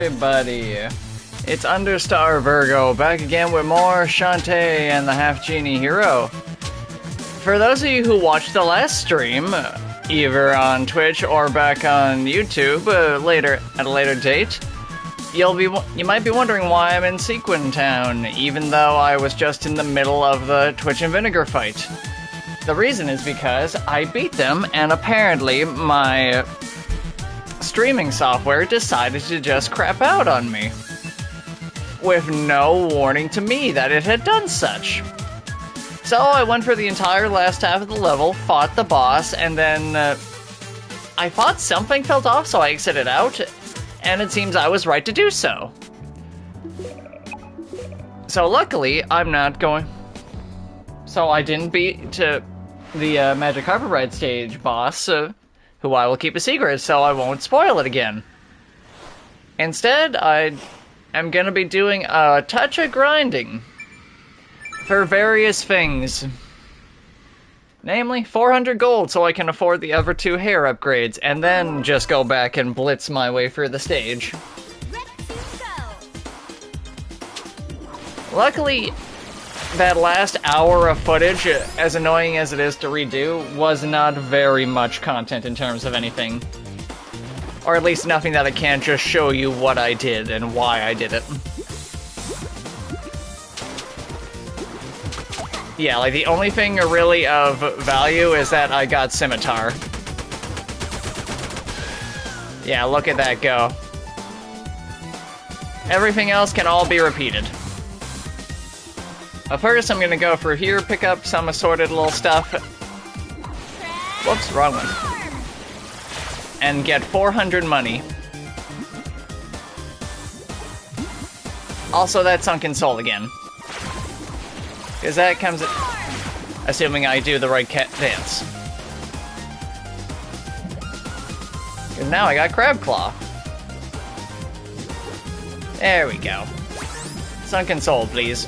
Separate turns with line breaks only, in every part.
Everybody, it's Understar Virgo back again with more Shantae and the Half Genie Hero. For those of you who watched the last stream, either on Twitch or back on YouTube at a later date, you might be wondering why I'm in Sequin Town, even though I was just in the middle of the Twitch and Vinegar fight. The reason is because I beat them, and apparently my streaming software decided to just crap out on me, with no warning to me that it had done such. So I went for the entire last half of the level, fought the boss, and then I thought something felt off, so I exited out, and it seems I was right to do so. So luckily, I'm not going... So I didn't beat the Magic Carpet Ride stage boss, who I will keep a secret so I won't spoil it again. Instead, I am going to be doing a touch of grinding for various things. Namely, 400 gold so I can afford the other 2 hair upgrades, and then just go back and blitz my way through the stage. Luckily, that last hour of footage, as annoying as it is to redo, was not very much content in terms of anything. Or at least nothing that I can't just show you what I did and why I did it. Yeah, like the only thing really of value is that I got Scimitar. Yeah, look at that go. Everything else can all be repeated. But first, I'm gonna go through here, pick up some assorted little stuff. Whoops, wrong one. And get 400 money. Also, that Sunken Soul again. Because that comes... assuming I do the right dance. Because now I got Crab Claw. There we go. Sunken Soul, please.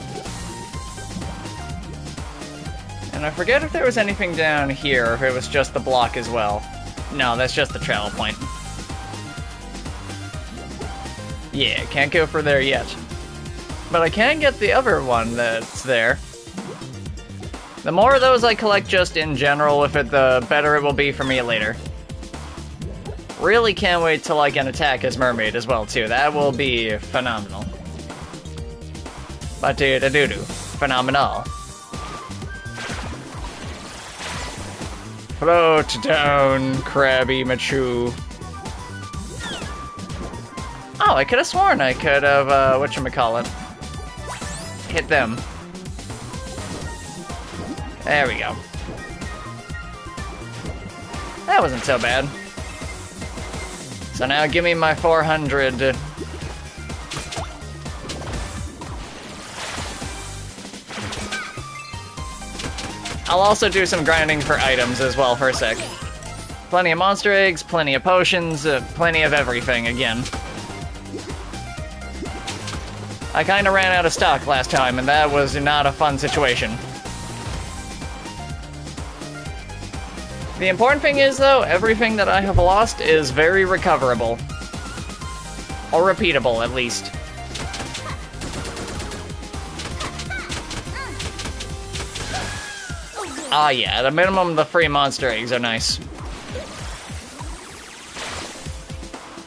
And I forget if there was anything down here, or if it was just the block as well. No, that's just the travel point. Yeah, can't go for there yet. But I can get the other one that's there. The more of those I collect just in general with it, the better it will be for me later. Really can't wait till I can attack as Mermaid as well, too. That will be phenomenal. Ba-do-da-do-do. Phenomenal. Float down, Krabby Machu. Oh, I could have sworn I could have, whatchamacallit, hit them. There we go. That wasn't so bad. So now give me my 400. I'll also do some grinding for items as well for a sec. Plenty of monster eggs, plenty of potions, plenty of everything again. I kinda ran out of stock last time, and that was not a fun situation. The important thing is, though, everything that I have lost is very recoverable. Or repeatable, at least. Ah yeah, at a minimum the free monster eggs are nice.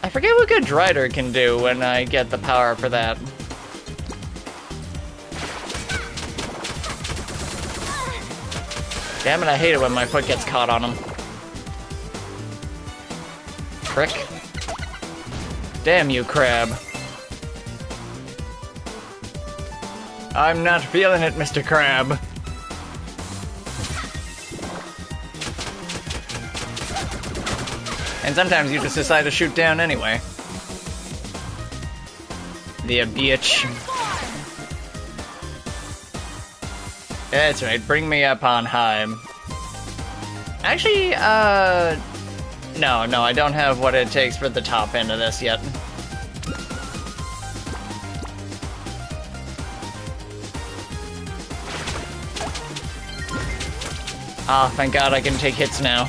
I forget what good Drider can do when I get the power for that. Damn it, I hate it when my foot gets caught on him. Prick. Damn you, Crab. I'm not feeling it, Mr. Crab. And sometimes you just decide to shoot down anyway. The bitch. That's right, bring me up on high. Actually, no, I don't have what it takes for the top end of this yet. Ah, thank God I can take hits now.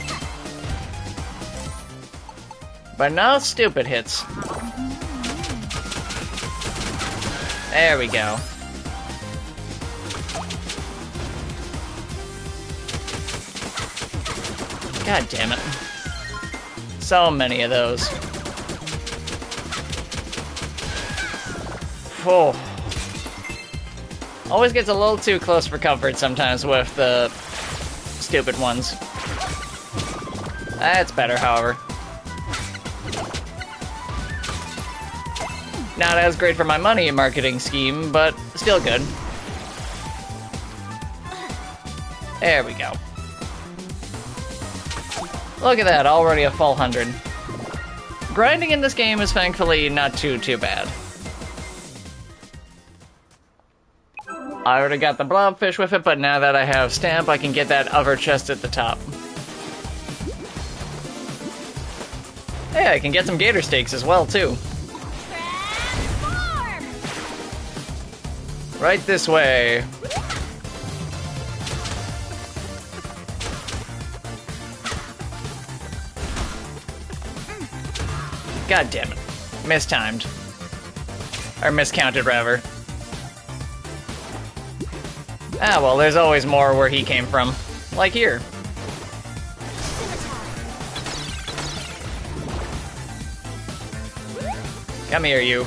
But no stupid hits. There we go. God damn it. So many of those. Oh. Always gets a little too close for comfort sometimes with the stupid ones. That's better, however. Not as great for my money marketing scheme, but still good. There we go. Look at that, already a full 100. Grinding in this game is thankfully not too bad. I already got the blobfish with it, but now that I have stamp, I can get that other chest at the top. Hey, I can get some gator steaks as well, too. Right this way. God damn it. Mistimed. Or miscounted, rather. Ah, well, there's always more where he came from. Like here. Come here, you.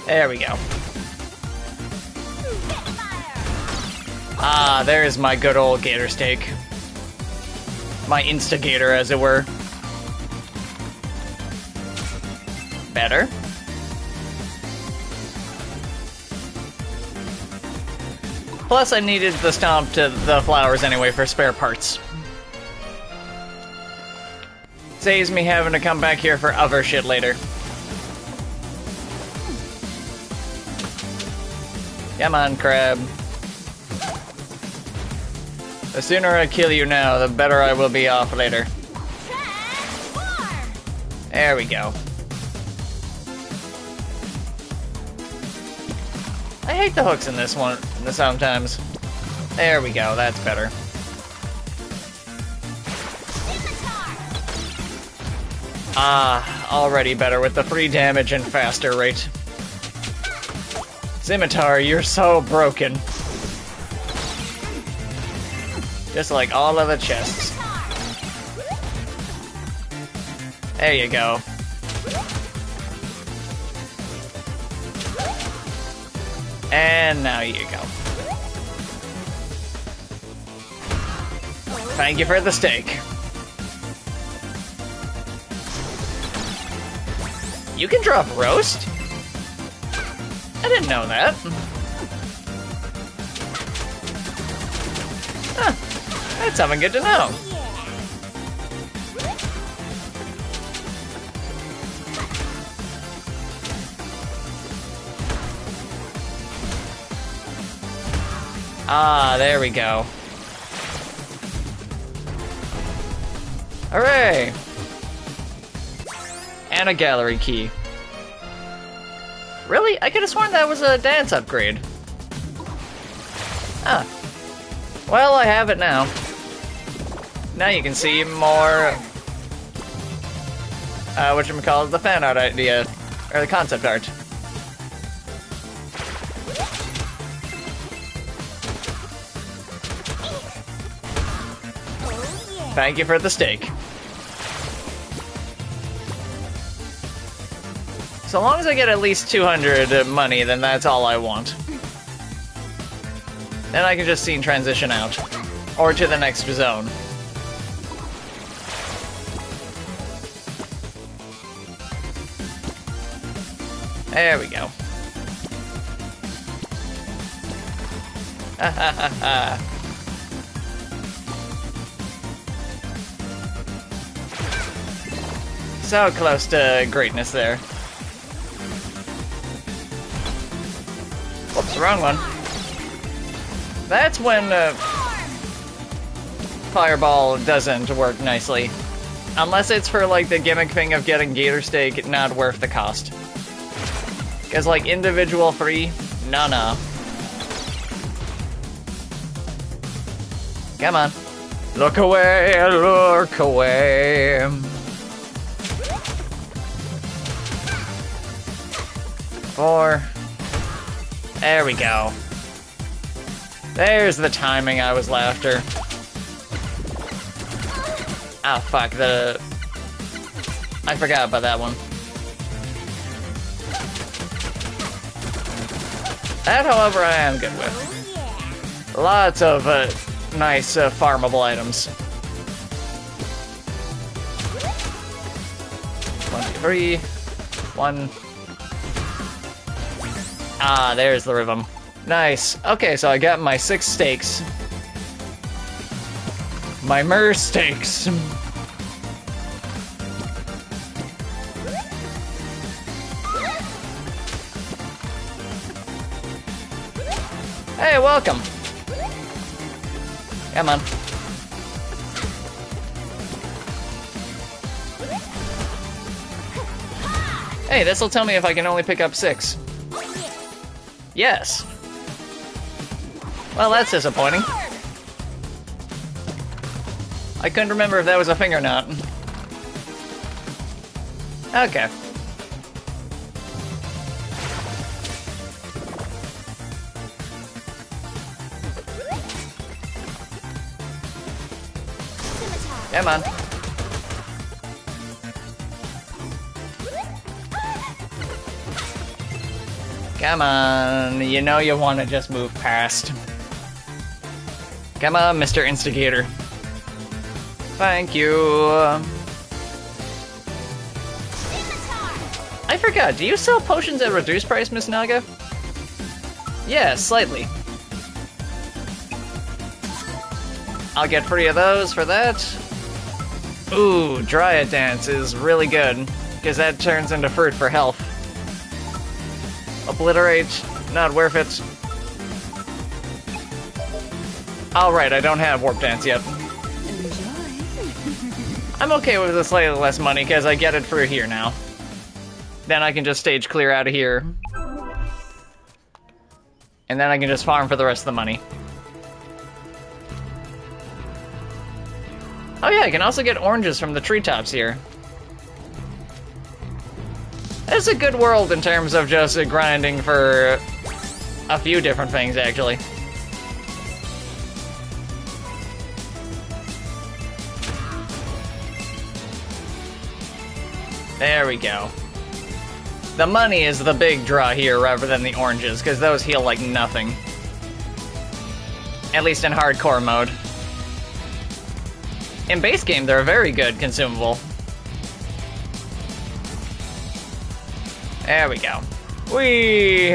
There we go. Ah, there's my good old gator steak. My instigator, as it were. Better. Plus, I needed the stomp to the flowers anyway for spare parts. Saves me having to come back here for other shit later. Come on, crab. The sooner I kill you now, the better I will be off later. There we go. I hate the hooks in this one sometimes. There we go, that's better. Ah, already better with the free damage and faster rate. Scimitar, you're so broken. Just like all of the chests. There you go. And now you go. Thank you for the steak. You can drop roast? I didn't know that. Huh. That's something good to know. Ah, there we go. Hooray! And a gallery key. Really? I could have sworn that was a dance upgrade. Ah. Well, I have it now. Now you can see more... whatchamacallit, the fan art idea. Or the concept art. Thank you for the steak. So long as I get at least 200 money, then that's all I want. Then I can just scene transition out. Or to the next zone. There we go. Ha ha ha ha. So close to greatness there. Whoops, wrong one. That's when Fireball doesn't work nicely. Unless it's for like the gimmick thing of getting Gator Steak, not worth the cost. Because like individual free, nah. Come on. Look away, look away. 4. There we go. There's the timing I was after. Ah, fuck, I forgot about that one. That, however, I am good with. Lots of nice farmable items. 1, 2, 3. 1. Ah, there's the rhythm. Nice. Okay, so I got my 6 steaks. My steaks. Hey, welcome. Come on. Hey, this'll tell me if I can only pick up 6. Yes. Well, that's disappointing. I couldn't remember if that was a thing or not. Okay. Come on. Come on, you know you want to just move past. Come on, Mr. Instigator. Thank you. I forgot, do you sell potions at reduced price, Miss Naga? Yeah, slightly. I'll get 3 of those for that. Ooh, Dryad Dance is really good, because that turns into fruit for health. Obliterate, not worth it. Alright, I don't have Warp Dance yet. I'm okay with the slightly less money, because I get it through here now. Then I can just stage clear out of here. And then I can just farm for the rest of the money. Oh yeah, I can also get oranges from the treetops here. It's a good world in terms of just grinding for a few different things, actually. There we go. The money is the big draw here rather than the oranges, because those heal like nothing. At least in hardcore mode. In base game, they're a very good consumable. There we go. Whee!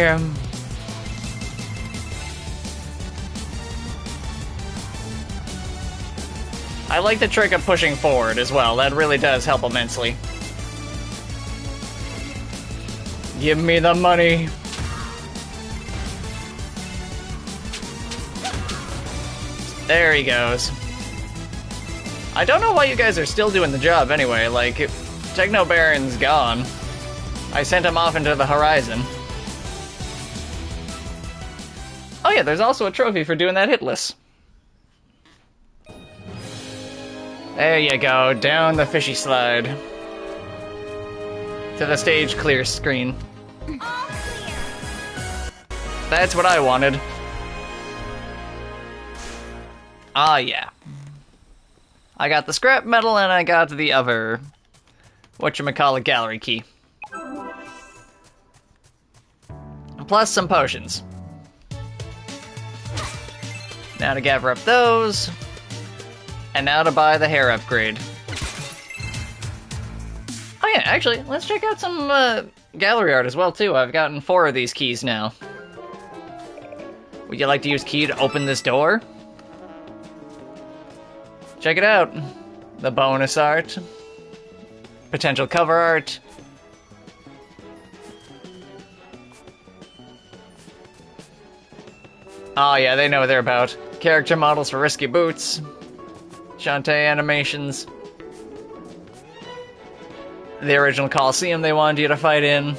I like the trick of pushing forward as well. That really does help immensely. Give me the money. There he goes. I don't know why you guys are still doing the job anyway. Like, Techno Baron's gone. I sent him off into the horizon. Oh yeah, there's also a trophy for doing that hitless. There you go, down the fishy slide. To the stage clear screen. That's what I wanted. Ah yeah. I got the scrap metal and I got the other whatchamacallit gallery key. Plus some potions. Now to gather up those. And now to buy the hair upgrade. Oh yeah, actually, let's check out some gallery art as well too. I've gotten 4 of these keys now. Would you like to use key to open this door? Check it out. The bonus art. Potential cover art. Oh yeah, they know what they're about. Character models for risky boots. Shantae animations. The original Coliseum they wanted you to fight in.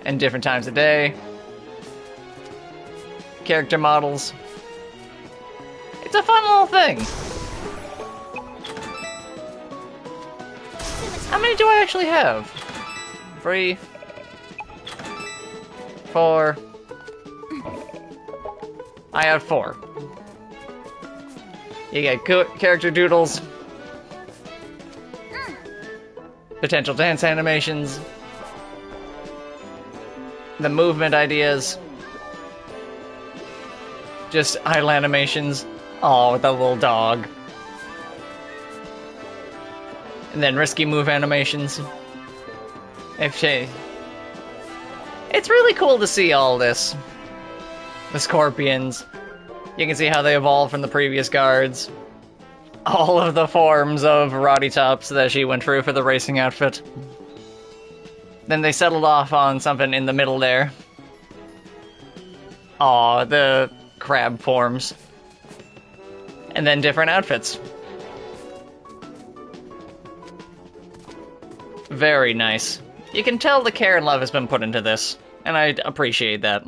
And different times of day. Character models. It's a fun little thing. How many do I actually have? 3. 4. I have 4. You get character doodles, potential dance animations, the movement ideas, just idle animations. Oh, with the little dog. And then risky move animations. It's really cool to see all this. The scorpions. You can see how they evolved from the previous guards. All of the forms of Roddy Tops that she went through for the racing outfit. Then they settled off on something in the middle there. Aw, the crab forms. And then different outfits. Very nice. You can tell the care and love has been put into this, and I appreciate that.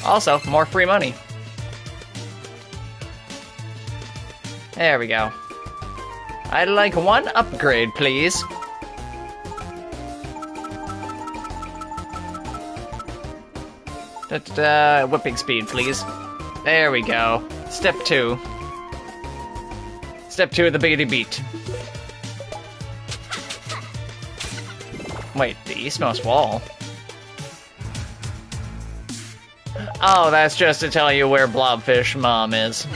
Also, more free money. There we go. I'd like 1 upgrade, please. Whipping speed, please. There we go. Step 2. Step 2 of the biggity beat. Wait, the eastmost wall? Oh, that's just to tell you where Blobfish Mom is.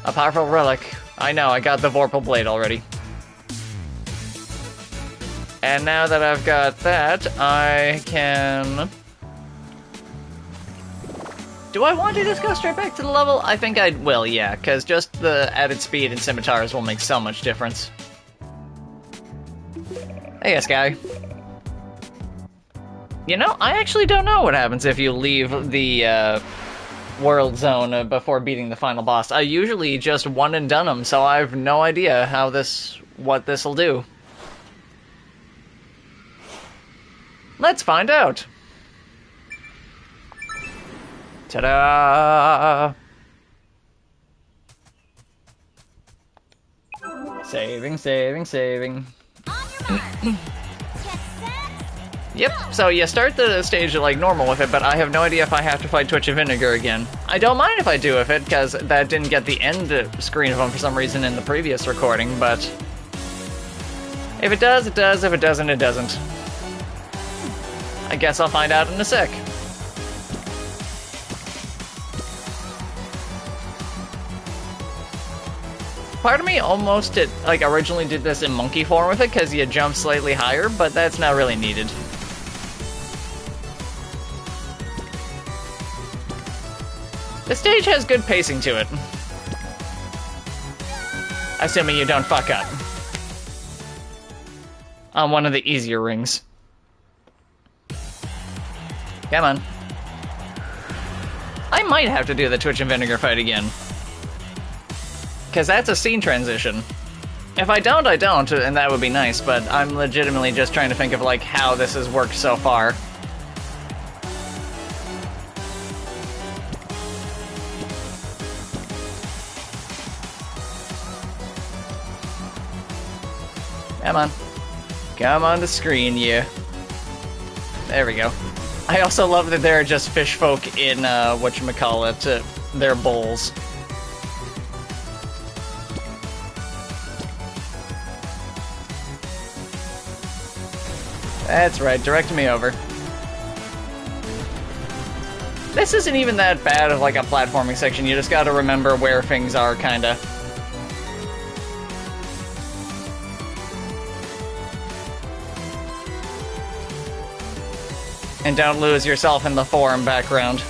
A powerful relic. I know, I got the Vorpal Blade already. And now that I've got that, I can... Do I want to just go straight back to the level? I think I will, yeah, because just the added speed and scimitars will make so much difference. Hey, yes, guy. You know, I actually don't know what happens if you leave the world zone before beating the final boss. I usually just one and done them, so I have no idea how what this'll do. Let's find out. Ta-da! Saving, saving, saving. Yep, so you start the stage like normal with it, but I have no idea if I have to fight Twitch of Vinegar again. I don't mind if I do with it, because that didn't get the end screen of them for some reason in the previous recording, but... If it does, it does. If it doesn't, it doesn't. I guess I'll find out in a sec. Part of me almost originally did this in monkey form with it, because you jump slightly higher, but that's not really needed. The stage has good pacing to it. Assuming you don't fuck up. On one of the easier rings. Come on. I might have to do the Twitch and Vinegar fight again. Because that's a scene transition. If I don't, I don't, and that would be nice, but I'm legitimately just trying to think of, like, how this has worked so far. Come on. Come on the screen, yeah. There we go. I also love that there are just fish folk in, whatchamacallit, their bowls. That's right, direct me over. This isn't even that bad of like a platforming section, you just gotta remember where things are, kinda. And don't lose yourself in the forum background.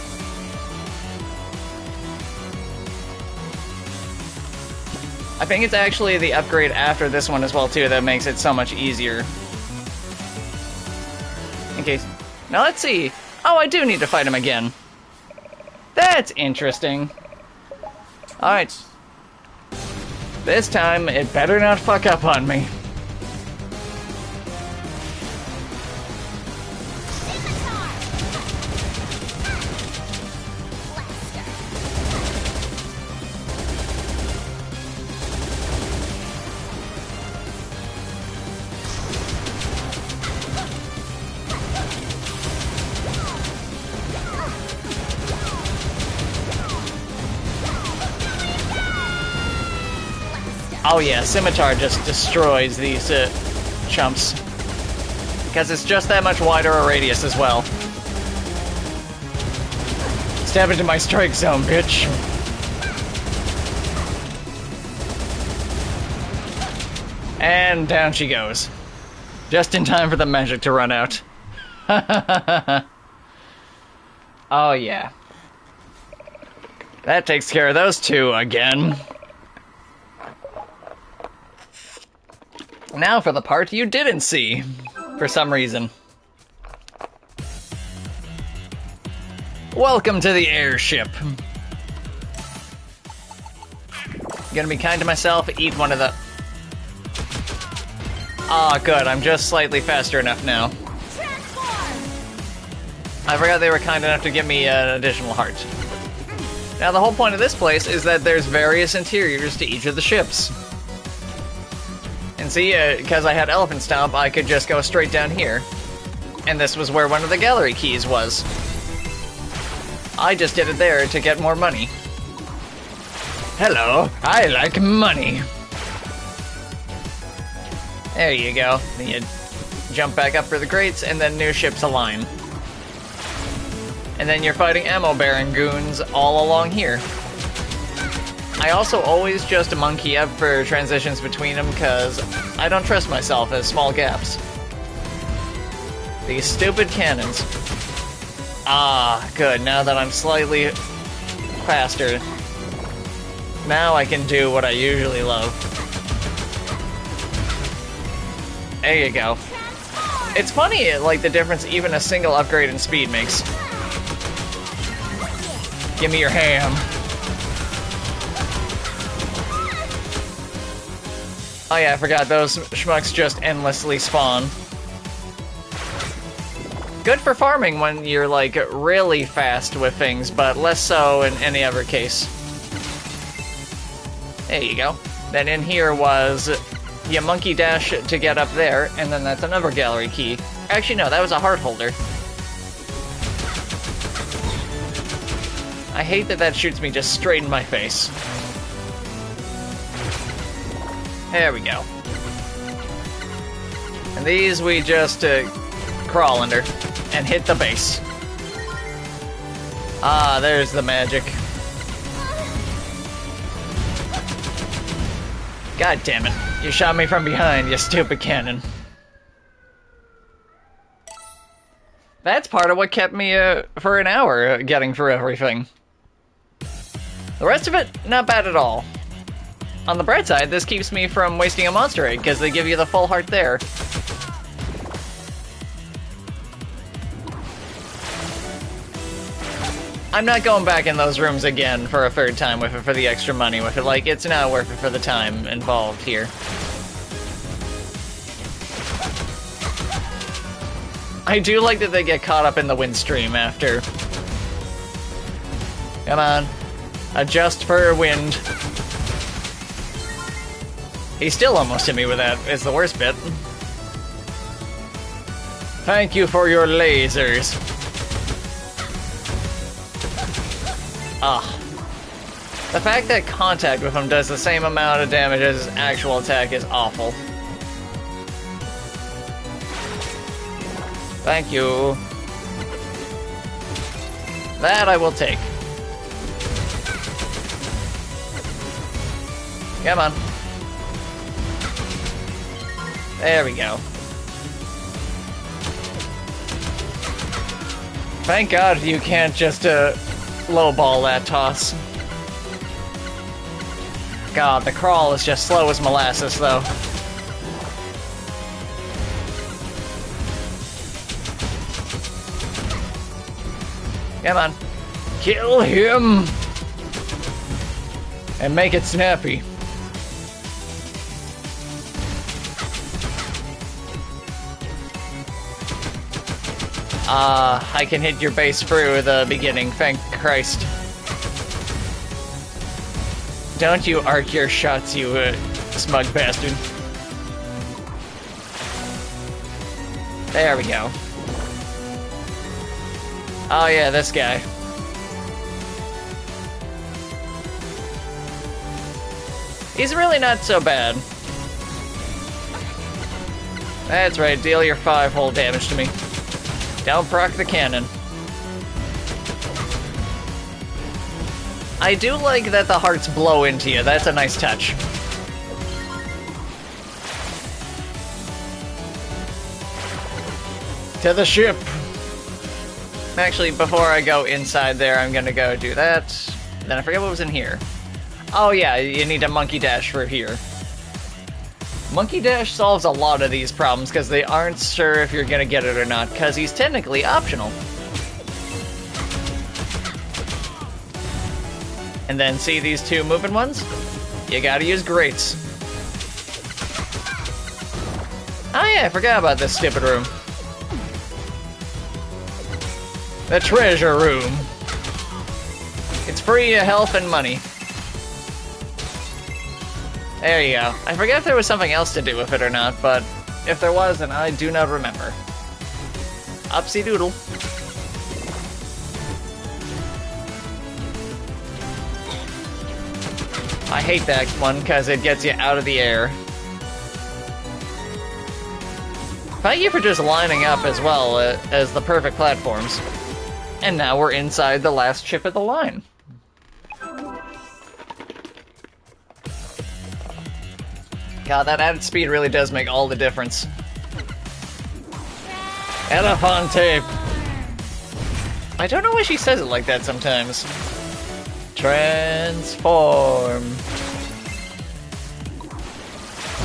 I think it's actually the upgrade after this one as well, too, that makes it so much easier. In case... Now, let's see. Oh, I do need to fight him again. That's interesting. Alright. This time, it better not fuck up on me. Oh yeah, Scimitar just destroys these chumps. Because it's just that much wider a radius as well. Step into my strike zone, bitch. And down she goes. Just in time for the magic to run out. Oh yeah. That takes care of those two again. Now for the part you didn't see, for some reason. Welcome to the airship. Gonna be kind to myself, eat one of the... Ah, good, I'm just slightly faster enough now. I forgot they were kind enough to give me an additional heart. Now the whole point of this place is that there's various interiors to each of the ships. And see, because I had Elephant Stomp, I could just go straight down here. And this was where one of the gallery keys was. I just did it there to get more money. Hello, I like money. There you go. Then you jump back up for the crates, and then new ships align. And then you're fighting ammo baron goons all along here. I also always just monkey up for transitions between them, because I don't trust myself as small gaps. These stupid cannons. Ah, good. Now that I'm slightly faster, now I can do what I usually love. There you go. It's funny, like, the difference even a single upgrade in speed makes. Give me your ham. Oh yeah, I forgot, those schmucks just endlessly spawn. Good for farming when you're, like, really fast with things, but less so in any other case. There you go. Then in here was... you monkey dash to get up there, and then that's another gallery key. Actually, no, that was a heart holder. I hate that that shoots me just straight in my face. There we go. And these we just crawl under and hit the base. Ah, there's the magic. God damn it. You shot me from behind, you stupid cannon. That's part of what kept me for an hour getting through everything. The rest of it, not bad at all. On the bright side, this keeps me from wasting a monster egg, because they give you the full heart there. I'm not going back in those rooms again for a third time with it for the extra money with it. Like, it's not worth it for the time involved here. I do like that they get caught up in the wind stream after. Come on. Adjust for wind. He still almost hit me with that, is the worst bit. Thank you for your lasers. Ah. The fact that contact with him does the same amount of damage as his actual attack is awful. Thank you. That I will take. Come on. There we go. Thank God you can't just lowball that toss. God, the crawl is just slow as molasses, though. Come on. Kill him! And make it snappy. I can hit your base through the beginning, thank Christ. Don't you arc your shots, you smug bastard. There we go. Oh yeah, this guy. He's really not so bad. That's right, deal your 5 whole damage to me. Don't proc the cannon. I do like that the hearts blow into you. That's a nice touch. To the ship! Actually, before I go inside there, I'm gonna go do that. Then I forget what was in here. Oh yeah, you need a monkey dash for here. Monkey dash solves a lot of these problems because they aren't sure if you're gonna get it or not, because he's technically optional. And then see these 2 moving ones? You gotta use grates. Oh yeah, I forgot about this stupid room. The treasure room. It's free health and money. There you go. I forget if there was something else to do with it or not, but if there was, then I do not remember. Upsy doodle. I hate that one because it gets you out of the air. Thank you for just lining up as well as the perfect platforms. And now we're inside the last chip of the line. God, that added speed really does make all the difference. Elefante! I don't know why she says it like that sometimes. Transform.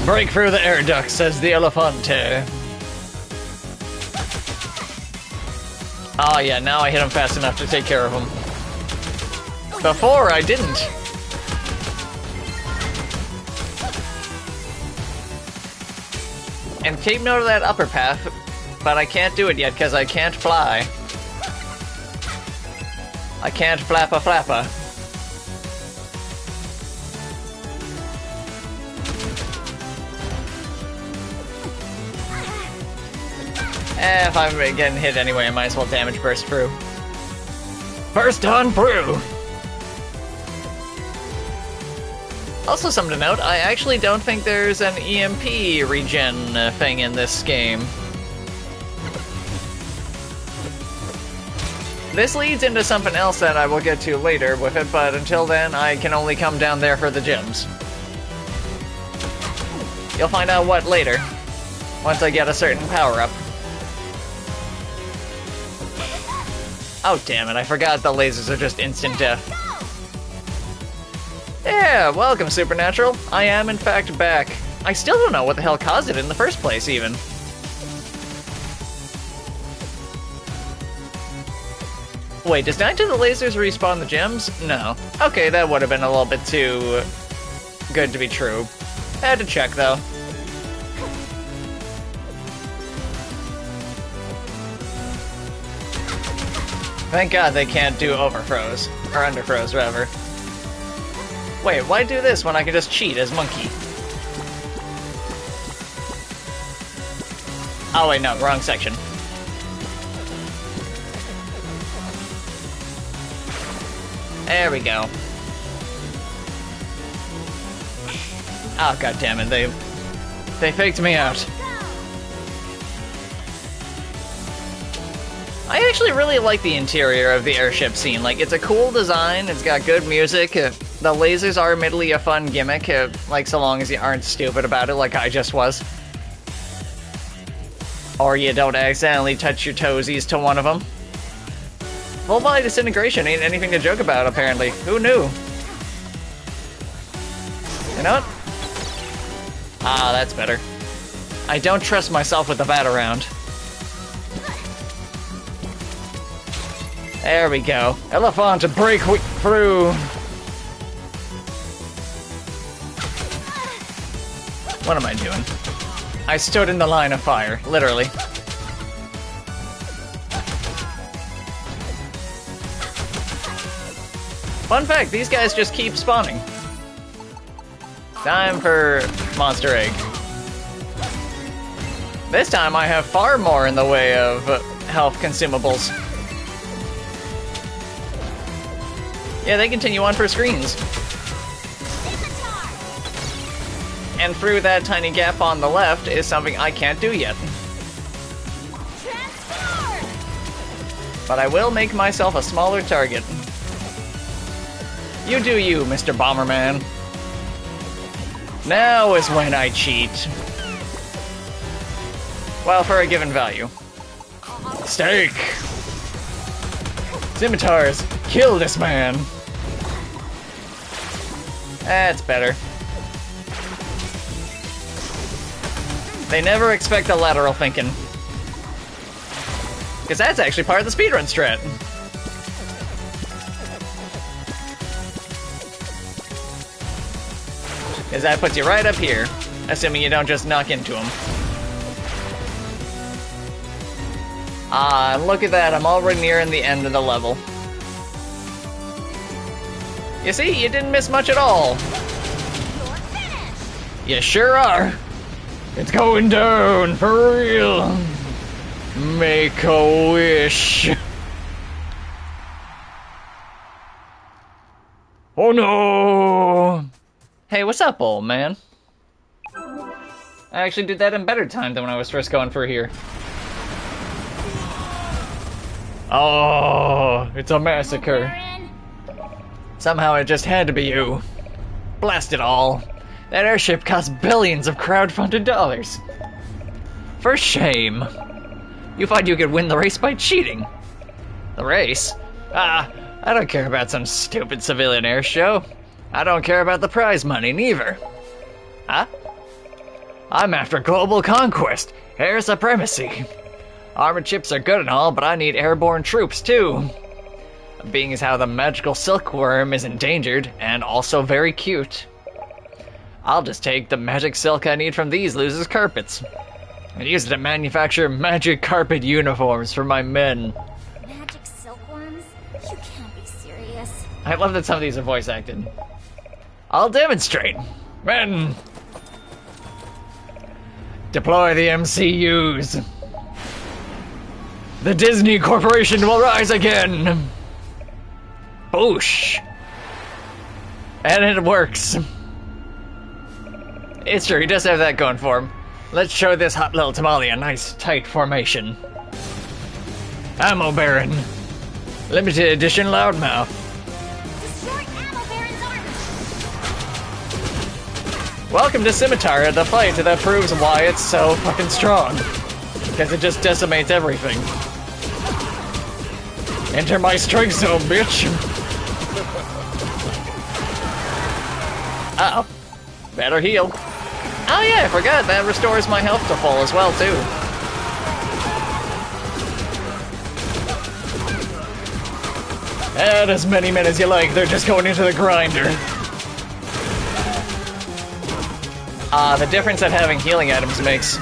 Break through the air duct, says the Elefante. Oh yeah, now I hit him fast enough to take care of him. Before, I didn't. And keep note of that upper path, but I can't do it yet because I can't fly. I can't flappa flappa. If I'm getting hit anyway, I might as well damage burst through. Burst on through! Also something to note, I actually don't think there's an EMP regen thing in this game. This leads into something else that I will get to later with it, but until then, I can only come down there for the gems. You'll find out what later, once I get a certain power-up. Oh damn it, I forgot the lasers are just instant death. Yeah, welcome Supernatural. I am in fact back. I still don't know what the hell caused it in the first place even. Wait, does dying to the lasers respawn the gems? No. Okay, that would have been a little bit too good to be true. Had to check though. Thank God they can't do overthrows. Or underthrows, rather. Wait, why do this when I can just cheat as Monkey? Oh wait, no, wrong section. There we go. Oh god damn it, they faked me out. I actually really like the interior of the airship scene. Like, it's a cool design, it's got good music, the lasers are admittedly a fun gimmick, like so long as you aren't stupid about it like I just was. Or you don't accidentally touch your toesies to one of them. Full body disintegration ain't anything to joke about, apparently. Who knew? You know what? Ah, that's better. I don't trust myself with the bat around. There we go. Elephant to break through. What am I doing? I stood in the line of fire, literally. Fun fact, these guys just keep spawning. Time for Monster Egg. This time I have far more in the way of health consumables. Yeah, they continue on for screens. And through that tiny gap on the left is something I can't do yet.
Transform!
But I will make myself a smaller target. You do you, Mr. Bomberman. Now is when I cheat. Well, for a given value. Steak! Scimitars, kill this man! That's better. They never expect the lateral thinking. Because that's actually part of the speedrun strat. Because that puts you right up here, assuming you don't just knock into him. Ah, look at that, I'm already nearing the end of the level. You see, you didn't miss much at all. You sure are. It's going down, for real. Make a wish. Oh no! Hey, what's up, old man? I actually did that in better time than when I was first going through here. Oh, it's a massacre. Somehow it just had to be you. Blast it all. That airship cost billions of crowd-funded dollars. For shame. You thought you could win the race by cheating. The race? Ah, I don't care about some stupid civilian air show. I don't care about the prize money, neither. Huh? I'm after global conquest, air supremacy. Armored ships are good and all, but I need airborne troops, too. Being as how the magical silkworm is endangered, and also very cute. I'll just take the magic silk I need from these losers' carpets. And use it to manufacture magic carpet uniforms for my men.
Magic silkworms? You can't be serious.
I love that some of these are voice acted. I'll demonstrate. Men! Deploy the MCUs. The Disney Corporation will rise again! Boosh! And it works. It's true, he does have that going for him. Let's show this hot little tamale a nice, tight formation. Ammo Baron. Limited edition loudmouth.
Destroy Ammo Baron's armor!
Welcome to Scimitar, the fight that proves why it's so fucking strong. Because it just decimates everything. Enter my strike zone, bitch! Uh-oh. Better heal. Oh yeah, I forgot, that restores my health to full as well, too. Add as many men as you like, they're just going into the grinder. The difference that having healing items makes.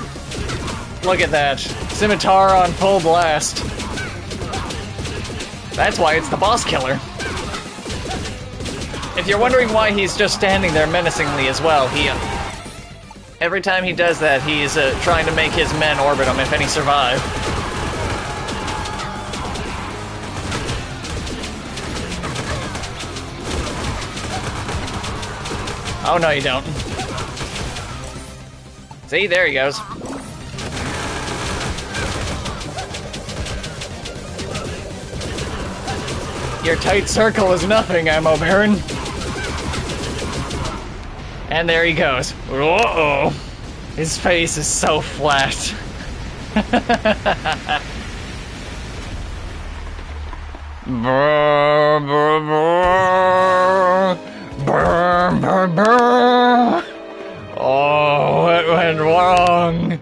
Look at that. Scimitar on full blast. That's why it's the boss killer. If you're wondering why he's just standing there menacingly as well, every time he does that, he's trying to make his men orbit him if any survive. Oh no, you don't. See, there he goes. Your tight circle is nothing, Ammo Baron. And there he goes. Uh-oh. His face is so flat. Brr, brr, brr. Brr, brr, brr. Oh, what went wrong?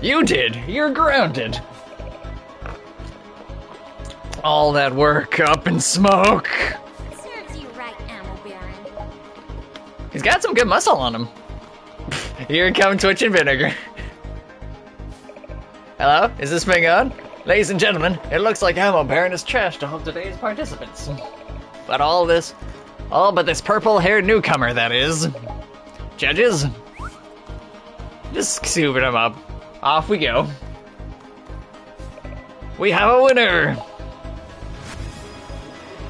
You did. You're grounded. All that work up in smoke.
Serves you right, Ammo Baron.
He's got some good muscle on him. Here come Twitch and Vinegar. Hello? Is this thing on? Ladies and gentlemen, it looks like Ammo Baron has trashed all of today's participants. But all but this purple-haired newcomer, that is. Judges? Just scooping him up. Off we go. We have a winner!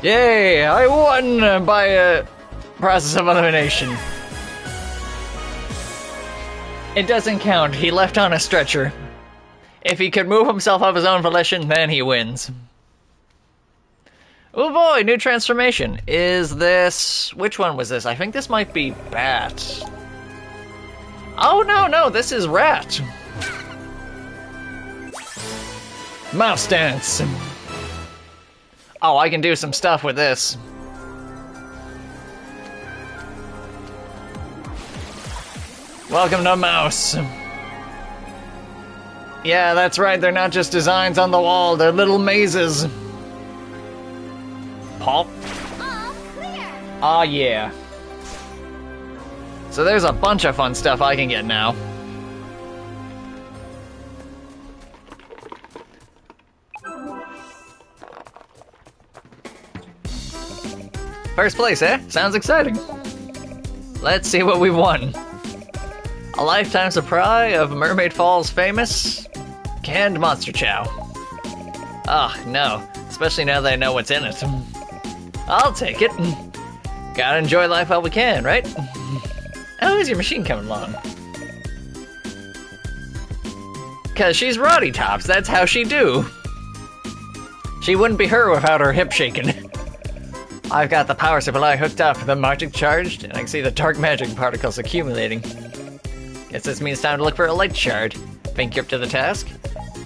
Yay! I won by a process of elimination. It doesn't count. He left on a stretcher. If he could move himself of his own volition, then he wins. Oh boy, new transformation. Is this... Which one was this? I think this might be Bat. Oh, no, this is Rat. Mouse dance. Oh, I can do some stuff with this. Welcome to Mouse. Yeah, that's right, they're not just designs on the wall, they're little mazes. Pop.
All clear.
Aw, yeah. So there's a bunch of fun stuff I can get now. First place, eh? Sounds exciting. Let's see what we've won. A lifetime supply of Mermaid Falls famous canned monster chow. Oh, no. Especially now that I know what's in it. I'll take it. Gotta enjoy life while we can, right? How is your machine coming along? Cause she's Roddy Tops, that's how she do. She wouldn't be her without her hip shaking. I've got the power supply hooked up, the magic charged, and I can see the dark magic particles accumulating. Guess this means time to look for a light shard. Think you're up to the task?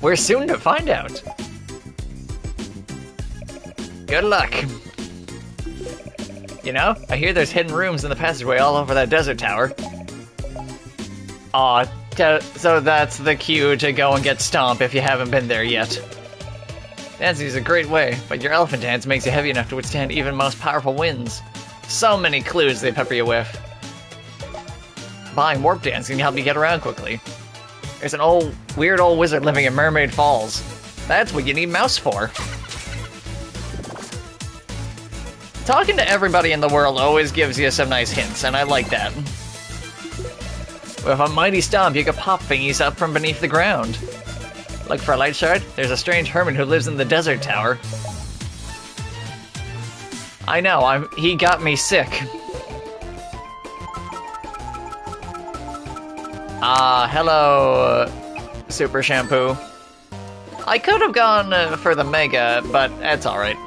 We're soon to find out. Good luck. You know, I hear there's hidden rooms in the passageway all over that desert tower. Aw, so that's the cue to go and get Stomp if you haven't been there yet. Dancing is a great way, but your elephant dance makes you heavy enough to withstand even most powerful winds. So many clues they pepper you with. Buying warp dance can help you get around quickly. There's an weird old wizard living in Mermaid Falls. That's what you need Mouse for. Talking to everybody in the world always gives you some nice hints, and I like that. With a mighty stomp, you can pop thingies up from beneath the ground. Look for a light shard? There's a strange hermit who lives in the desert tower. I know, he got me sick. Hello, Super Shampoo. I could have gone for the Mega, but that's alright.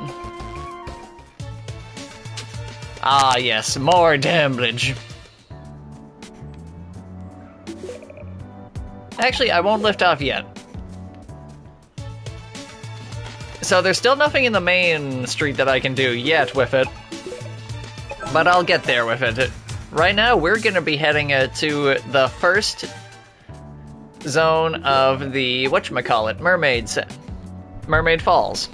Ah, yes, more damage. Actually, I won't lift off yet. So there's still nothing in the main street that I can do yet with it. But I'll get there with it. Right now, we're gonna be heading to the first zone of the, whatchamacallit, Mermaid Falls.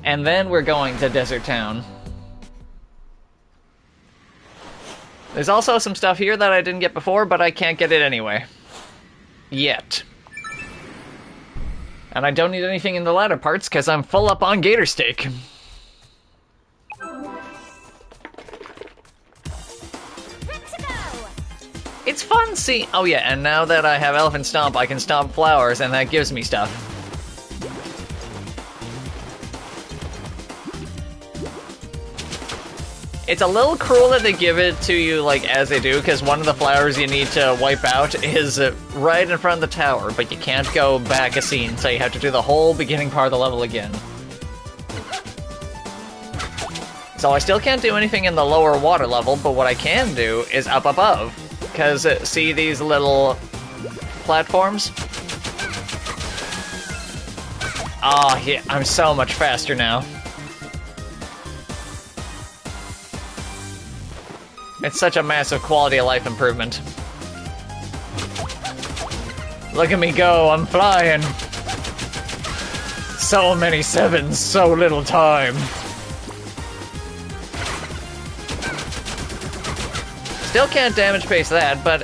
And then we're going to Desert Town. There's also some stuff here that I didn't get before, but I can't get it anyway. Yet. And I don't need anything in the latter parts, because I'm full up on gator steak. It's fun seeing... Oh yeah, and now that I have Elephant Stomp, I can stomp flowers, and that gives me stuff. It's a little cruel that they give it to you, like, as they do, because one of the flowers you need to wipe out is right in front of the tower, but you can't go back a scene, so you have to do the whole beginning part of the level again. So I still can't do anything in the lower water level, but what I can do is up above. Because, see these little platforms? Oh, yeah, I'm so much faster now. It's such a massive quality of life improvement. Look at me go, I'm flying. So many sevens, so little time. Still can't damage pace that, but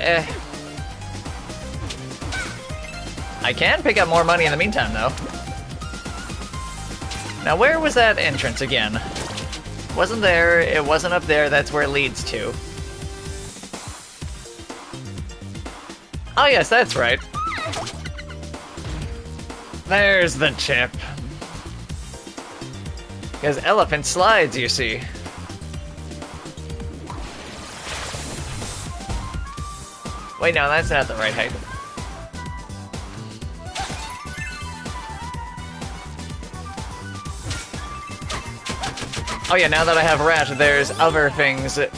I can pick up more money in the meantime, though. Now, where was that entrance again? Wasn't there, it wasn't up there, that's where it leads to. Oh yes, that's right. There's the tip. Because elephant slides, you see. Wait, no, that's not the right height. Oh yeah, now that I have Rat, there's other things that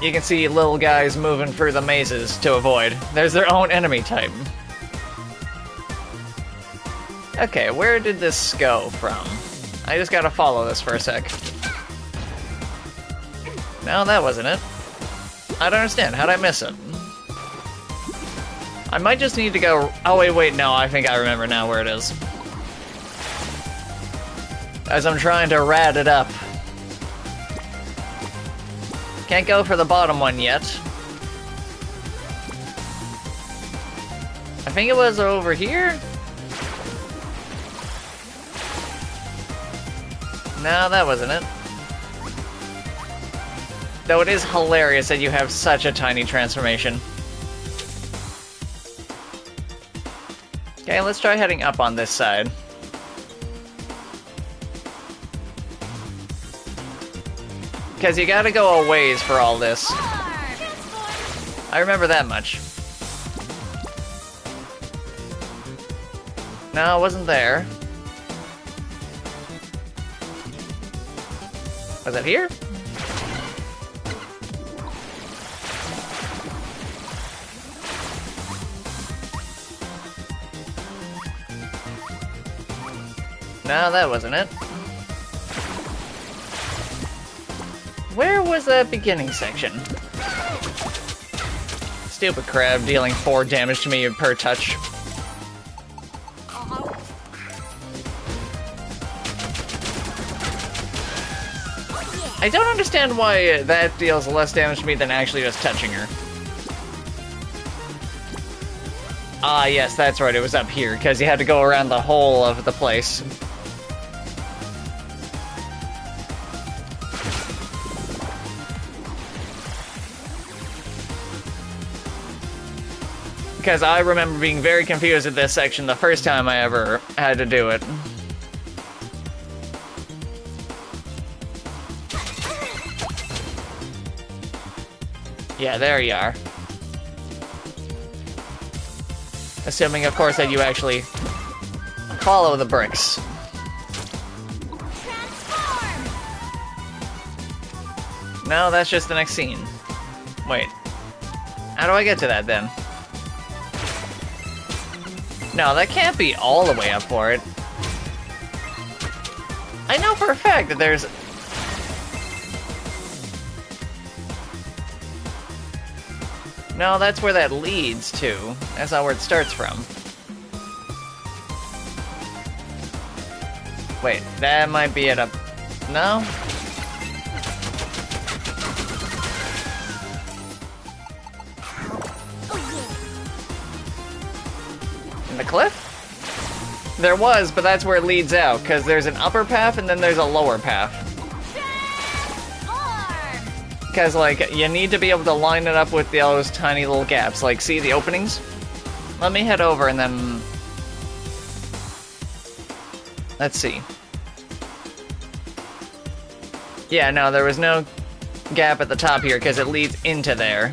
you can see little guys moving through the mazes to avoid. There's their own enemy type. Okay, where did this go from? I just gotta follow this for a sec. No, that wasn't it. I don't understand. How'd I miss it? I might just need to go... Oh, wait, no, I think I remember now where it is. As I'm trying to rat it up. Can't go for the bottom one yet. I think it was over here? No, that wasn't it. Though it is hilarious that you have such a tiny transformation. Okay, let's try heading up on this side. Because you gotta go a ways for all this. I remember that much. No, it wasn't there. Was it here? No, that wasn't it. Where was that beginning section? Stupid crab dealing 4 damage to me per touch. I don't understand why that deals less damage to me than actually just touching her. Ah, yes, that's right, it was up here, because you had to go around the whole of the place. Because I remember being very confused at this section the first time I ever had to do it. Yeah, there you are. Assuming, of course, that you actually follow the bricks.
Transform!
No, that's just the next scene. Wait. How do I get to that, then? No, that can't be all the way up for it. I know for a fact that there's... No, that's where that leads to. That's not where it starts from. Wait, that might be it up... No? In the cliff? There was, but that's where it leads out, because there's an upper path and then there's a lower path. Because, like, you need to be able to line it up with those tiny little gaps. Like, see the openings? Let me head over and then... Let's see. Yeah, no, there was no gap at the top here because it leads into there.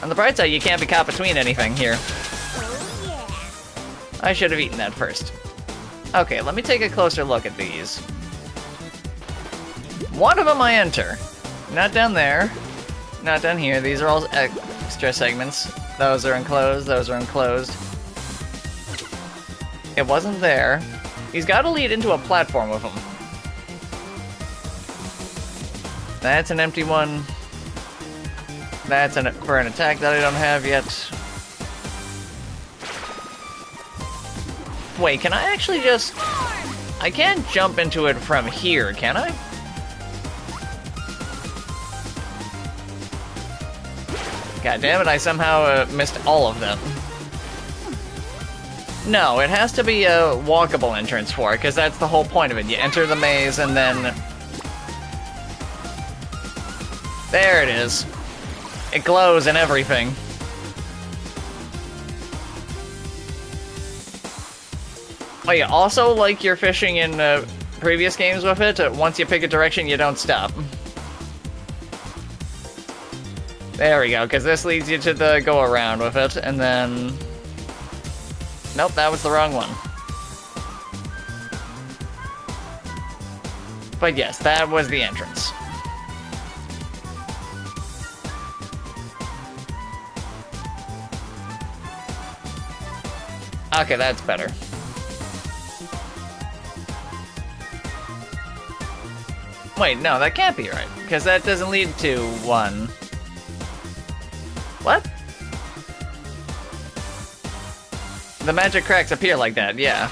On the bright side, you can't be caught between anything here.
Oh, yeah.
I should have eaten that first. Okay, let me take a closer look at these. One of them I enter. Not down there. Not down here. These are all extra segments. Those are enclosed. Those are enclosed. It wasn't there. He's got to lead into a platform with him. That's an empty one. That's for an attack that I don't have yet. Wait, can I actually just... I can't jump into it from here, can I? God damn it, I somehow missed all of them. No, it has to be a walkable entrance for it, because that's the whole point of it. You enter the maze and then... There it is. It glows and everything. Oh yeah, also like you're fishing in previous games with it, once you pick a direction, you don't stop. There we go, because this leads you to the go around with it, and then... Nope, that was the wrong one. But yes, that was the entrance. Okay, that's better. Wait, no, that can't be right, because that doesn't lead to one. What? The magic cracks appear like that, yeah.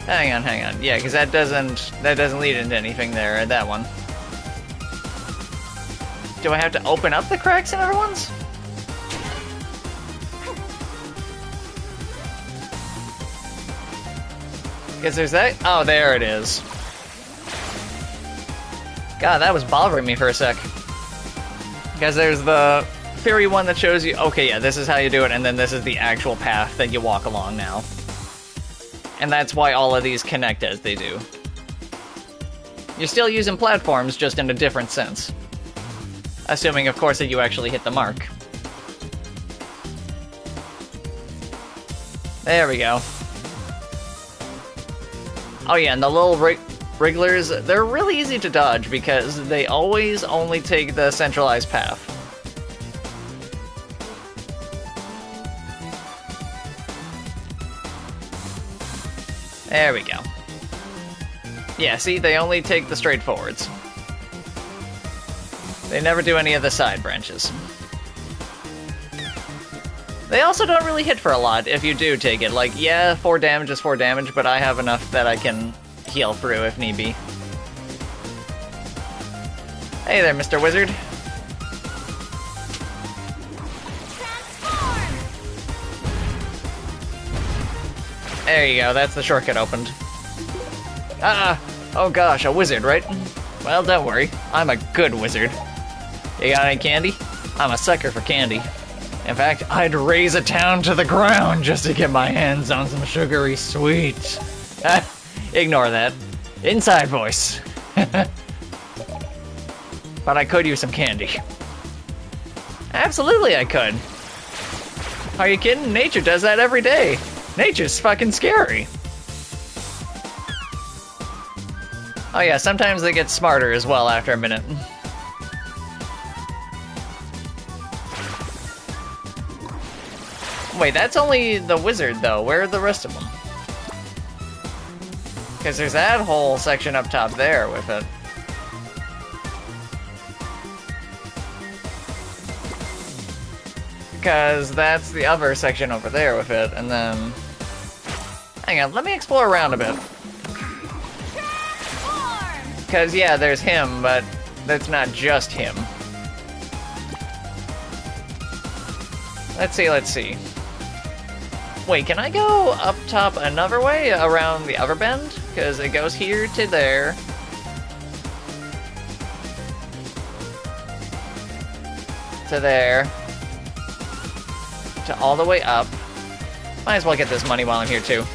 Hang on. Yeah, because that doesn't lead into anything there, that one. Do I have to open up the cracks in other ones? Because there's that. Oh, there it is. God, that was bothering me for a sec. Because there's the theory one that shows you, okay, yeah, this is how you do it, and then this is the actual path that you walk along now. And that's why all of these connect as they do. You're still using platforms, just in a different sense. Assuming, of course, that you actually hit the mark. There we go. Oh yeah, and the little wrigglers, they're really easy to dodge because they always only take the centralized path. There we go. Yeah, see, they only take the straight forwards. They never do any of the side branches. They also don't really hit for a lot if you do take it. Like, yeah, 4 damage is 4 damage, but I have enough that I can heal through if need be. Hey there, Mr. Wizard.
Transform!
There you go, that's the shortcut opened. Oh gosh, a wizard, right? Well, don't worry, I'm a good wizard. You got any candy? I'm a sucker for candy. In fact, I'd raise a town to the ground just to get my hands on some sugary sweet. Ignore that. Inside voice. But I could use some candy. Absolutely I could. Are you kidding? Nature does that every day. Nature's fucking scary. Oh yeah, sometimes they get smarter as well after a minute. Wait, that's only the wizard, though. Where are the rest of them? Because there's that whole section up top there with it. Because that's the other section over there with it, and then... Hang on, let me explore around a bit. Because, yeah, there's him, but that's not just him. Let's see. Wait, can I go up top another way around the other bend? Because it goes here to there. To there. To all the way up. Might as well get this money while I'm here too.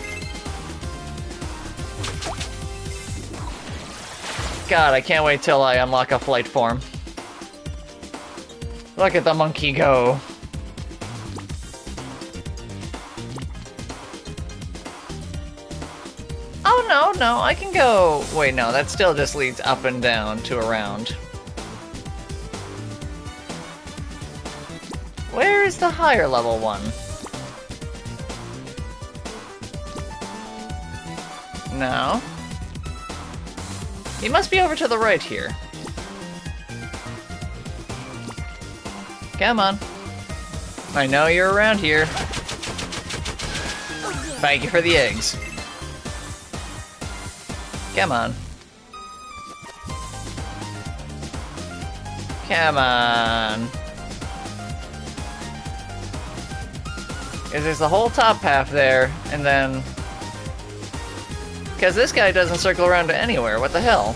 God, I can't wait till I unlock a flight form. Look at the monkey go. Oh, no, I can go... Wait, no, that still just leads up and down to around. Where is the higher level one? No. He must be over to the right here. Come on. I know you're around here. Thank you for the eggs. Come on. Come on. There's the whole top path there, and then... Because this guy doesn't circle around to anywhere, what the hell?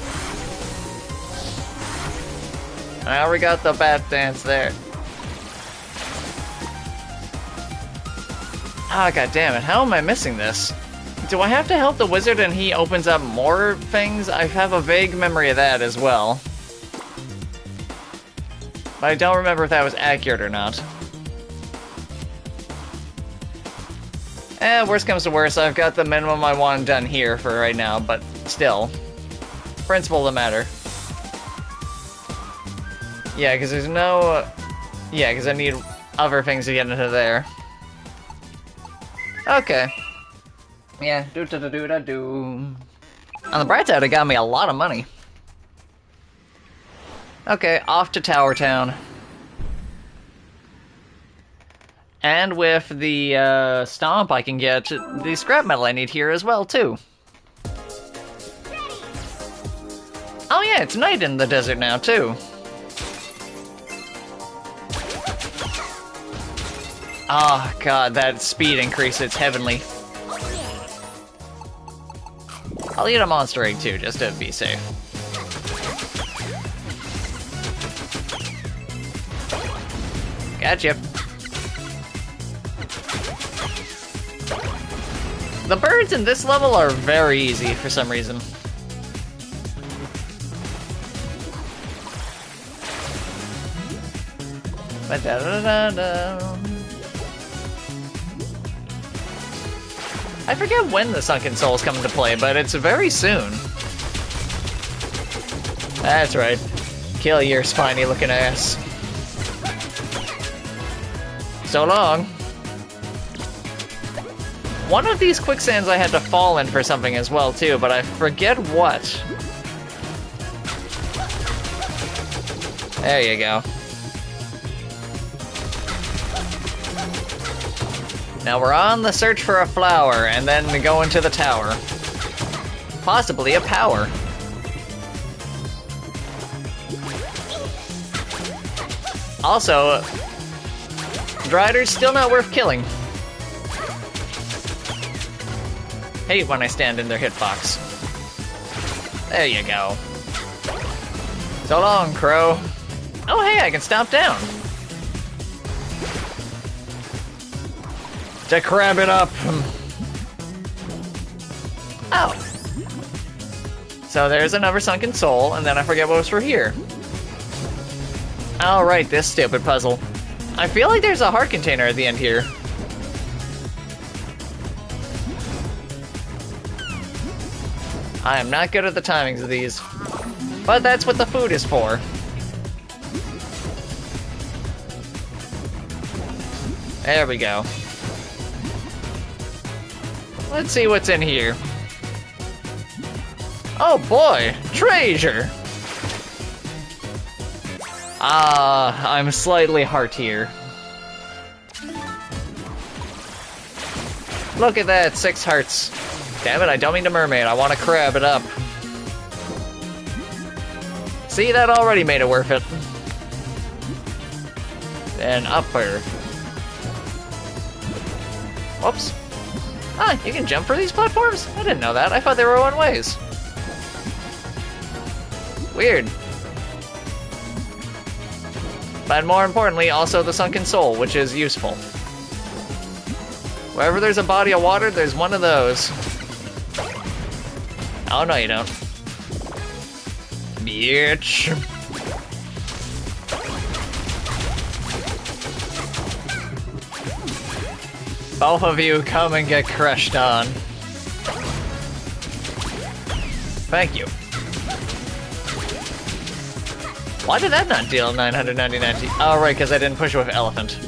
I already got the bat dance there. Ah, god damn it, how am I missing this? Do I have to help the wizard and he opens up more things? I have a vague memory of that as well. But I don't remember if that was accurate or not. Worst comes to worst, I've got the minimum I want done here for right now, but still. Principle of the matter. Yeah, because there's no... Yeah, because I need other things to get into there. Okay. Yeah, do-da-da-do-da-do. On the bright side, it got me a lot of money. Okay, off to Tower Town. And with the stomp, I can get the scrap metal I need here as well, too. Oh yeah, it's night in the desert now, too. Oh god, that speed increase, it's heavenly. I'll eat a monster egg, too, just to be safe. Gotcha. The birds in this level are very easy for some reason. I forget when the Sunken Souls come into play, but it's very soon. That's right. Kill your spiny looking ass. So long. One of these quicksands I had to fall in for something as well, too, but I forget what. There you go. Now we're on the search for a flower, and then go into the tower. Possibly a power. Also, Drider's still not worth killing. Hate when I stand in their hitbox. There you go. So long, Crow. Oh hey, I can stomp down. To crab it up. Oh. So there's another Sunken Soul, and then I forget what was for here. Alright, this stupid puzzle. I feel like there's a heart container at the end here. I am not good at the timings of these. But that's what the food is for. There we go. Let's see what's in here. Oh boy, treasure! Ah, I'm slightly heartier. Look at that, 6 hearts. Damn it, I don't mean to mermaid, I want to crab it up. See, that already made it worth it. Then upper. Whoops. Ah, you can jump for these platforms? I didn't know that. I thought they were one ways. Weird. But more importantly, also the Sunken Soul, which is useful. Wherever there's a body of water, there's one of those. Oh, no you don't. Bitch. Both of you come and get crushed on. Thank you. Why did that not deal 999? Oh, right, because I didn't push it with elephant.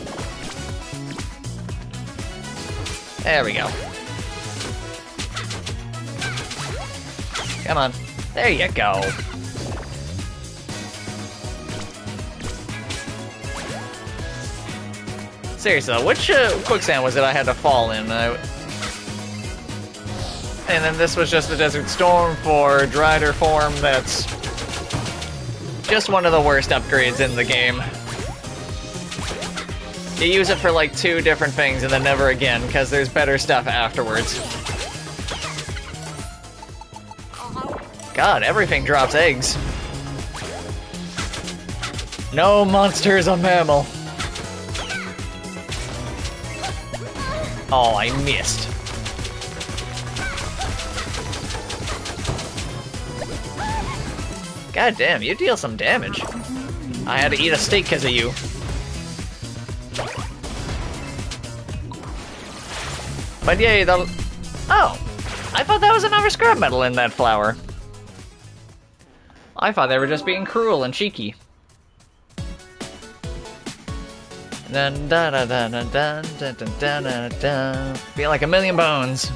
There we go. Come on. There you go. Seriously though, which quicksand was it I had to fall in? And then this was just a Desert Storm for Drider form that's just one of the worst upgrades in the game. You use it for like 2 different things and then never again, because there's better stuff afterwards. God, everything drops eggs. No monster is a mammal. Oh, I missed. God damn, you deal some damage. I had to eat a steak because of you. But yay, the... Oh! I thought that was another scrap metal in that flower. I thought they were just being cruel and cheeky. Dun dun dun dun dun dun dun dun dun dun. Feel like a million bones.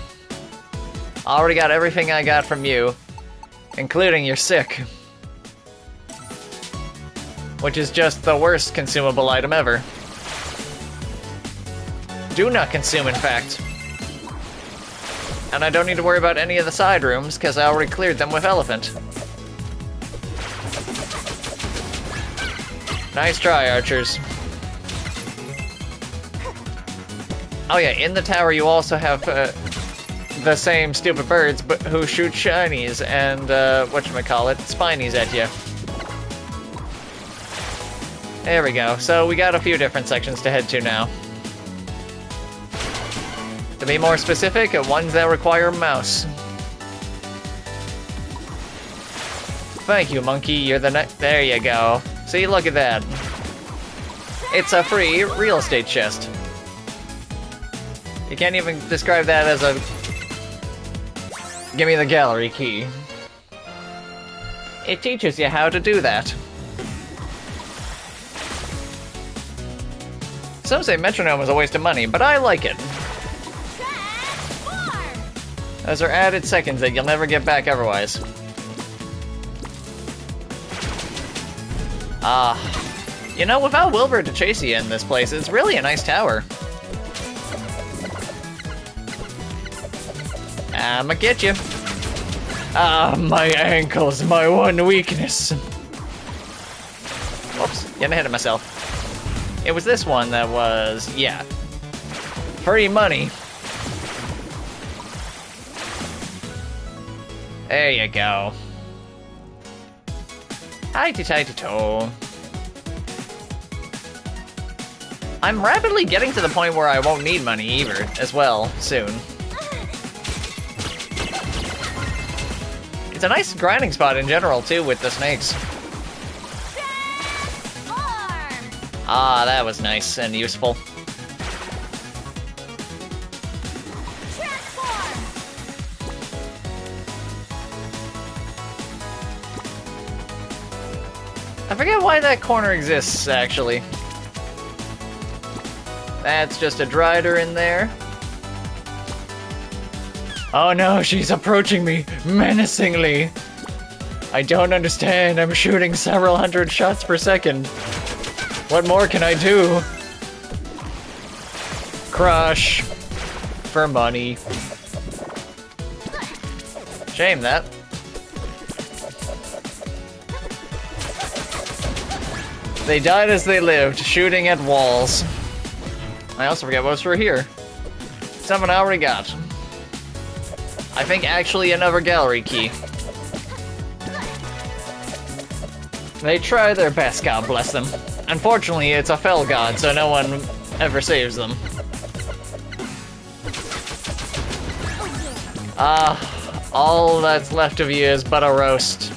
Already got everything I got from you, including your sick. Which is just the worst consumable item ever. Do not consume, in fact. And I don't need to worry about any of the side rooms, because I already cleared them with elephant. Nice try, archers. Oh yeah, in the tower you also have the same stupid birds but who shoot shinies and, whatchamacallit, spinies at you. There we go. So we got a few different sections to head to now. To be more specific, ones that require a mouse. Thank you, monkey. You're the there you go. See, look at that. It's a free real estate chest. You can't even describe that as a... Give me the gallery key. It teaches you how to do that. Some say metronome is a waste of money, but I like it. Those are added seconds that you'll never get back otherwise. You know, without Wilbur to chase you in this place, it's really a nice tower. I'ma get you. Ah, my ankles, my one weakness. Whoops, getting ahead of myself. It was this one that was, yeah. Free money. There you go. Highty-tighty-toe. I'm rapidly getting to the point where I won't need money either, as well, soon. It's a nice grinding spot in general, too, with the snakes. Ah, that was nice and useful. I forget why that corner exists, actually. That's just a Drider in there. Oh no, she's approaching me menacingly. I don't understand. I'm shooting several hundred shots per second. What more can I do? Crush. For money. Shame that. They died as they lived, shooting at walls. I also forget what was for here. Something I already got. I think actually another gallery key. They try their best, God bless them. Unfortunately, it's a fell god, so no one ever saves them. All that's left of you is but a roast.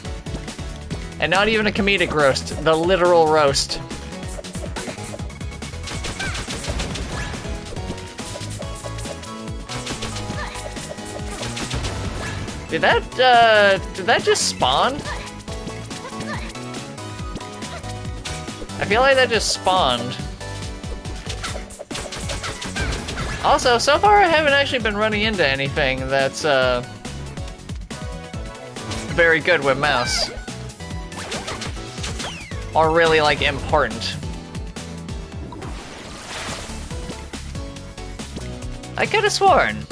And not even a comedic roast, the literal roast. Did that just spawn? I feel like that just spawned. Also, so far I haven't actually been running into anything that's, very good with mouse. Or really, like, important. I could have sworn.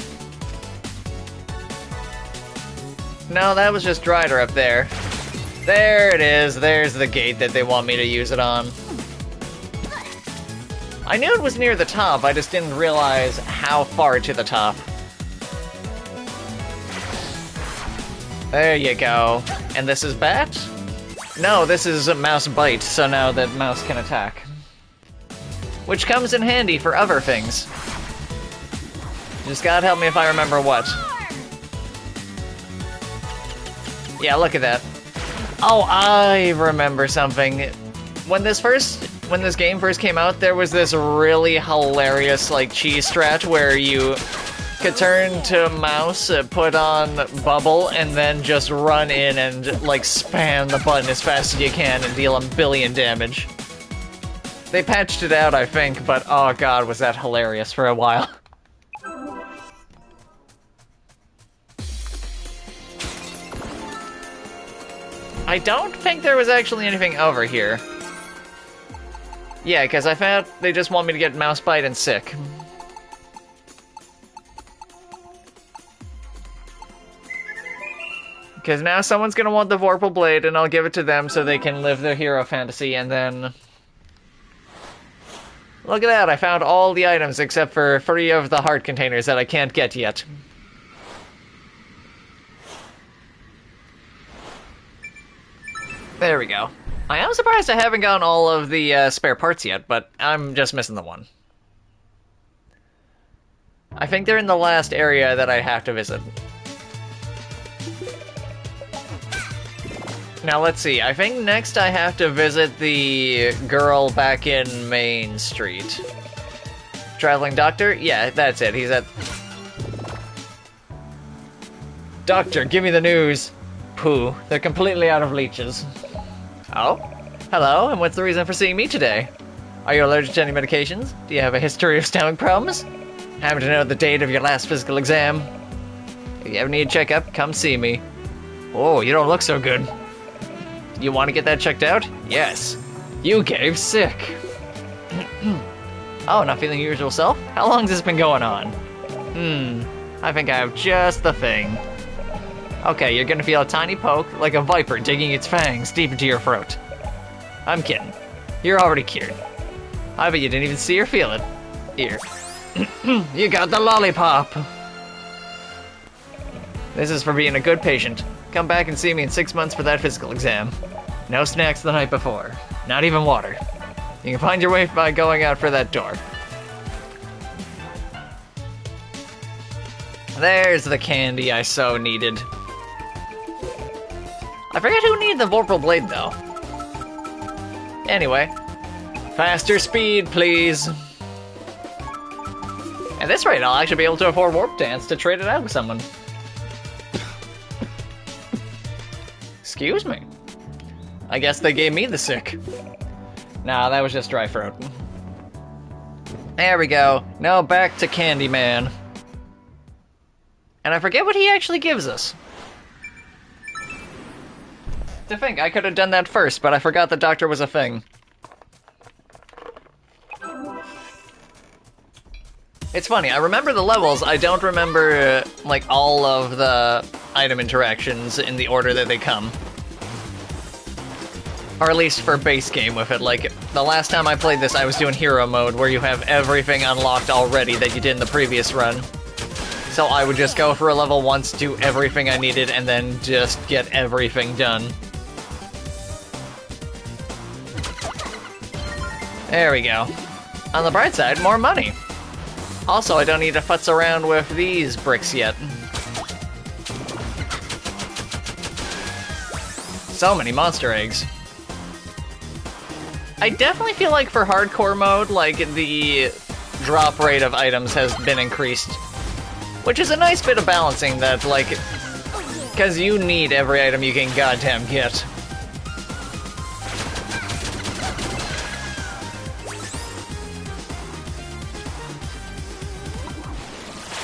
No, that was just Drider up there. There it is. There's the gate that they want me to use it on. I knew it was near the top, I just didn't realize how far to the top. There you go. And this is Bat? No, this is a Mouse Bite, so now that Mouse can attack. Which comes in handy for other things. Just gotta help me if I remember what. Yeah, look at that. Oh, I remember something. when this game first came out, there was this really hilarious like cheese strat where you could turn to mouse, put on bubble, and then just run in and like spam the button as fast as you can and deal a billion damage. They patched it out, I think, but oh god, was that hilarious for a while. I don't think there was actually anything over here. Yeah, because I found they just want me to get mouse bite and sick. Because now someone's gonna want the Vorpal Blade, and I'll give it to them so they can live their hero fantasy, and then... Look at that, I found all the items except for 3 of the heart containers that I can't get yet. There we go. I am surprised I haven't gotten all of the spare parts yet, but I'm just missing the one. I think they're in the last area that I have to visit. Now let's see, I think next I have to visit the girl back in Main Street. Traveling Doctor? Yeah, that's it, he's at... Doctor, give me the news! Pooh, they're completely out of leeches. Oh? Hello, and what's the reason for seeing me today? Are you allergic to any medications? Do you have a history of stomach problems? Happen to know the date of your last physical exam? If you ever need a checkup, come see me. Oh, you don't look so good. You want to get that checked out? Yes. You gave sick. Oh, not feeling your usual self? How long has this been going on? I think I have just the thing. Okay, you're gonna feel a tiny poke, like a viper digging its fangs deep into your throat. I'm kidding. You're already cured. I bet you didn't even see or feel it. Here. You got the lollipop! This is for being a good patient. Come back and see me in 6 months for that physical exam. No snacks the night before. Not even water. You can find your way by going out for that door. There's the candy I so needed. I forget who needed the Vorpal Blade, though. Anyway. Faster speed, please. At this rate, I'll actually be able to afford Warp Dance to trade it out with someone. Excuse me. I guess they gave me the sick. Nah, that was just dry throat. There we go. Now back to Candyman. And I forget what he actually gives us. To think, I could have done that first, but I forgot the doctor was a thing. It's funny, I remember the levels, I don't remember, like, all of the item interactions in the order that they come. Or at least for base game with it. Like, the last time I played this, I was doing hero mode, where you have everything unlocked already that you did in the previous run. So I would just go for a level once, do everything I needed, and then just get everything done. There we go. On the bright side, more money. Also, I don't need to futz around with these bricks yet. So many monster eggs. I definitely feel like for hardcore mode, like, the drop rate of items has been increased. Which is a nice bit of balancing that, like, because you need every item you can goddamn get.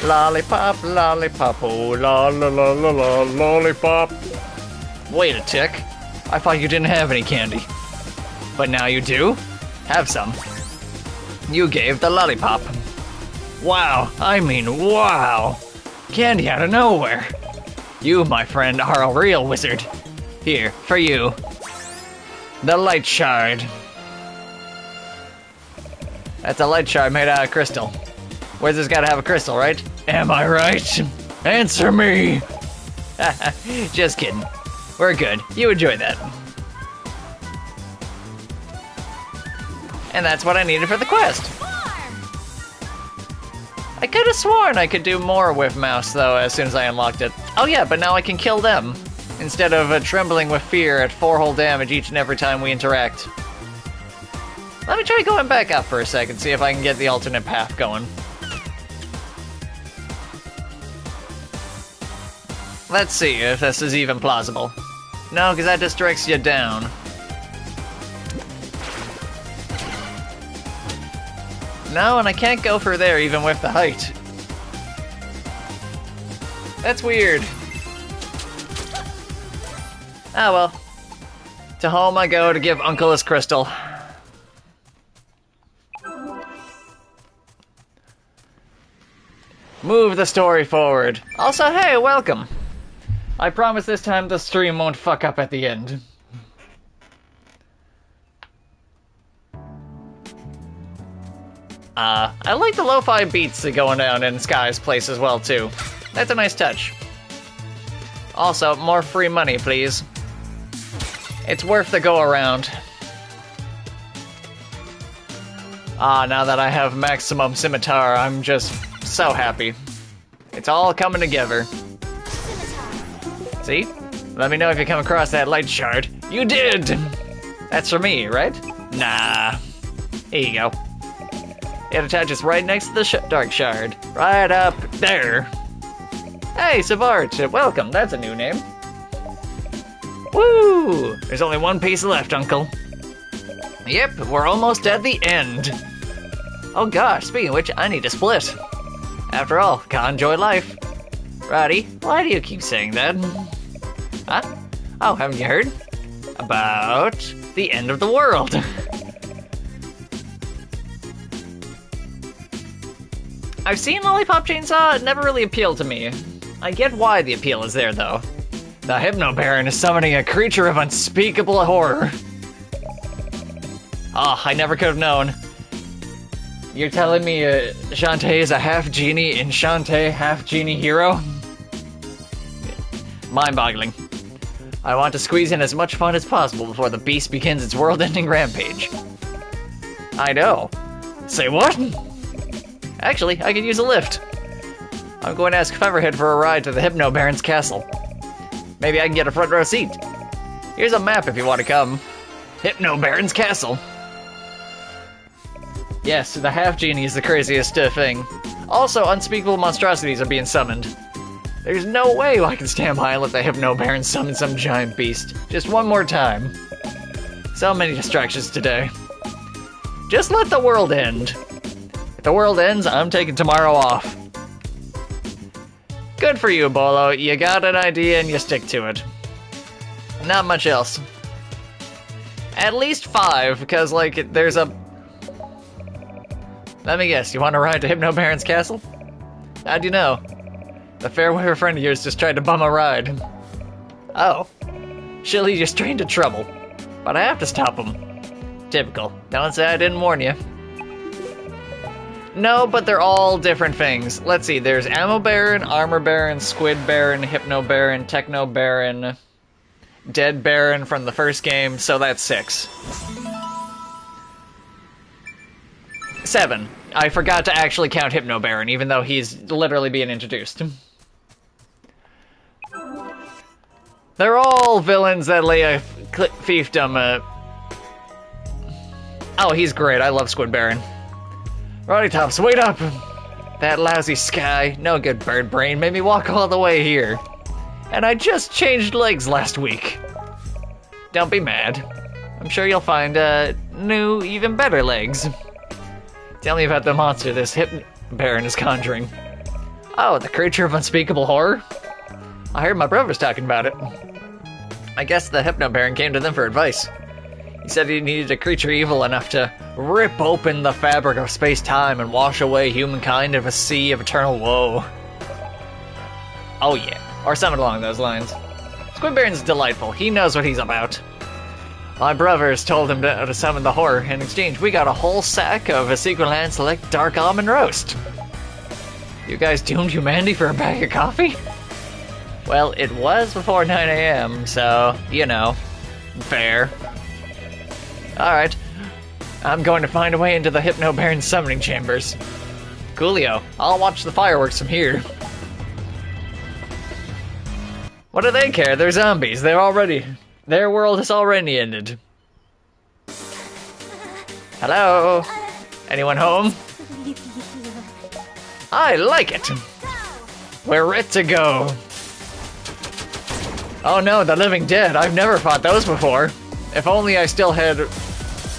Lollipop, lollipop, oh la la la la la, lollipop. Wait a tick. I thought you didn't have any candy. But now you do? Have some. You gave the lollipop. Wow, I mean wow. Candy out of nowhere. You, my friend, are a real wizard. Here, for you. The light shard. That's a light shard made out of crystal. Wizard's gotta have a crystal, right? Am I right? Answer me! Just kidding. We're good. You enjoy that. And that's what I needed for the quest. I could have sworn I could do more with mouse, though, as soon as I unlocked it. Oh yeah, but now I can kill them. Instead of trembling with fear at 4 whole damage each and every time we interact. Let me try going back up for a second, see if I can get the alternate path going. Let's see if this is even plausible. No, because that just directs you down. No, and I can't go for there even with the height. That's weird. Ah well. To home I go to give Uncle his crystal. Move the story forward. Also, hey, welcome. I promise this time the stream won't fuck up at the end. I like the lo-fi beats going down in Sky's place as well, too. That's a nice touch. Also, more free money, please. It's worth the go-around. Now that I have maximum scimitar, I'm just so happy. It's all coming together. See? Let me know if you come across that light shard. You did! That's for me, right? Nah. Here you go. It attaches right next to the dark shard. Right up there. Hey, Savart, welcome. That's a new name. Woo! There's only one piece left, Uncle. Yep, we're almost at the end. Oh gosh, speaking of which, I need to split. After all, gotta enjoy life. Roddy, why do you keep saying that? Huh? Oh, haven't you heard? About the end of the world. I've seen Lollipop Chainsaw, it never really appealed to me. I get why the appeal is there, though. The Hypno Baron is summoning a creature of unspeakable horror. Ah, I never could have known. You're telling me Shantae is a half-genie in Shantae, half-genie hero? Mind-boggling. I want to squeeze in as much fun as possible before the beast begins its world-ending rampage. I know. Say what? Actually, I could use a lift. I'm going to ask Featherhead for a ride to the Hypno Baron's castle. Maybe I can get a front row seat. Here's a map if you want to come. Hypno Baron's castle. Yes, the half-genie is the craziest thing. Also, unspeakable monstrosities are being summoned. There's no way I can stand by and let the Hypno Baron summon some giant beast. Just one more time. So many distractions today. Just let the world end. If the world ends, I'm taking tomorrow off. Good for you, Bolo. You got an idea and you stick to it. Not much else. At least 5, because, like, there's a... Let me guess, you want to ride to Hypno Baron's castle? How'd you know? The fair-weather friend of yours just tried to bum a ride. Oh. She'll lead you straight into trouble. But I have to stop him. Typical. Don't say I didn't warn you. No, but they're all different things. Let's see, there's Ammo Baron, Armor Baron, Squid Baron, Hypno Baron, Techno Baron, Dead Baron from the first game, so that's 6. 7. I forgot to actually count Hypno Baron, even though he's literally being introduced. They're all villains that lay a fiefdom. Oh, he's great. I love Squid Baron. Roddy Tops, wait up! That lousy sky, no good bird brain, made me walk all the way here. And I just changed legs last week. Don't be mad. I'm sure you'll find, new, even better legs. Tell me about the monster this Hypno Baron is conjuring. Oh, the creature of unspeakable horror? I heard my brother was talking about it. I guess the Hypno Baron came to them for advice. He said he needed a creature evil enough to rip open the fabric of space-time and wash away humankind of a sea of eternal woe. Oh yeah, or something along those lines. Squid Baron's delightful, he knows what he's about. My brothers told him to summon the horror. In exchange, we got a whole sack of a Secret Land Select Dark Almond Roast. You guys doomed humanity for a bag of coffee? Well, it was before 9 AM, so, you know, fair. Alright, I'm going to find a way into the Hypno Baron's summoning chambers. Coolio, I'll watch the fireworks from here. What do they care? They're zombies. Their world has already ended. Hello? Anyone home? I like it. We're ready to go. Oh no, the living dead. I've never fought those before. If only I still had...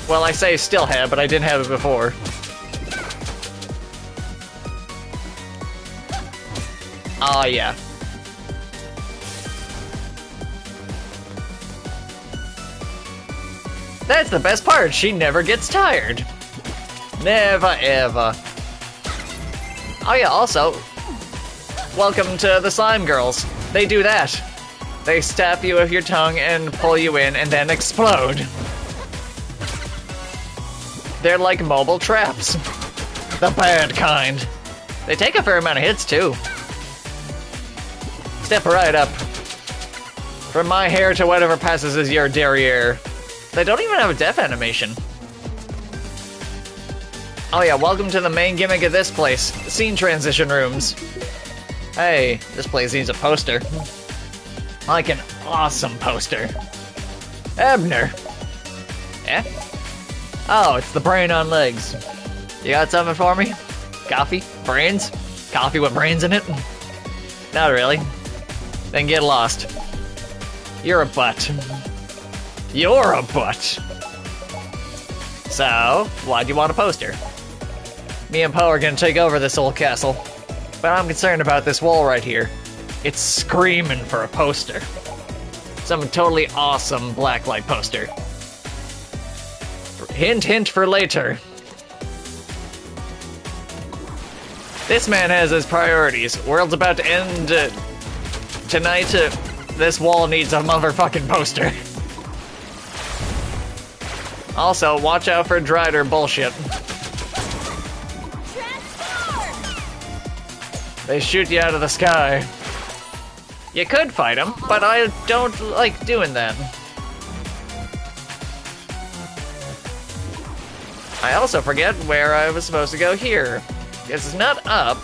Well, I say still had, but I didn't have it before. Oh yeah. That's the best part, she never gets tired. Never ever. Oh yeah, also, welcome to the slime girls. They do that. They stab you with your tongue and pull you in and then explode. They're like mobile traps. The bad kind. They take a fair amount of hits too. Step right up. From my hair to whatever passes as your derriere. They don't even have a death animation. Oh yeah, welcome to the main gimmick of this place. Scene transition rooms. Hey, this place needs a poster. Like an awesome poster. Abner. Eh? Oh, it's the brain on legs. You got something for me? Coffee? Brains? Coffee with brains in it? Not really. Then get lost. You're a butt. You're a butt. So, why do you want a poster? Me and Poe are gonna take over this old castle. But I'm concerned about this wall right here. It's screaming for a poster. Some totally awesome blacklight poster. Hint, hint for later. This man has his priorities. World's about to end tonight. This wall needs a motherfucking poster. Also, watch out for Drider bullshit. They shoot you out of the sky. You could fight them, but I don't like doing that. I also forget where I was supposed to go here. Because it's not up.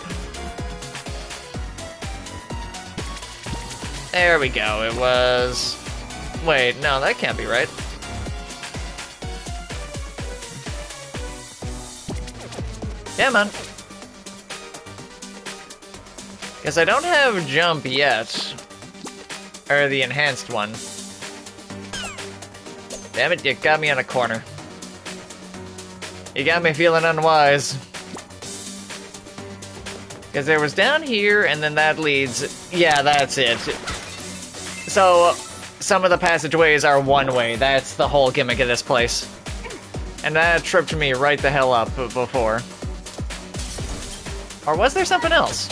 There we go, it was... Wait, no, that can't be right. Yeah, man. Because I don't have jump yet. Or the enhanced one. Damn it, you got me in a corner. You got me feeling unwise. Because there was down here, and then that leads... Yeah, that's it. So, some of the passageways are one way. That's the whole gimmick of this place. And that tripped me right the hell up before. Or was there something else?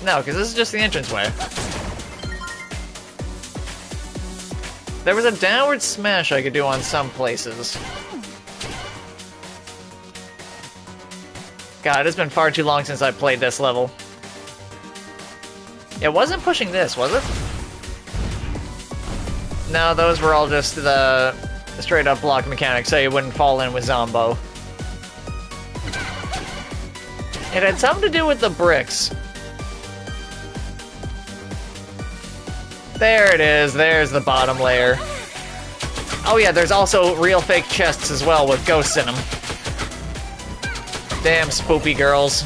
No, because this is just the entranceway. There was a downward smash I could do on some places. God, it's been far too long since I played this level. It wasn't pushing this, was it? No, those were all just the straight up block mechanics so you wouldn't fall in with Zombo. It had something to do with the bricks. There it is, there's the bottom layer. Oh yeah, there's also real fake chests as well with ghosts in them. Damn spoopy girls.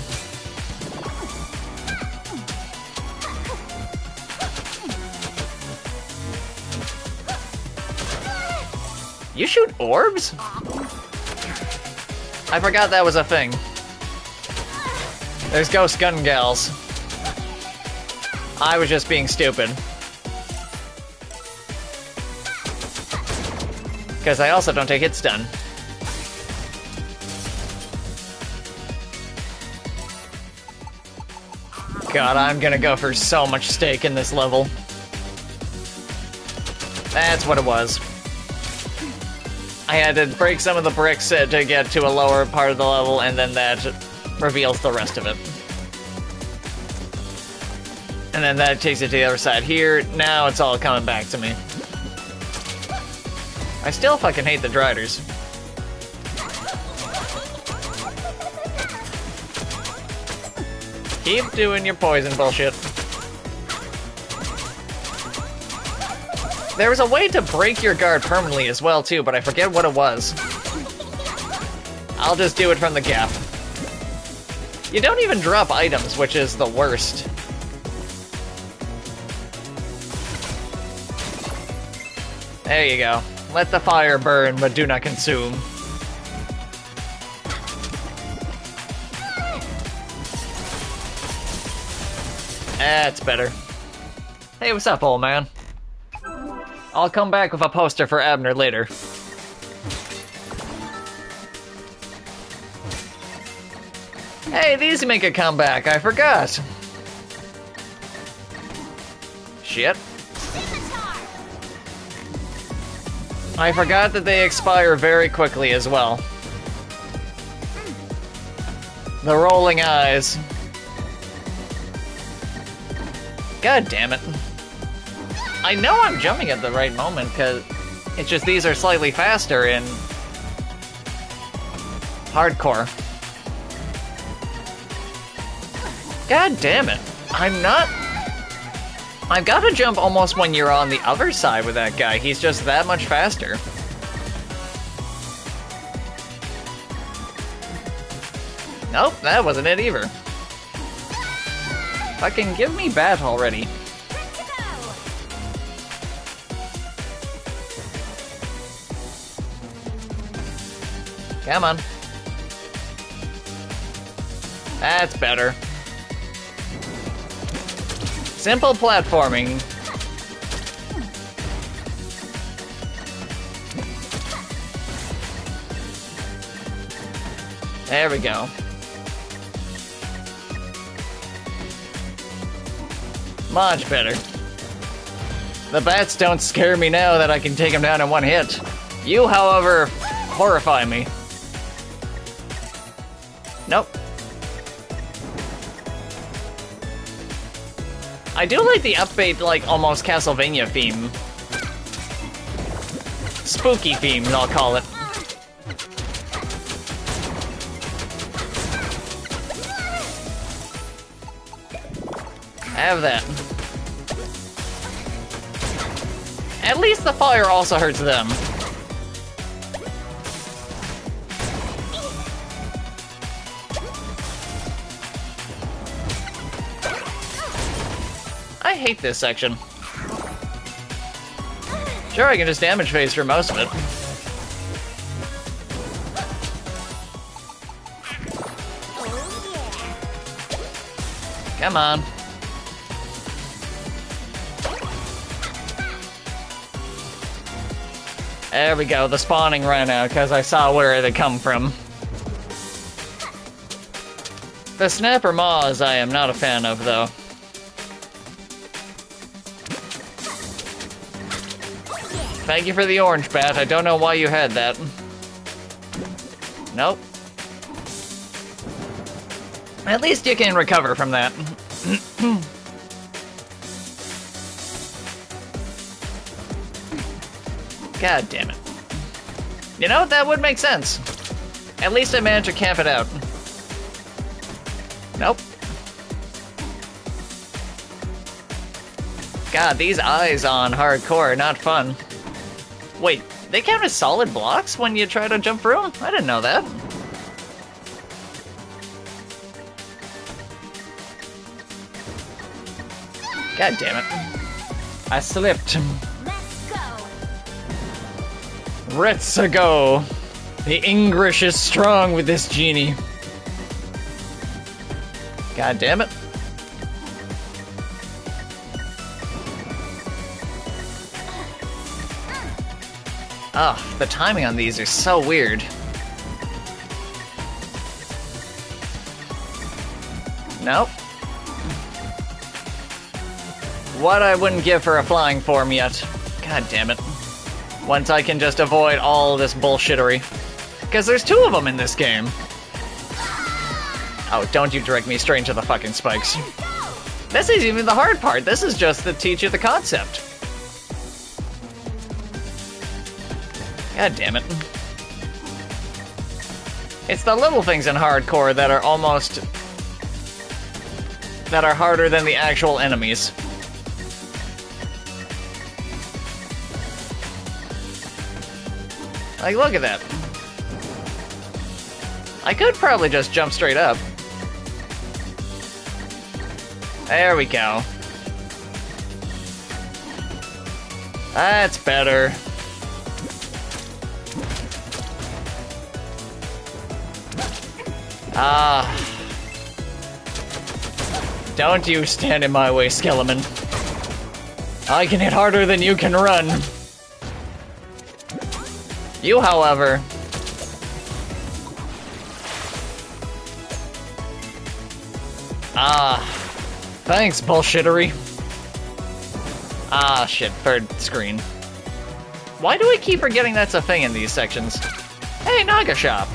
You shoot orbs? I forgot that was a thing. There's ghost gun gals. I was just being stupid. Because I also don't take hit stun. God, I'm gonna go for so much steak in this level. That's what it was. I had to break some of the bricks to get to a lower part of the level, and then that reveals the rest of it. And then that takes it to the other side here. Now it's all coming back to me. I still fucking hate the Driders. Keep doing your poison bullshit. There was a way to break your guard permanently as well too, but I forget what it was. I'll just do it from the gap. You don't even drop items, which is the worst. There you go. Let the fire burn, but do not consume. That's better. Hey, what's up, old man? I'll come back with a poster for Abner later. Hey, these make a comeback, I forgot. Shit. I forgot that they expire very quickly as well. The rolling eyes. God damn it. I know I'm jumping at the right moment, because it's just these are slightly faster in hardcore. God damn it. I'm not... I've got to jump almost when you're on the other side with that guy. He's just that much faster. Nope, that wasn't it either. Fucking give me bat already. Come on. That's better. Simple platforming. There we go. Much better. The bats don't scare me now that I can take them down in one hit. You, however, horrify me. Nope. I do like the upbeat, like, almost Castlevania theme. Spooky theme, I'll call it. Have that. At least the fire also hurts them. I hate this section. Sure, I can just damage phase for most of it. Come on. There we go, the spawning ran out because I saw where they come from. The snapper maws I am not a fan of, though. Thank you for the orange bat. I don't know why you had that. Nope. At least you can recover from that. God damn it. You know, that would make sense. At least I managed to camp it out. Nope. God, these eyes on hardcore are not fun. Wait, they count as solid blocks when you try to jump through them? I didn't know that. God damn it. I slipped. Let's go. The English is strong with this genie. God damn it. Oh, the timing on these are so weird. Nope. What I wouldn't give for a flying form yet. God damn it. Once I can just avoid all this bullshittery. Because there's two of them in this game. Oh, don't you direct me straight into the fucking spikes. This isn't even the hard part. This is just to teach you the concept. God damn it. It's the little things in hardcore that are almost... that are harder than the actual enemies. Like, look at that. I could probably just jump straight up. There we go. That's better. Don't you stand in my way, Skeleman. I can hit harder than you can run. You, however... thanks, bullshittery. Shit, third screen. Why do I keep forgetting that's a thing in these sections? Hey, Naga Shop!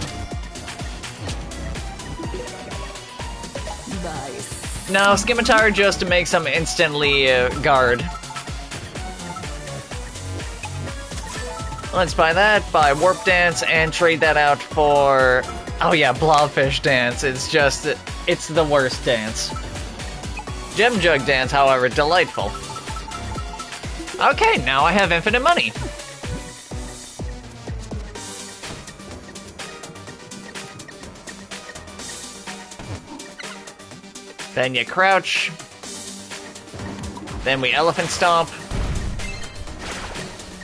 Nice.
No, Scimitar just makes them instantly guard. Let's buy that, buy Warp Dance, and trade that out for... Oh yeah, Blobfish Dance. It's just... It's the worst dance. Gem Jug Dance, however, delightful. Okay, now I have infinite money. Then you crouch. Then we elephant stomp.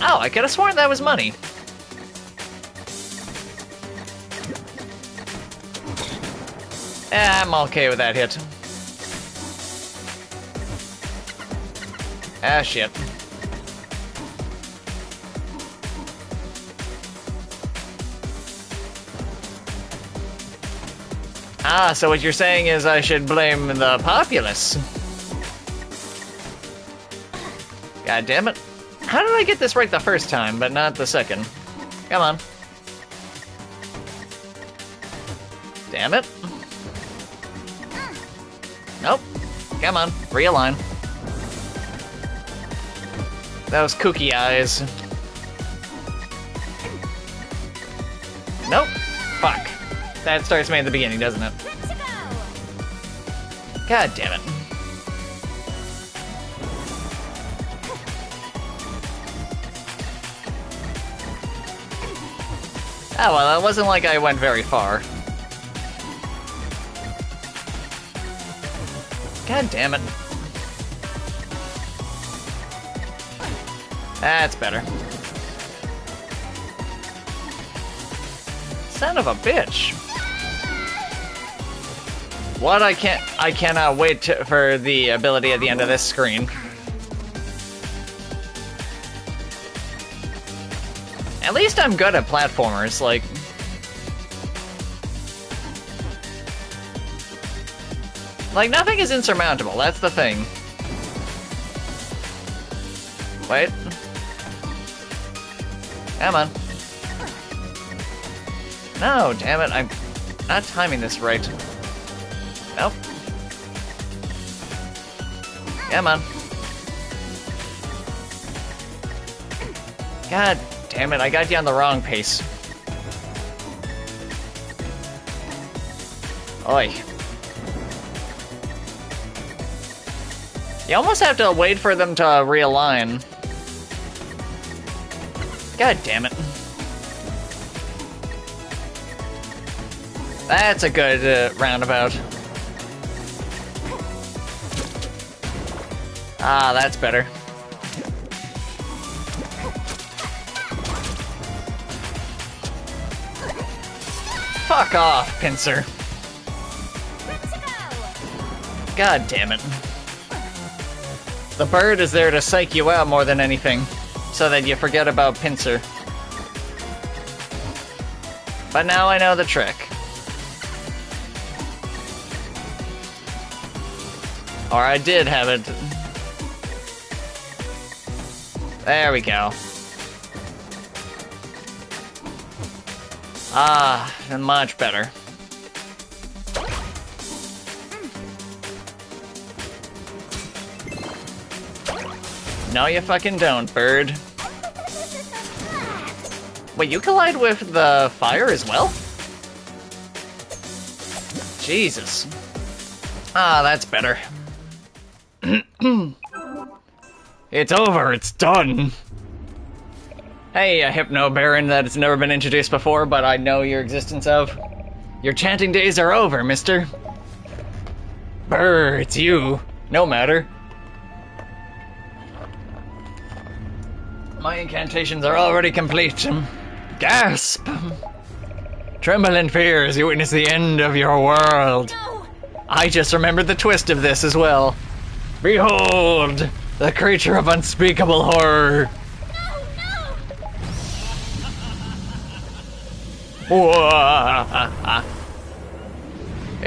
Oh, I could have sworn that was money. I'm okay with that hit. Ah, shit. Ah, so what you're saying is I should blame the populace. God damn it. How did I get this right the first time, but not the second? Come on. Damn it. Nope. Come on, realign. Those kooky eyes. Nope. Fuck. That starts me at the beginning, doesn't it? God damn it. Oh, well, it wasn't like I went very far. God damn it. That's better. Son of a bitch. What I cannot wait for the ability at the end of this screen. At least I'm good at platformers, like... Like, nothing is insurmountable, that's the thing. Wait. Come on. No, damn it, I'm not timing this right. Nope. Come on. God damn it, I got you on the wrong pace. Oi. You almost have to wait for them to realign. God damn it. That's a good roundabout. Ah, that's better. Fuck off, Pincer. God damn it. The bird is there to psych you out more than anything, so that you forget about Pincer. But now I know the trick. Or I did have it. There we go. Ah, much better. No, you fucking don't, bird. Wait, you collide with the fire as well? Jesus. Ah, that's better. It's over, it's done. Hey, a Hypno Baron that has never been introduced before, but I know your existence of. Your chanting days are over, mister. Brr, it's you. No matter. My incantations are already complete. Gasp! Tremble in fear as you witness the end of your world.
No!
I just remembered the twist of this as well. Behold, the creature of unspeakable horror.
No!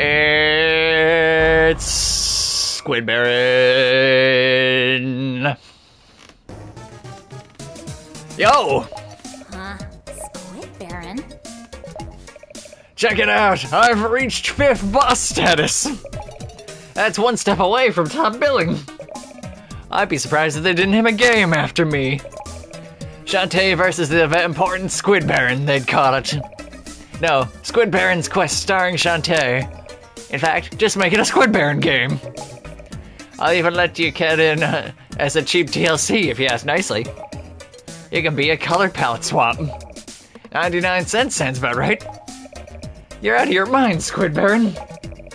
It's Squid Baron. Yo!
Huh? Squid Baron?
Check it out! I've reached 5th boss status! That's 1 step away from top billing. I'd be surprised if they didn't have a game after me. Shantae versus the important Squid Baron, they'd call it. No, Squid Baron's Quest starring Shantae. In fact, just make it a Squid Baron game. I'll even let you get in as a cheap DLC if you ask nicely. You can be a color palette swap. 99 cents sounds about right. You're out of your mind, Squid Baron.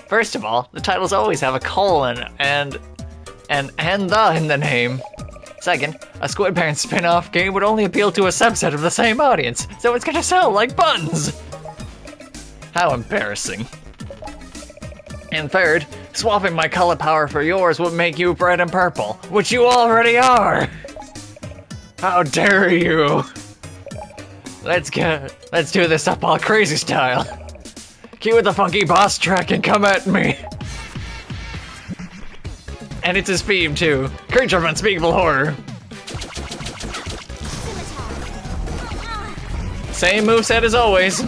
First of all, the titles always have a colon and the in the name. Second, a Squid Baron spin-off game would only appeal to a subset of the same audience, so it's gonna sell like buns. How embarrassing. And third, swapping my color power for yours would make you red and purple, which you already are. How dare you! Let's do this up all crazy style. Cue the funky boss track and come at me. And it's his theme too. Creature of unspeakable horror. Same moveset as always.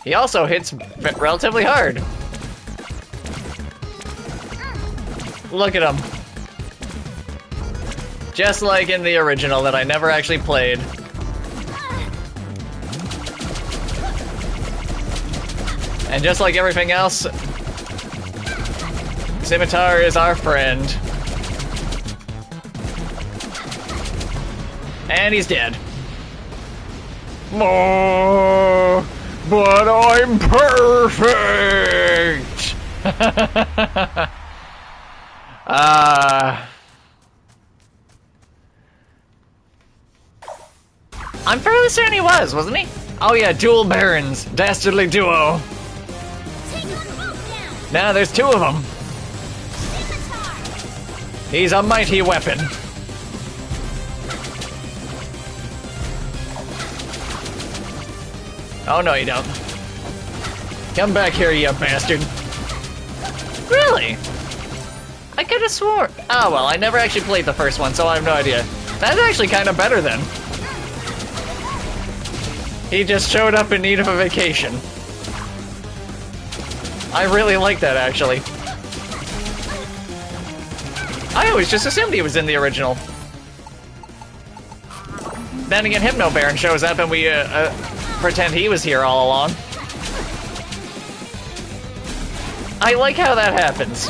He also hits relatively hard. Look at him. Just like in the original that I never actually played. And just like everything else, Scimitar is our friend. And he's dead. More, but I'm perfect! I'm fairly certain he was, wasn't he? Oh yeah, Dual Barons, Dastardly Duo.
Take them both down!
Now there's 2 of them.
Scimitar!
He's a mighty weapon. Oh no you don't. Come back here, you bastard. Really? I could've swore. Oh well, I never actually played the first one, so I have no idea. That's actually kind of better then. He just showed up in need of a vacation. I really like that, actually. I always just assumed he was in the original. Then again, Hypno Baron shows up and we pretend he was here all along. I like how that happens.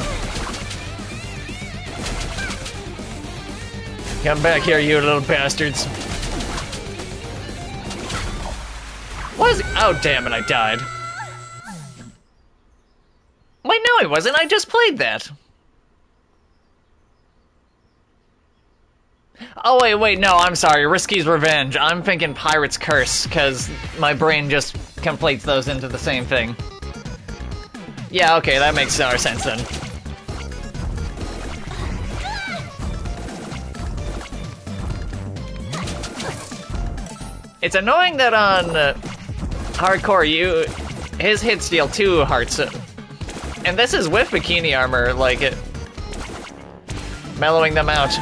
Come back here, you little bastards. What is it? Oh, damn it, I died. Wait, no, I wasn't. I just played that. Oh, wait, no, I'm sorry. Risky's Revenge. I'm thinking Pirate's Curse, because my brain just conflates those into the same thing. Yeah, okay, that makes more sense then. It's annoying that on Hardcore, his hits deal 2 hearts. And this is with Bikini Armor, like, mellowing them out.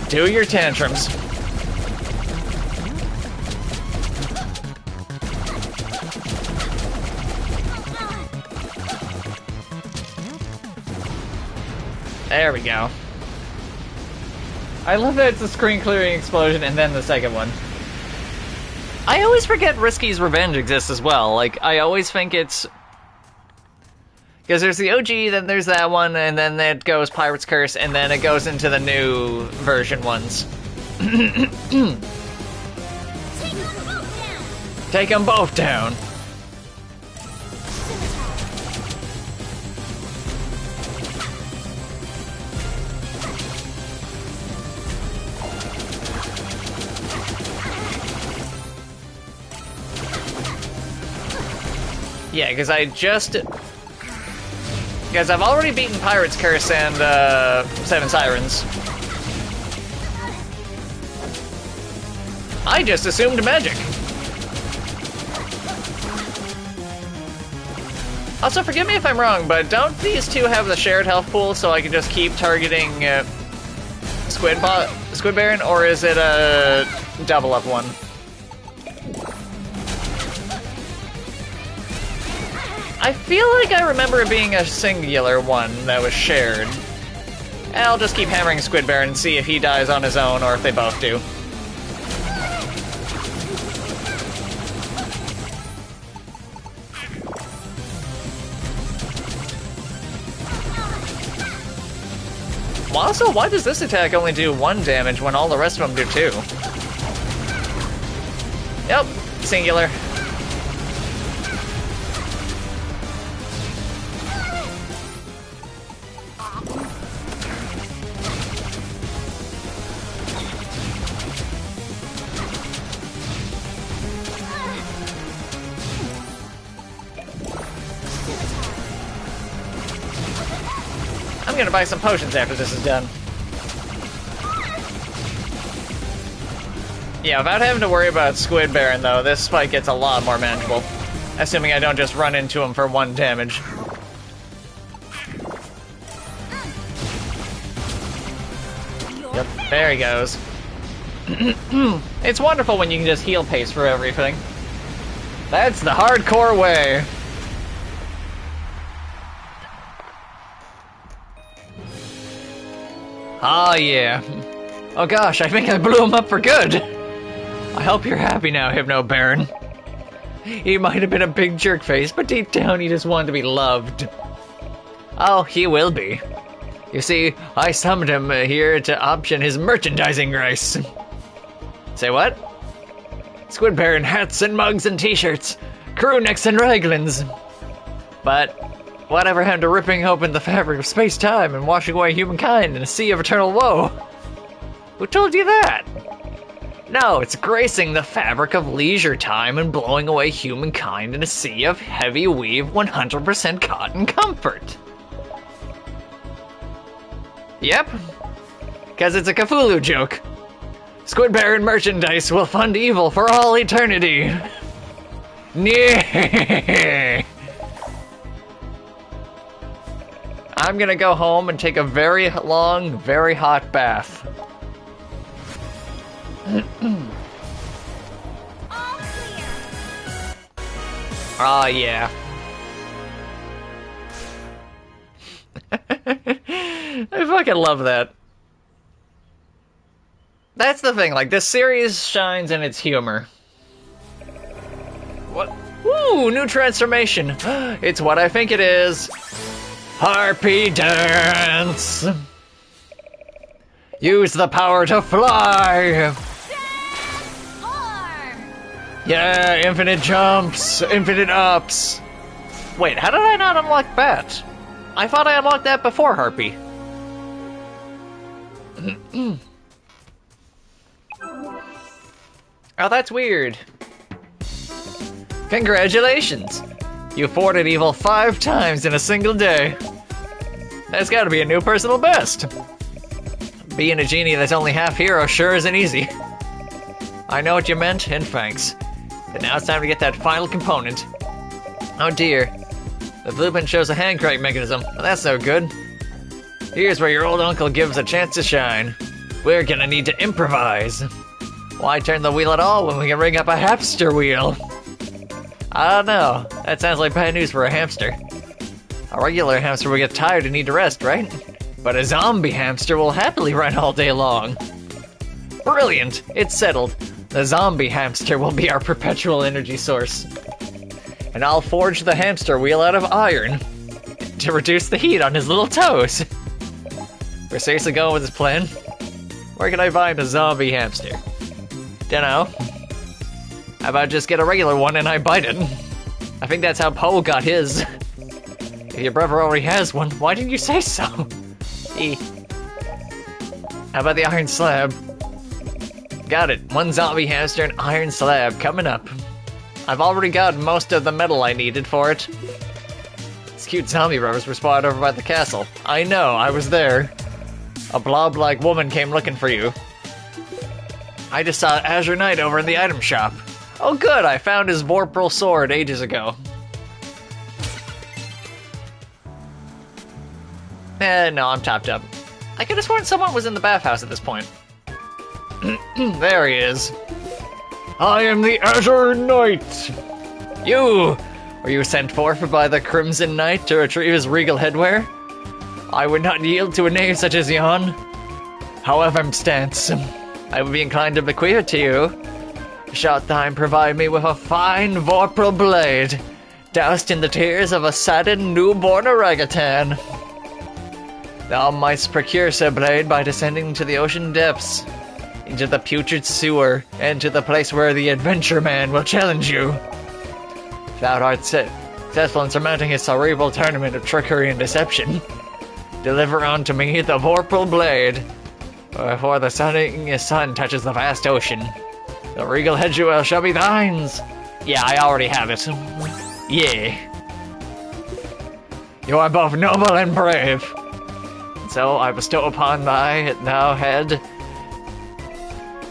Do your tantrums. There we go. I love that it's a screen clearing explosion and then the second one. I always forget Risky's Revenge exists as well. Like, I always think it's... Because there's the OG, then there's that one, and then it goes Pirate's Curse, and then it goes into the new version ones. Take them both down. Yeah, because I've already beaten Pirate's Curse and Seven Sirens. I just assumed magic. Also, forgive me if I'm wrong, but don't these two have the shared health pool so I can just keep targeting Squid Baron, or is it a double up one? I feel like I remember it being a singular one that was shared. I'll just keep hammering Squid Baron and see if he dies on his own or if they both do. Also, why does this attack only do 1 damage when all the rest of them do 2? Yep, singular. I'm gonna buy some potions after this is done. Yeah, without having to worry about Squid Baron though, this fight gets a lot more manageable. Assuming I don't just run into him for 1 damage. Yep, there he goes. It's wonderful when you can just heal pace for everything. That's the hardcore way. Ah, yeah. Oh gosh, I think I blew him up for good. I hope you're happy now, Hypno Baron. He might have been a big jerk face, but deep down he just wanted to be loved. Oh, he will be. You see, I summoned him here to option his merchandising rights. Say what? Squid Baron hats and mugs and t-shirts, crew necks and raglans. But whatever happened to ripping open the fabric of space-time and washing away humankind in a sea of eternal woe? Who told you that? No, it's gracing the fabric of leisure time and blowing away humankind in a sea of heavy weave 100% cotton comfort. Yep, because it's a Cthulhu joke. Squid Baron merchandise will fund evil for all eternity. Yeah. I'm gonna go home and take a very long, very hot bath. Ah, yeah. I fucking love that. That's the thing, like, this series shines in its humor. What? Ooh, new transformation. It's what I think it is. Harpy dance! Use the power to fly! Yeah, infinite jumps, infinite ups. Wait, how did I not unlock that? I thought I unlocked that before Harpy. Oh, that's weird. Congratulations! You thwarted evil 5 times in a single day. That's gotta be a new personal best. Being a genie that's only half hero sure isn't easy. I know what you meant, and thanks. But now it's time to get that final component. Oh dear. The blueprint shows a hand crank mechanism. Well, that's no good. Here's where your old uncle gives a chance to shine. We're gonna need to improvise. Why turn the wheel at all when we can rig up a hamster wheel? I don't know. That sounds like bad news for a hamster. A regular hamster will get tired and need to rest, right? But a zombie hamster will happily run all day long. Brilliant! It's settled. The zombie hamster will be our perpetual energy source. And I'll forge the hamster wheel out of iron. to reduce the heat on his little toes. We're seriously going with this plan? Where can I find a zombie hamster? Dunno. How about just get a regular one and I bite it? I think that's how Poe got his. If your brother already has one, why didn't you say so? How about the iron slab? Got it. One zombie hamster and iron slab coming up. I've already got most of the metal I needed for it. These cute zombie brothers were spotted over by the castle. I know, I was there. A blob-like woman came looking for you. I just saw Azure Knight over in the item shop. Oh good, I found his Vorpal sword ages ago. No, I'm topped up. I could have sworn someone was in the bathhouse at this point. There he is. I am the Azure Knight! You! Were you sent forth by the Crimson Knight to retrieve his regal headwear? I would not yield to a knave such as yon. However, stance, I would be inclined to bequeath it to you. Shalt thine provide me with a fine Vorpal blade, doused in the tears of a saddened newborn orangutan. Thou mightst procure said blade by descending to the ocean depths, into the putrid sewer, and to the place where the adventure man will challenge you. If thou art successful in surmounting his cerebral tournament of trickery and deception, deliver unto me the Vorpal blade, before the sun touches the vast ocean. The regal head jewel shall be thine. Yeah, I already have it. Yeah. You are both noble and brave. So I bestow upon thou head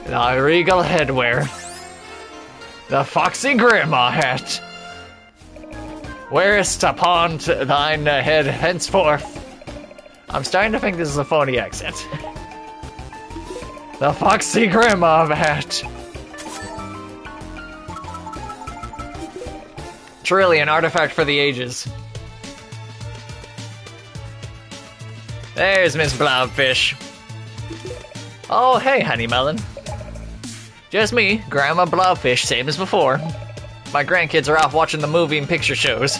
thy regal headwear, the foxy grandma hat. Wearest upon thine head henceforth. I'm starting to think this is a phony accent. The foxy grandma hat. Truly an artifact for the ages. There's Miss Blobfish. Oh, hey, Honey Melon. Just me, Grandma Blobfish, same as before. My grandkids are off watching the movie and picture shows.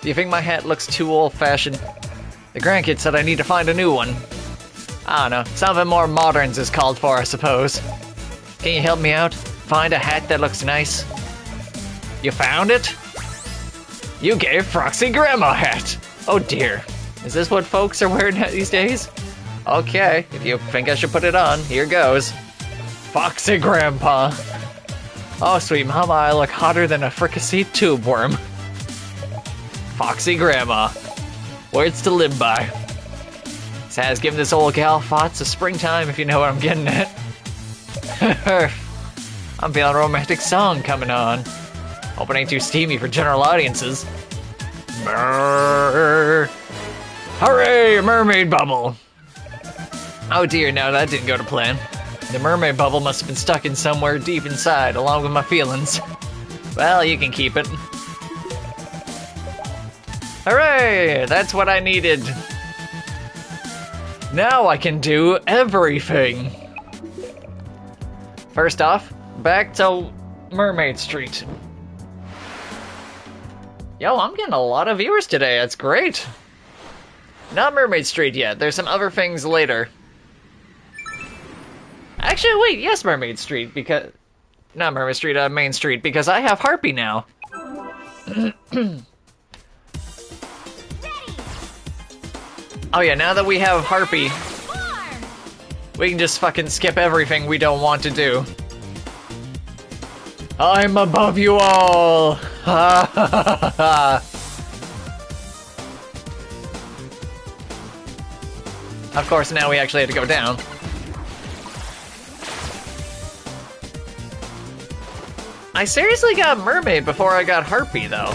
Do you think my hat looks too old-fashioned? The grandkids said I need to find a new one. I don't know, something more moderns is called for, I suppose. Can you help me out? Find a hat that looks nice? You found it? You gave Foxy Grandma hat! Oh dear. Is this what folks are wearing these days? Okay, if you think I should put it on, here goes. Foxy Grandpa. Oh, sweet mama, I look hotter than a fricasseed tube worm. Foxy Grandma. Words to live by. This has given this old gal thoughts of springtime, if you know what I'm getting at. I'm feeling a romantic song coming on. Hope it ain't too steamy for general audiences. Brrr. Hooray, a mermaid bubble! Oh dear, no, that didn't go to plan. The mermaid bubble must have been stuck in somewhere deep inside, along with my feelings. Well, you can keep it. Hooray! That's what I needed. Now I can do everything! First off, back to Mermaid Street. Yo, I'm getting a lot of viewers today, that's great! Not Mermaid Street yet, there's some other things later. Actually, wait, yes, Mermaid Street, because... Not Mermaid Street, Main Street, because I have Harpy now. Oh yeah, now that we have Harpy, we can just fucking skip everything we don't want to do. I'm above you all! Ha ha ha ha! Of course, now we actually have to go down. I seriously got Mermaid before I got Harpy, though.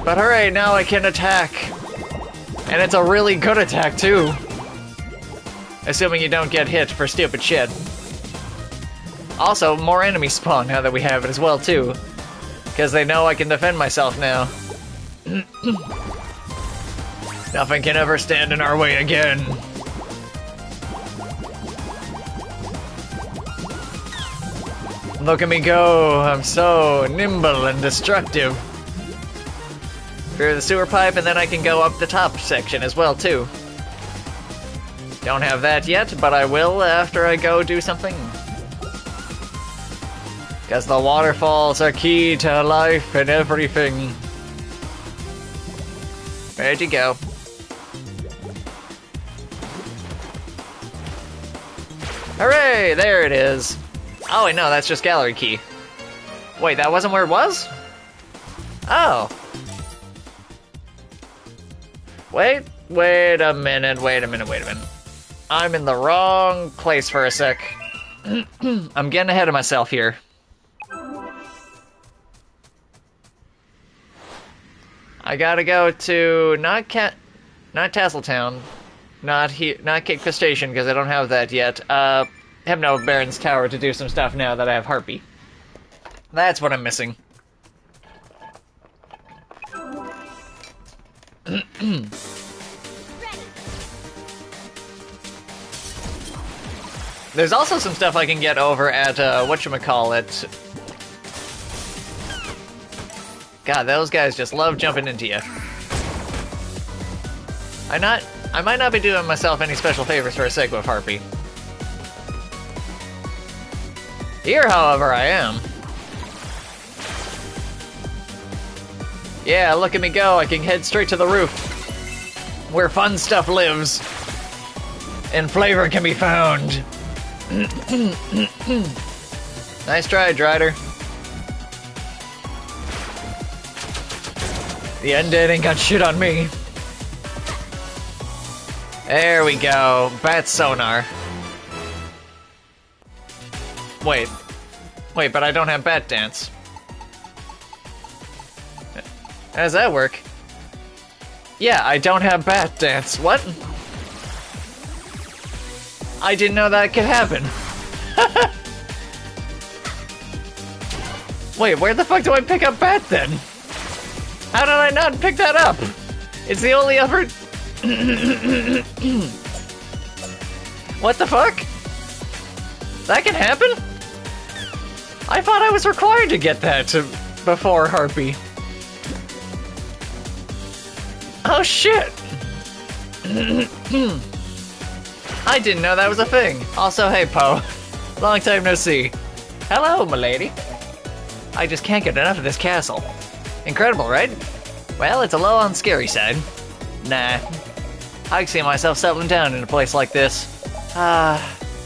But hooray, now I can attack. And it's a really good attack, too. Assuming you don't get hit for stupid shit. Also, more enemies spawn now that we have it as well, too. Because they know I can defend myself now. Nothing can ever stand in our way again. Look at me go, I'm so nimble and destructive. through the sewer pipe, and then I can go up the top section as well, too. Don't have that yet, but I will after I go do something. Because the waterfalls are key to life and everything. Where'd you go? Hooray! There it is. Oh, wait, no, that's just gallery key. Wait, that wasn't where it was? Oh. Wait a minute. I'm in the wrong place for a sec. I'm getting ahead of myself here. I gotta go to not Tasseltown, not Cake Station because I don't have that yet. Hypno Baron's Tower to do some stuff now that I have Harpy. That's what I'm missing. There's also some stuff I can get over at whatchamacallit. God, those guys just love jumping into you. I might not be doing myself any special favors for a sec with Harpy. Here, however, I am. Yeah, look at me go. I can head straight to the roof. Where fun stuff lives. And flavor can be found. Nice try, Drider. The undead ain't got shit on me. There we go. Bat sonar. Wait, but I don't have bat dance. How does that work? Yeah, I don't have bat dance. What? I didn't know that could happen. Wait, where the fuck do I pick up bat then? How did I not pick that up? It's the only effort. What the fuck? That can happen? I thought I was required to get that before Harpy. Oh shit! I didn't know that was a thing. Also, hey Poe. Long time no see. Hello, milady. I just can't get enough of this castle. Incredible, right? Well, it's a little on the scary side. Nah. I can see myself settling down in a place like this.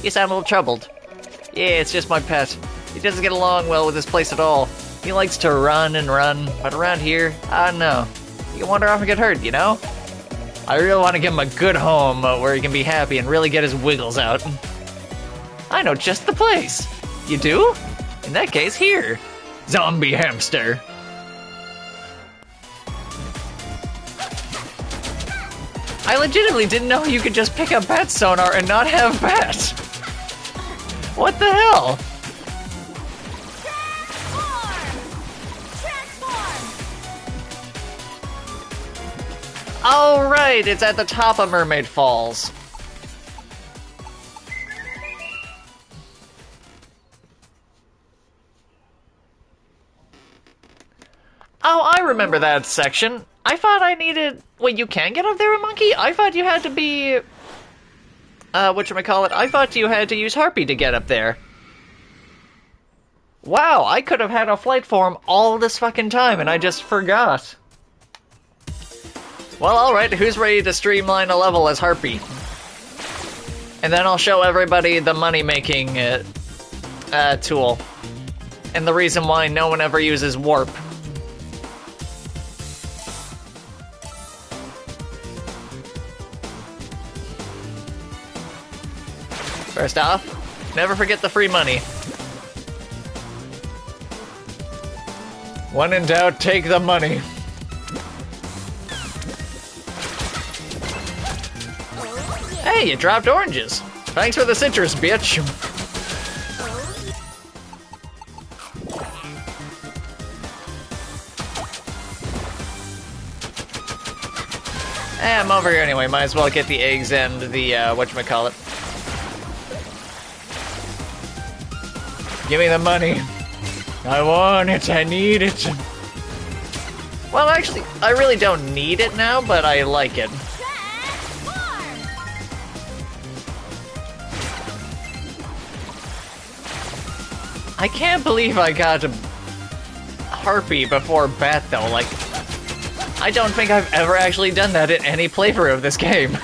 You sound a little troubled. Yeah, it's just my pet. He doesn't get along well with this place at all. He likes to run and run, but around here, I don't know. You can wander off and get hurt, you know? I really want to give him a good home where he can be happy and really get his wiggles out. I know just the place. You do? In that case, here. Zombie hamster. I legitimately didn't know you could just pick up bat sonar and not have bat. What the hell? Oh right, it's at the top of Mermaid Falls. Oh, I remember that section. I thought I needed... Wait, you can get up there with Monkey? I thought you had to be... whatchamacallit? I thought you had to use Harpy to get up there. Wow, I could have had a flight form all this fucking time and I just forgot. Well, alright, who's ready to streamline a level as Harpy? And then I'll show everybody the money-making tool. And the reason why no one ever uses Warp. First off, never forget the free money. When in doubt, take the money. Hey, you dropped oranges. Thanks for the citrus, bitch. I'm over here anyway. Might as well get the eggs and the, whatchamacallit. Give me the money. I want it. I need it. Well, actually, I really don't need it now, but I like it. I can't believe I got a Harpy before Bat, though. Like, I don't think I've ever actually done that in any playthrough of this game.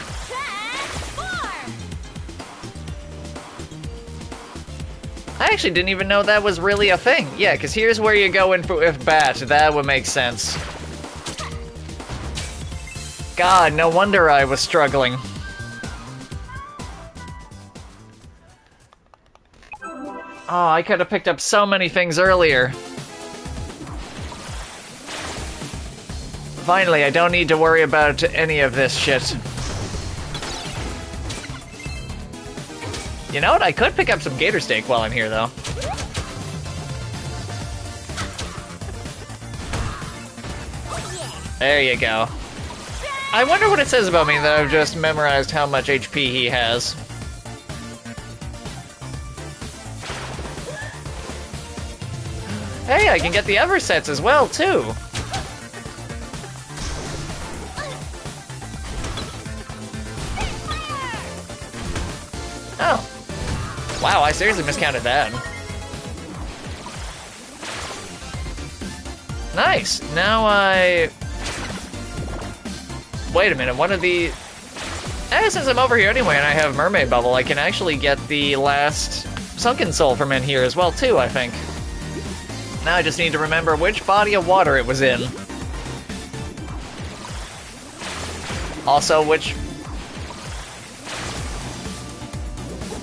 I actually didn't even know that was really a thing. Yeah, because here's where you go in for with Bat. That would make sense. God, no wonder I was struggling. Oh, I could have picked up so many things earlier. Finally, I don't need to worry about any of this shit. You know what? I could pick up some gator steak while I'm here, though. There you go. I wonder what it says about me that I've just memorized how much HP he has. Hey, I can get the other sets as well, too. Oh. Wow, I seriously miscounted that. Nice. Now I... Wait a minute, one of the... since I'm over here anyway and I have Mermaid Bubble, I can actually get the last Sunken Soul from in here as well, too, I think. Now I just need to remember which body of water it was in. Also, which...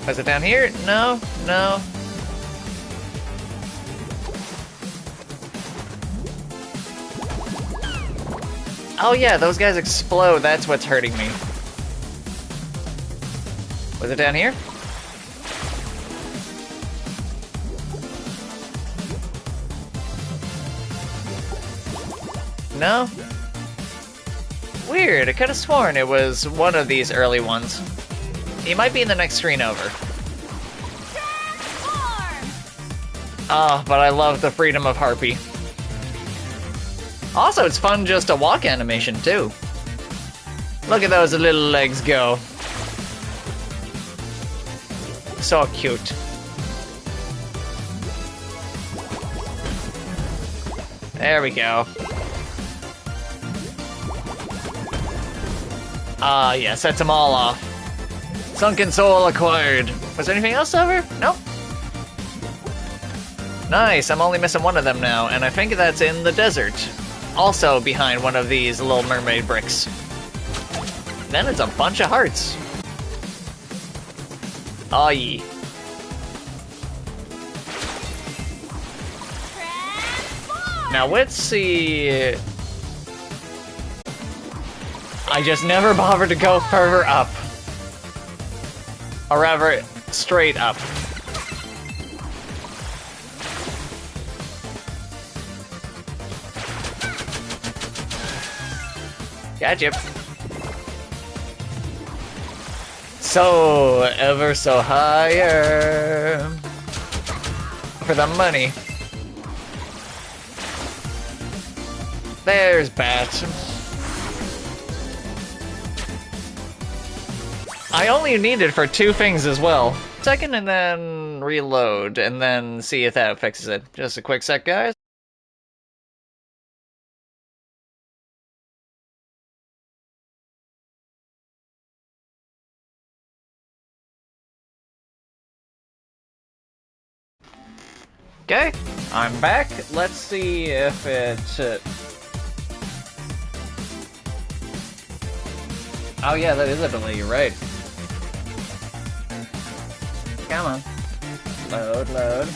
Was it down here? No, no. Oh yeah, those guys explode, that's what's hurting me. Was it down here? No? Weird, I could have sworn it was one of these early ones. He might be in the next screen over. Oh, but I love the freedom of Harpy. Also, it's fun just to walk animation, too. Look at those little legs go. So cute. There we go. Ah, yeah, sets them all off. Sunken Soul acquired. Was there anything else over? Nope. Nice, I'm only missing one of them now, and I think that's in the desert. Also behind one of these little mermaid bricks. Then it's a bunch of hearts. Aw ye. Now let's see... I just never bothered to go further up. Or rather, straight up. Gotcha. So, ever so higher. For the money. There's Bat. I only need it for 2 things as well. Second, and then reload, and then see if that fixes it. Just a quick sec, guys. Okay, I'm back. Let's see if it... Oh yeah, that is a delay, you're right. Come on. Load, load.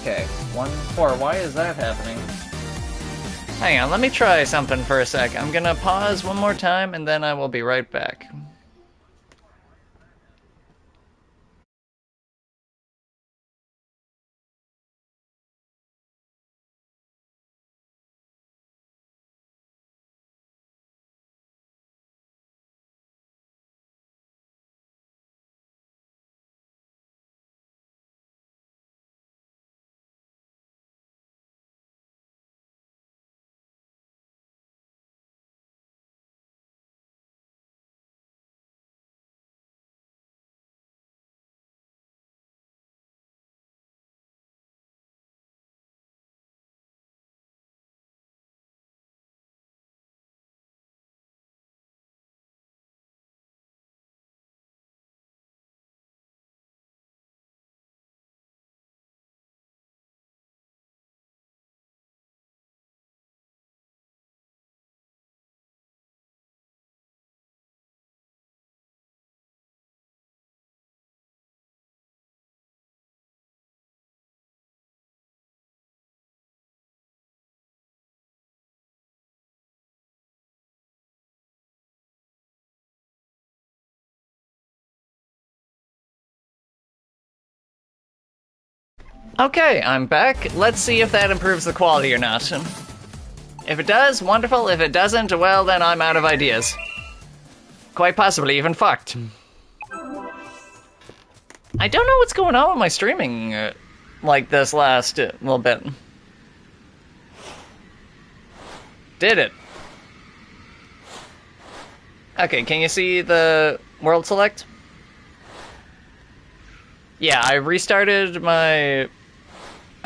Okay, 1-4, why is that happening? Hang on, let me try something for a sec. I'm gonna pause one more time and then I will be right back. Okay, I'm back. Let's see if that improves the quality or not. If it does, wonderful. If it doesn't, well, then I'm out of ideas. Quite possibly even fucked. I don't know what's going on with my streaming like this last little bit. Did it? Okay, can you see the world select? Yeah, I restarted my...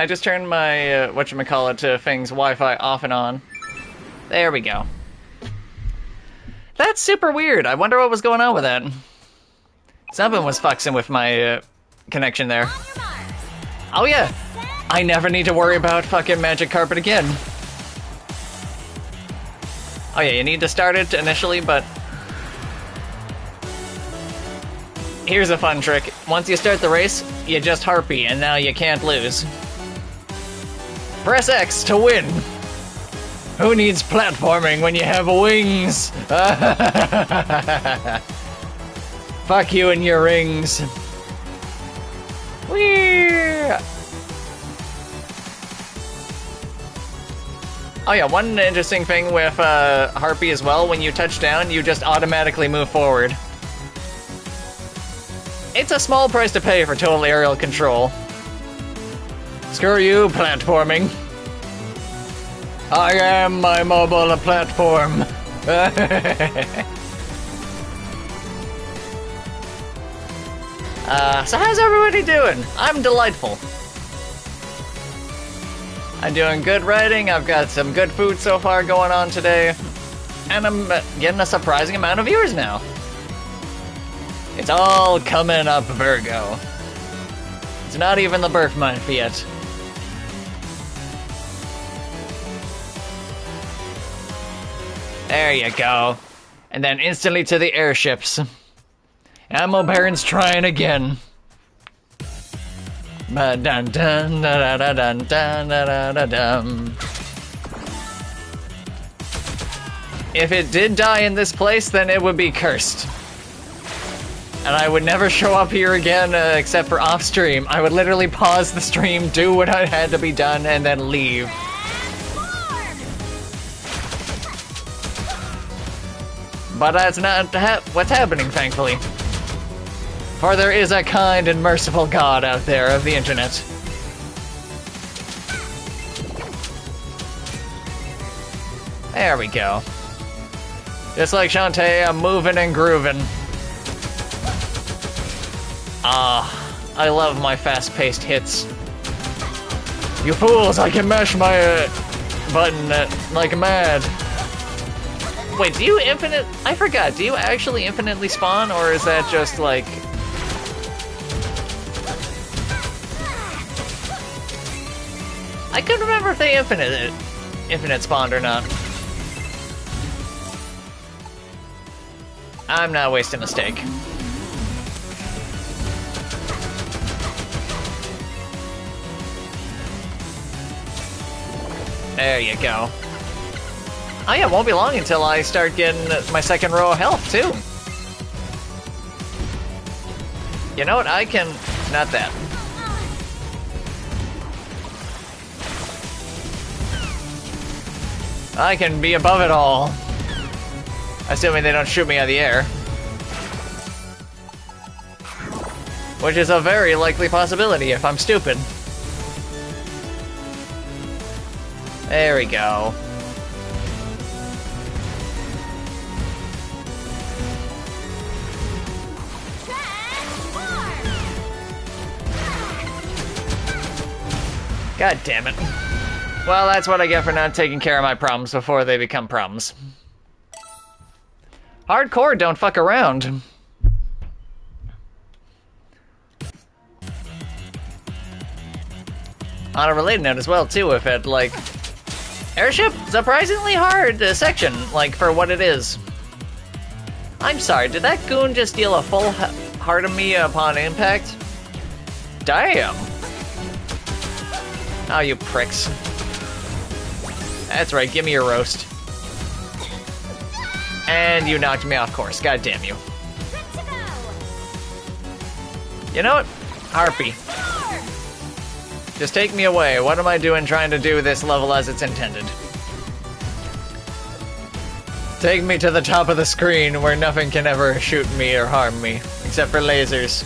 I just turned my, whatchamacallit, thing's Wi-Fi off and on. There we go. That's super weird. I wonder what was going on with that. Something was fucking with my connection there. Oh yeah, I never need to worry about fucking magic carpet again. Oh yeah, you need to start it initially, but... Here's a fun trick. Once you start the race, you just harpy, and now you can't lose. Press X to win! Who needs platforming when you have wings? Fuck you and your rings. Whee! Oh yeah, one interesting thing with Harpy as well, when you touch down, you just automatically move forward. It's a small price to pay for total aerial control. Screw you, platforming. I am my mobile platform. So how's everybody doing? I'm delightful. I'm doing good writing, I've got some good food so far going on today, and I'm getting a surprising amount of viewers now. It's all coming up, Virgo. It's not even the birth month yet. There you go. And then instantly to the airships. Ammo Baron's trying again. Dun dun dun dun dun dun dun dun. If it did die in this place, then it would be cursed. And I would never show up here again except for off stream. I would literally pause the stream, do what I had to be done, and then leave. But that's not what's happening, thankfully. For there is a kind and merciful God out there of the internet. There we go. Just like Shantae, I'm moving and grooving. Ah, I love my fast-paced hits. You fools, I can mash my button like mad. Wait, do you infinite... I forgot, do you actually infinitely spawn, or is that just like... I couldn't remember if they infinite spawned or not. I'm not wasting a steak. There you go. Oh yeah, it won't be long until I start getting my second row of health, too. You know what, I can... Not that. I can be above it all. Assuming they don't shoot me out of the air. Which is a very likely possibility if I'm stupid. There we go. God damn it. Well, that's what I get for not taking care of my problems before they become problems. Hardcore, don't fuck around. On a related note as well, too, if it, like... Airship, surprisingly hard section, like, for what it is. I'm sorry, did that goon just deal a full heart of me upon impact? Damn. Oh, you pricks. That's right, give me your roast. And you knocked me off course, god damn you. You know what? Harpy. Just take me away. What am I doing trying to do this level as it's intended? Take me to the top of the screen where nothing can ever shoot me or harm me, except for lasers.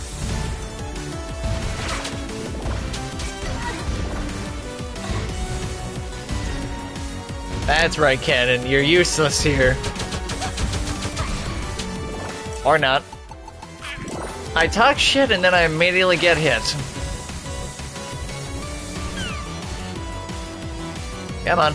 That's right, Cannon. You're useless here. Or not. I talk shit and then I immediately get hit. Come on.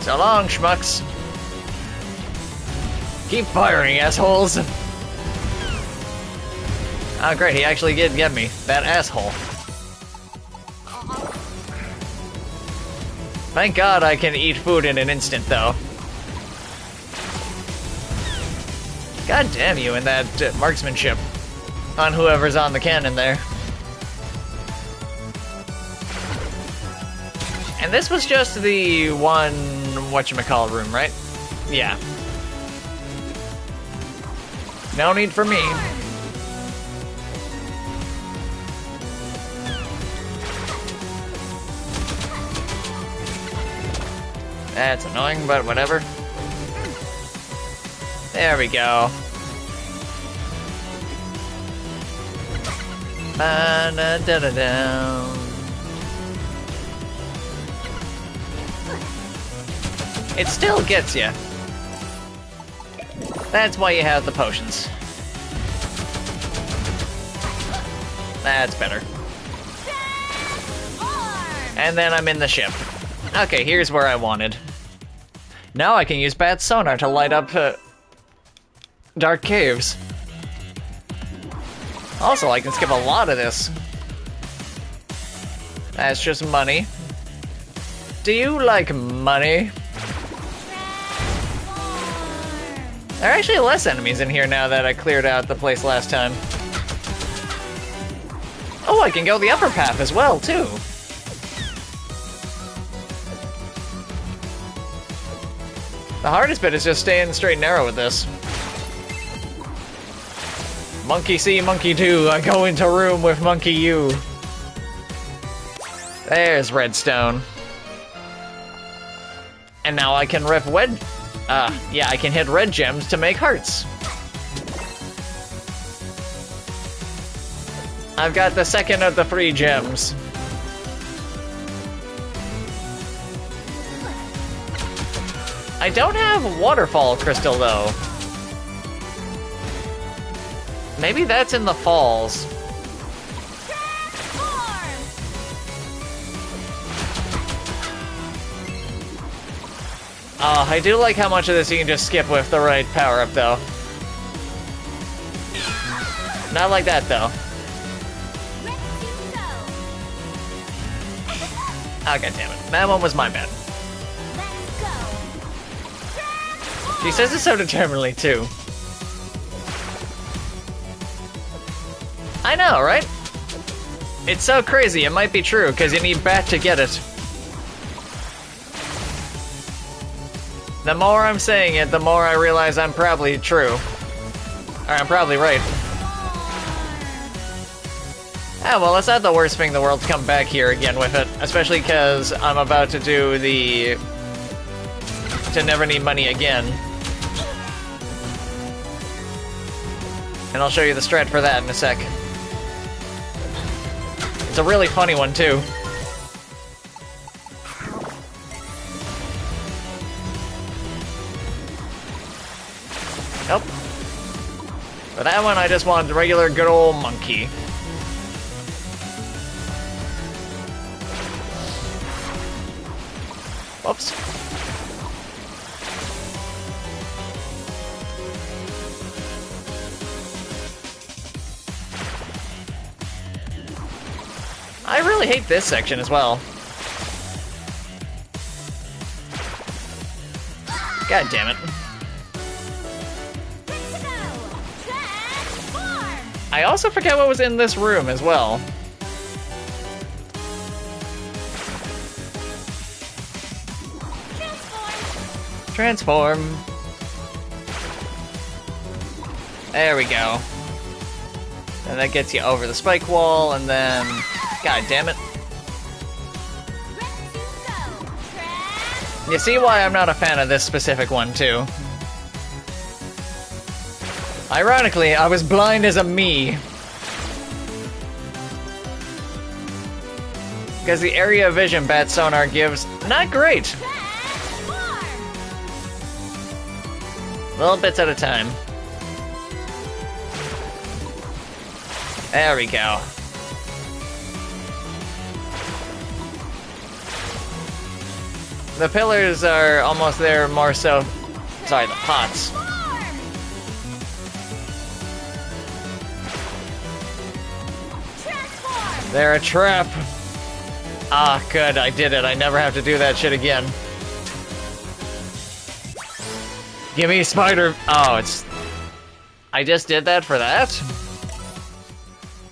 So long, schmucks. Keep firing, assholes. Oh great, he actually did get me. That asshole. Thank God I can eat food in an instant, though. God damn you and that marksmanship on whoever's on the cannon there. And this was just the one whatchamacallit room, right? Yeah. No need for me. That's annoying, but whatever. There we go. Ba-da-da-da-da. It still gets you. That's why you have the potions. That's better. And then I'm in the ship. Okay, here's where I wanted. Now I can use bad sonar to light up dark caves. Also, I can skip a lot of this. That's just money. Do you like money? There are actually less enemies in here now that I cleared out the place last time. Oh, I can go the upper path as well, too. The hardest bit is just staying straight and narrow with this. Monkey see, monkey do, I go into room with monkey you. There's redstone. And now I can rip yeah, I can hit red gems to make hearts. I've got the second of the 3 gems. I don't have waterfall crystal though. Maybe that's in the falls. I do like how much of this you can just skip with the right power-up though. Not like that though. Oh, god damn it. That one was my bad. She says it so determinedly, too. I know, right? It's so crazy, it might be true, because you need bat to get it. The more I'm saying it, the more I realize I'm probably true. Or I'm probably right. Ah, well, it's not the worst thing in the world to come back here again with it. Especially because I'm about to do the... to never need money again. And I'll show you the strat for that in a sec. It's a really funny one, too. Nope. For that one, I just want the regular good old monkey. Whoops. I really hate this section as well. God damn it. I also forget what was in this room as well. Transform. There we go. And that gets you over the spike wall, and then... God damn it. You see why I'm not a fan of this specific one, too. Ironically, I was blind as a me. Because the area of vision bat sonar gives, not great. Little bits at a time. There we go. The pillars are almost there, more so... Sorry, the pots. They're a trap. Ah, good, I did it. I never have to do that shit again. Give me spider... Oh, it's... I just did that for that?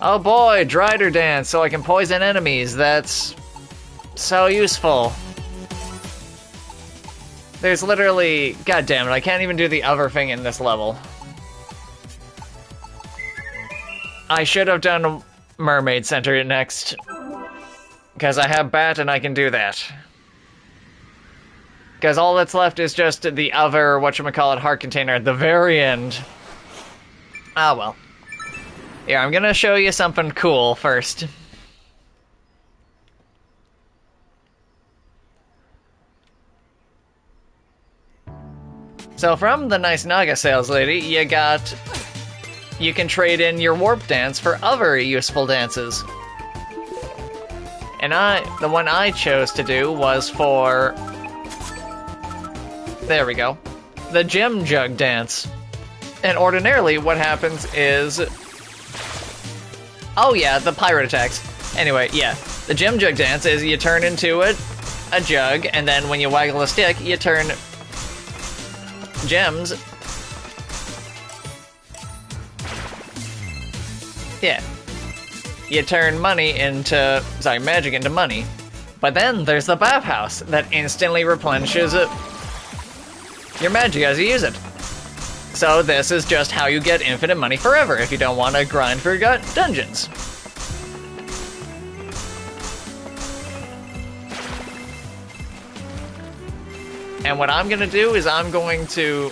Oh boy, Drider Dance, so I can poison enemies. That's... so useful. There's literally... God damn it, I can't even do the other thing in this level. I should have done Mermaid Center next. Because I have Bat and I can do that. Because all that's left is just the other, whatchamacallit, heart container at the very end. Ah, well. Here, I'm gonna show you something cool first. So from the nice Naga sales lady, you can trade in your warp dance for other useful dances. And the one I chose to do was for... There we go. The Gem Jug Dance. And ordinarily, what happens is... Oh yeah, the pirate attacks. Anyway, yeah. The Gem Jug Dance is you turn into a jug, and then when you waggle the stick, you turn gems... Yeah. You turn money into... Sorry, magic into money. But then there's the bathhouse that instantly replenishes your magic as you use it. So this is just how you get infinite money forever if you don't want to grind for dungeons. And what I'm gonna do is I'm going to...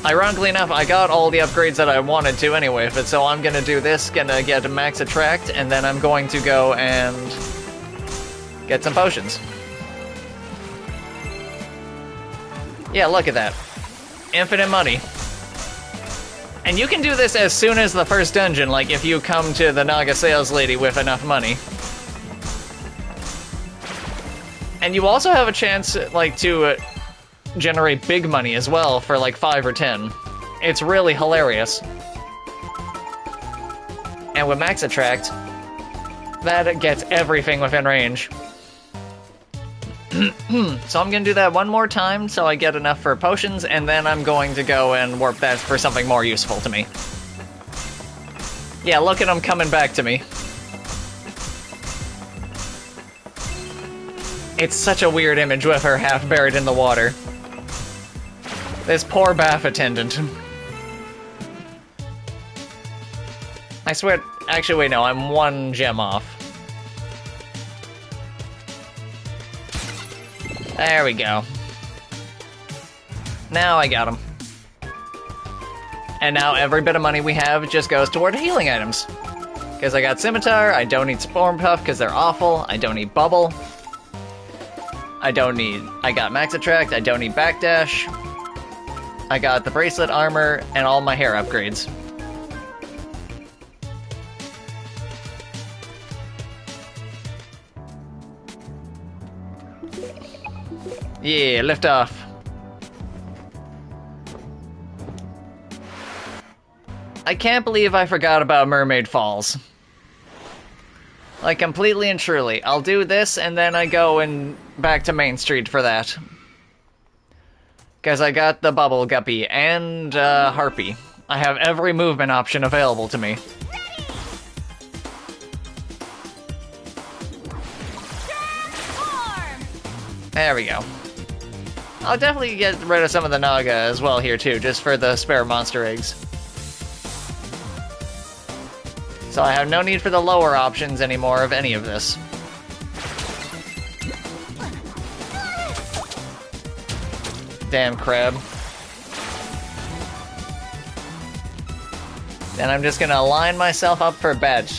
Ironically enough, I got all the upgrades that I wanted to anyway, but so I'm gonna do this, gonna get max attract, and then I'm going to go and get some potions. Yeah, look at that. Infinite money. And you can do this as soon as the first dungeon, like if you come to the Naga sales lady with enough money. And you also have a chance, like, to generate big money as well for like 5 or 10. It's really hilarious. And with max attract, that gets everything within range. So I'm gonna do that one more time so I get enough for potions, and then I'm going to go and warp that for something more useful to me. Yeah, look at them coming back to me. It's such a weird image with her half buried in the water. This poor bath attendant. I swear... Actually, wait, no, I'm one gem off. There we go. Now I got him. And now every bit of money we have just goes toward healing items. Because I got Scimitar, I don't need Storm Puff because they're awful, I don't need Bubble. I got Max Attract, I don't need Backdash. I got the Bracelet Armor and all my hair upgrades. Yeah, lift off. I can't believe I forgot about Mermaid Falls. Like, completely and truly. I'll do this, and then I go and back to Main Street for that. Because I got the Bubble Guppy and Harpy. I have every movement option available to me. There we go. I'll definitely get rid of some of the Naga as well here too, just for the spare monster eggs. So I have no need for the lower options anymore of any of this. Damn crab. Then I'm just gonna line myself up for bed.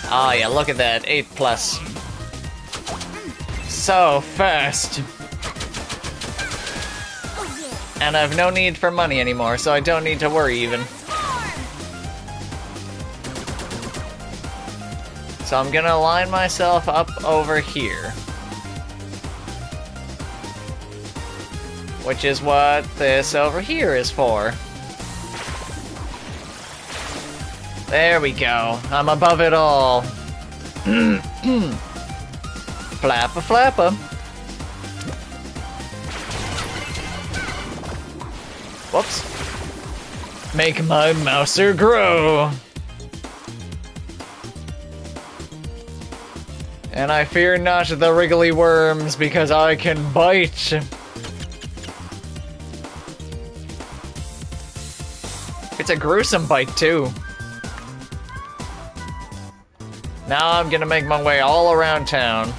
Oh yeah, look at that, 8+. So fast. And I've no need for money anymore, so I don't need to worry even. So I'm gonna line myself up over here. Which is what this over here is for. There we go. I'm above it all. Flappa flappa. Whoops. Make my mouser grow. And I fear not the wriggly worms because I can bite. It's a gruesome bite too. Now I'm gonna make my way all around town.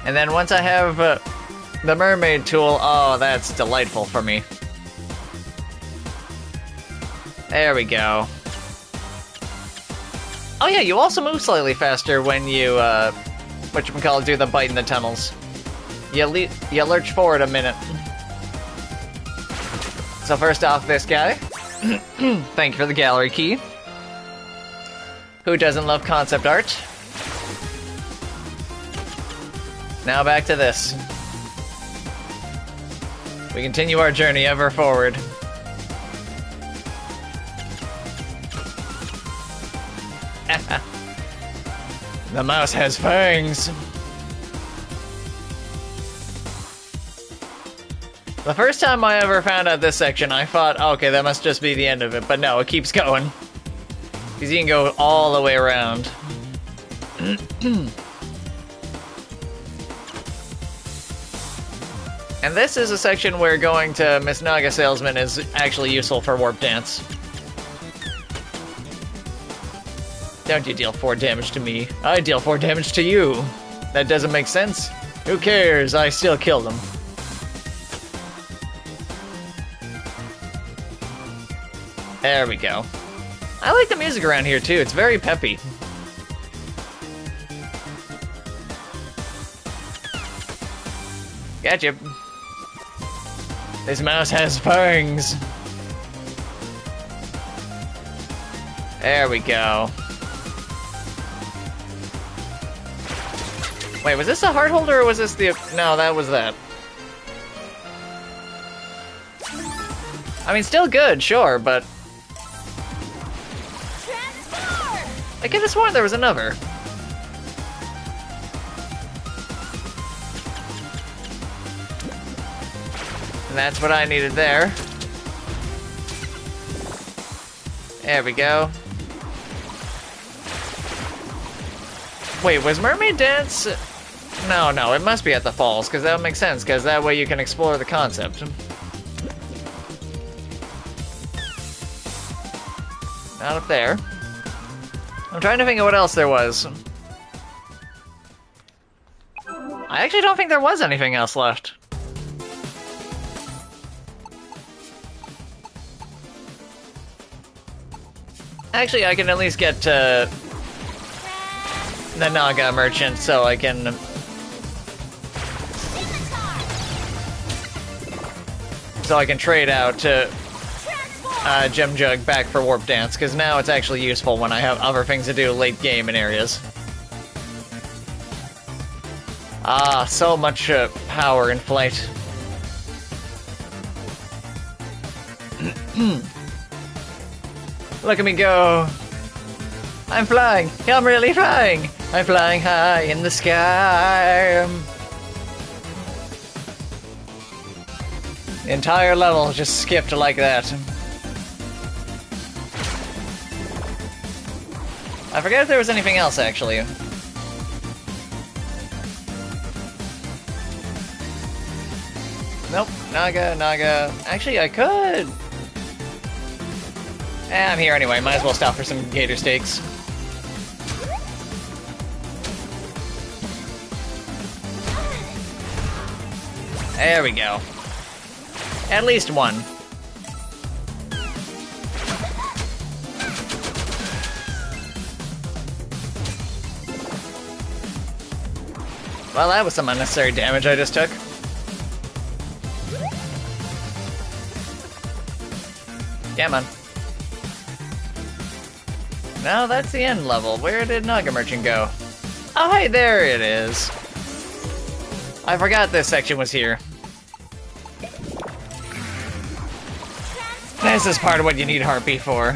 And then once I have the mermaid tool, oh, that's delightful for me. There we go. Oh yeah, you also move slightly faster when you, whatchamacallit, do the bite in the tunnels. You lurch forward a minute. So first off, this guy. Thank you for the gallery key. Who doesn't love concept art? Now back to this. We continue our journey ever forward. The mouse has fangs. The first time I ever found out this section, I thought, okay, that must just be the end of it, but no, it keeps going. Because you can go all the way around. And this is a section where going to Miss Naga Salesman is actually useful for Warp Dance. Don't you deal 4 damage to me. I deal 4 damage to you. That doesn't make sense. Who cares? I still kill them. There we go. I like the music around here too. It's very peppy. Gotcha. This mouse has fangs. There we go. Wait, was this a heart holder or was this the... No, that was that. I mean, still good, sure, but... I could have sworn there was another. And that's what I needed there. There we go. Wait, was Mermaid Dance... No, it must be at the falls, because that would make sense, because that way you can explore the concept. Not up there. I'm trying to think of what else there was. I actually don't think there was anything else left. Actually, I can at least get to the Naga Merchant so I can... So I can trade out to Gem Jug back for Warp Dance, because now it's actually useful when I have other things to do late game in areas. Ah, so much power in flight. Look at me go! I'm flying! I'm really flying! I'm flying high in the sky! The entire level just skipped like that. I forget if there was anything else, actually. Nope, Naga. Actually, I could. I'm here anyway. Might as well stop for some gator steaks. There we go. At least one. Well, that was some unnecessary damage I just took. Come on. No, that's the end level. Where did Naga Merchant go? Oh, hey, there it is. I forgot this section was here. This is part of what you need Harpy for.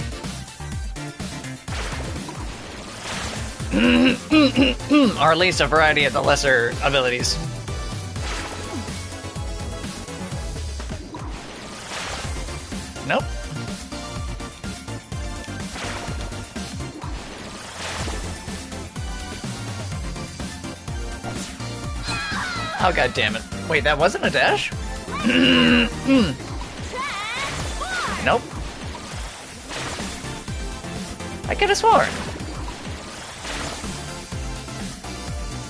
Or at least a variety of the lesser abilities. Nope. Oh, god damn it. Wait, that wasn't a dash? Nope. I could have sworn.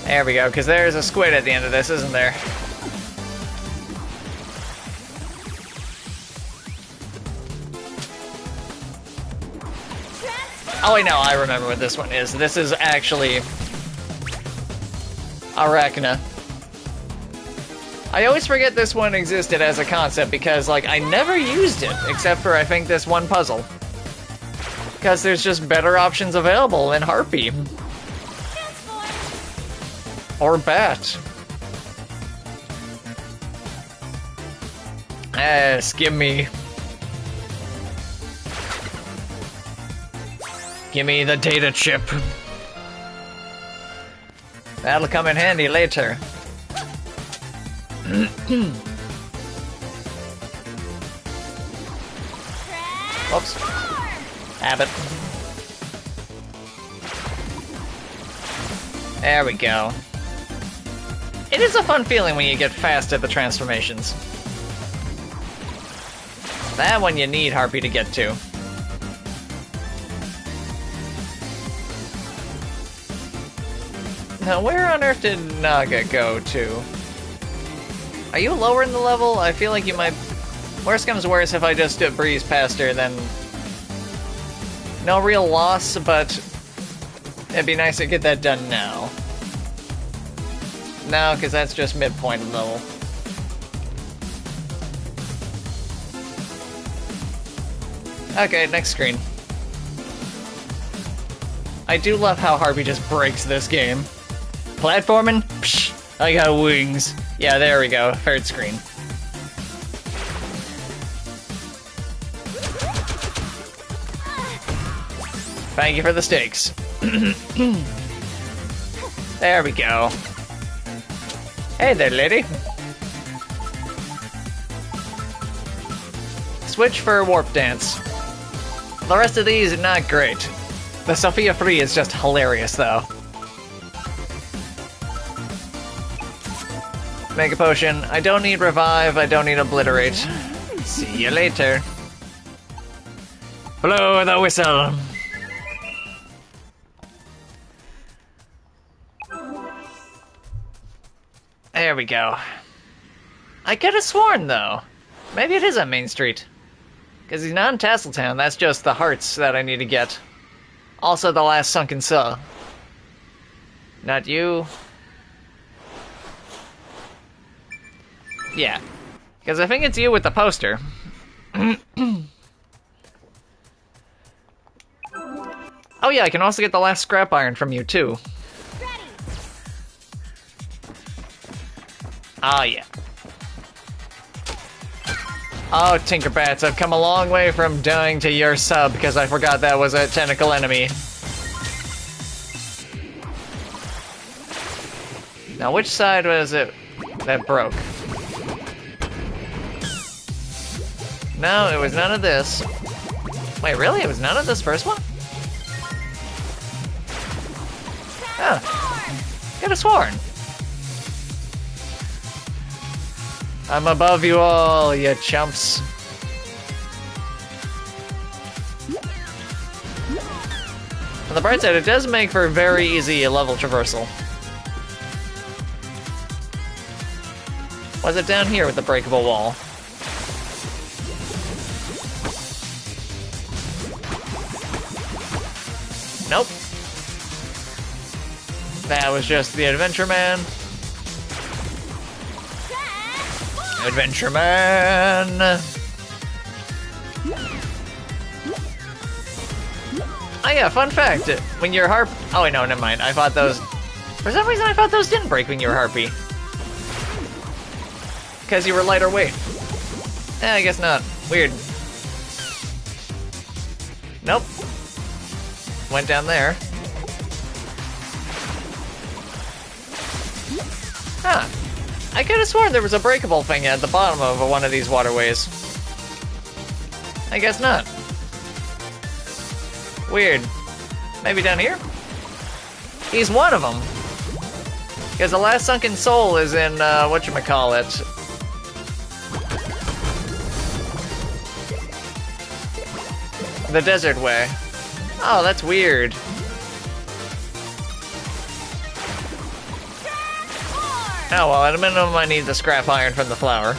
There we go, because there's a squid at the end of this, isn't there? Oh wait, no, I remember what this one is. This is actually Arachna. I always forget this one existed as a concept because, like, I never used it, except for, I think, this one puzzle. Because there's just better options available in Harpy. Or Bat. Yes, give me the data chip. That'll come in handy later. Oops. Habit. There we go. It is a fun feeling when you get fast at the transformations. That one you need Harpy to get to. Now, where on earth did Naga go to? Are you lower in the level? I feel like you might... Worst comes worse if I just breeze past her, then... No real loss, but... It'd be nice to get that done now. No, because that's just midpoint of the level. Okay, next screen. I do love how Harpy just breaks this game. Platforming? Psh, I got wings. Yeah, there we go. Third screen. Thank you for the steaks. There we go. Hey there, lady. Switch for Warp Dance. The rest of these are not great. The Sophia 3 is just hilarious, though. Mega Potion. I don't need Revive, I don't need Obliterate. See you later. Blow the whistle. There we go. I could have sworn, though. Maybe it is on Main Street. Because he's not in Tasseltown, that's just the hearts that I need to get. Also the last sunken saw. Not you. Yeah. Because I think it's you with the poster. Oh yeah, I can also get the last scrap iron from you, too. Ah, yeah. Oh, Tinkerbats, I've come a long way from dying to your sub because I forgot that was a tentacle enemy. Now, which side was it that broke? No, it was none of this. Wait, really? It was none of this first one? Huh. Could have sworn. I'm above you all, you chumps. On the bright side, it does make for very easy level traversal. Was it down here with the breakable wall? Nope. That was just the Adventure Man. Adventure Man! Oh yeah, fun fact. When you're harp... Oh wait, no, never mind. I thought those... For some reason I thought those didn't break when you were harpy. Because you were lighter weight. I guess not. Weird. Nope. Went down there. Huh. I could have sworn there was a breakable thing at the bottom of one of these waterways. I guess not. Weird. Maybe down here? He's one of them. Because the last sunken soul is in, whatchamacallit. The desert way. Oh, that's weird. Oh, well, at a minimum I need the scrap iron from the flower.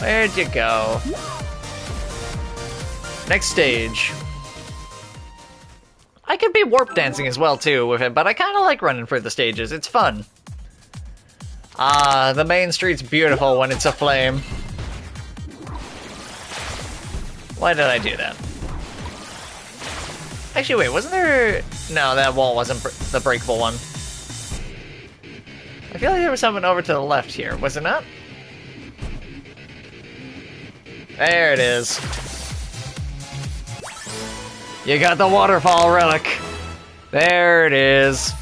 Where'd you go? Next stage. I could be warp dancing as well, too, with it, but I kind of like running through the stages. It's fun. Ah, the main street's beautiful when it's aflame. Why did I do that? Actually, wait, wasn't there... No, that wall wasn't the breakable one. I feel like there was something over to the left here. Was it not? There it is. You got the waterfall relic. There it is.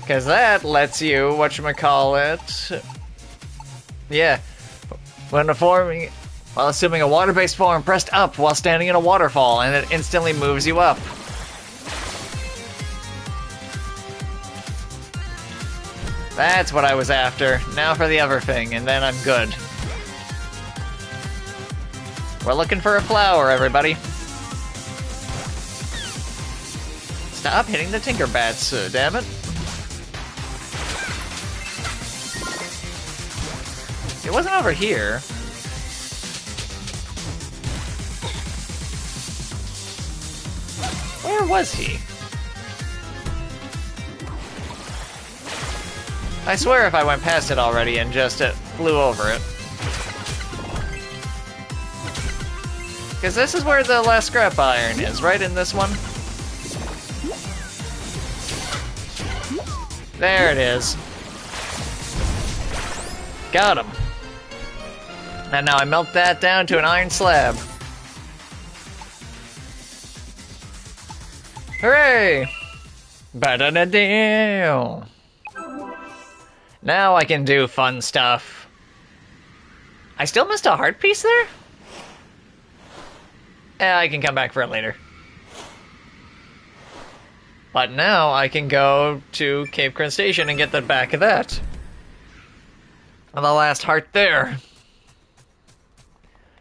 Because that lets you, whatchamacallit... Yeah. When forming... While assuming a water-based form, pressed up while standing in a waterfall, and it instantly moves you up. That's what I was after. Now for the other thing, and then I'm good. We're looking for a flower, everybody. Stop hitting the Tinkerbats, damn it. It wasn't over here. Where was he? I swear if I went past it already and just flew over it. Because this is where the last scrap iron is, right in this one? There it is. Got him. And now I melt that down to an iron slab. Hooray! Ba-da-da-deal! Now I can do fun stuff. I still missed a heart piece there? Yeah, I can come back for it later. But now I can go to Cape Crustacean and get the back of that. And the last heart there.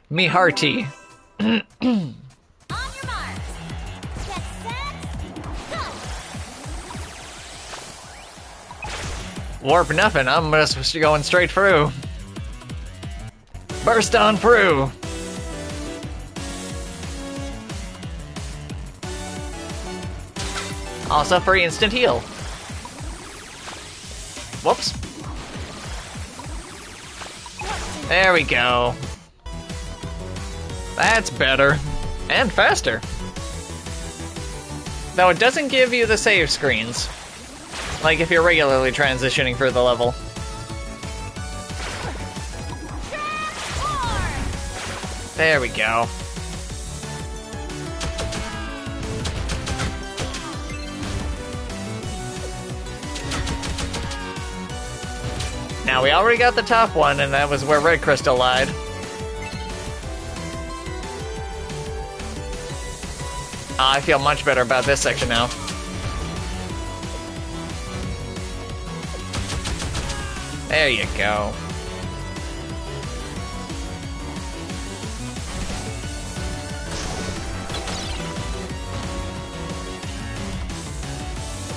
Me hearty. Warp nothing, I'm just going straight through. Burst on through! Also free instant heal. Whoops. There we go. That's better. And faster. Though it doesn't give you the save screens. Like if you're regularly transitioning through the level. There we go. Now we already got the top one, and that was where Red Crystal lied. I feel much better about this section now. There you go.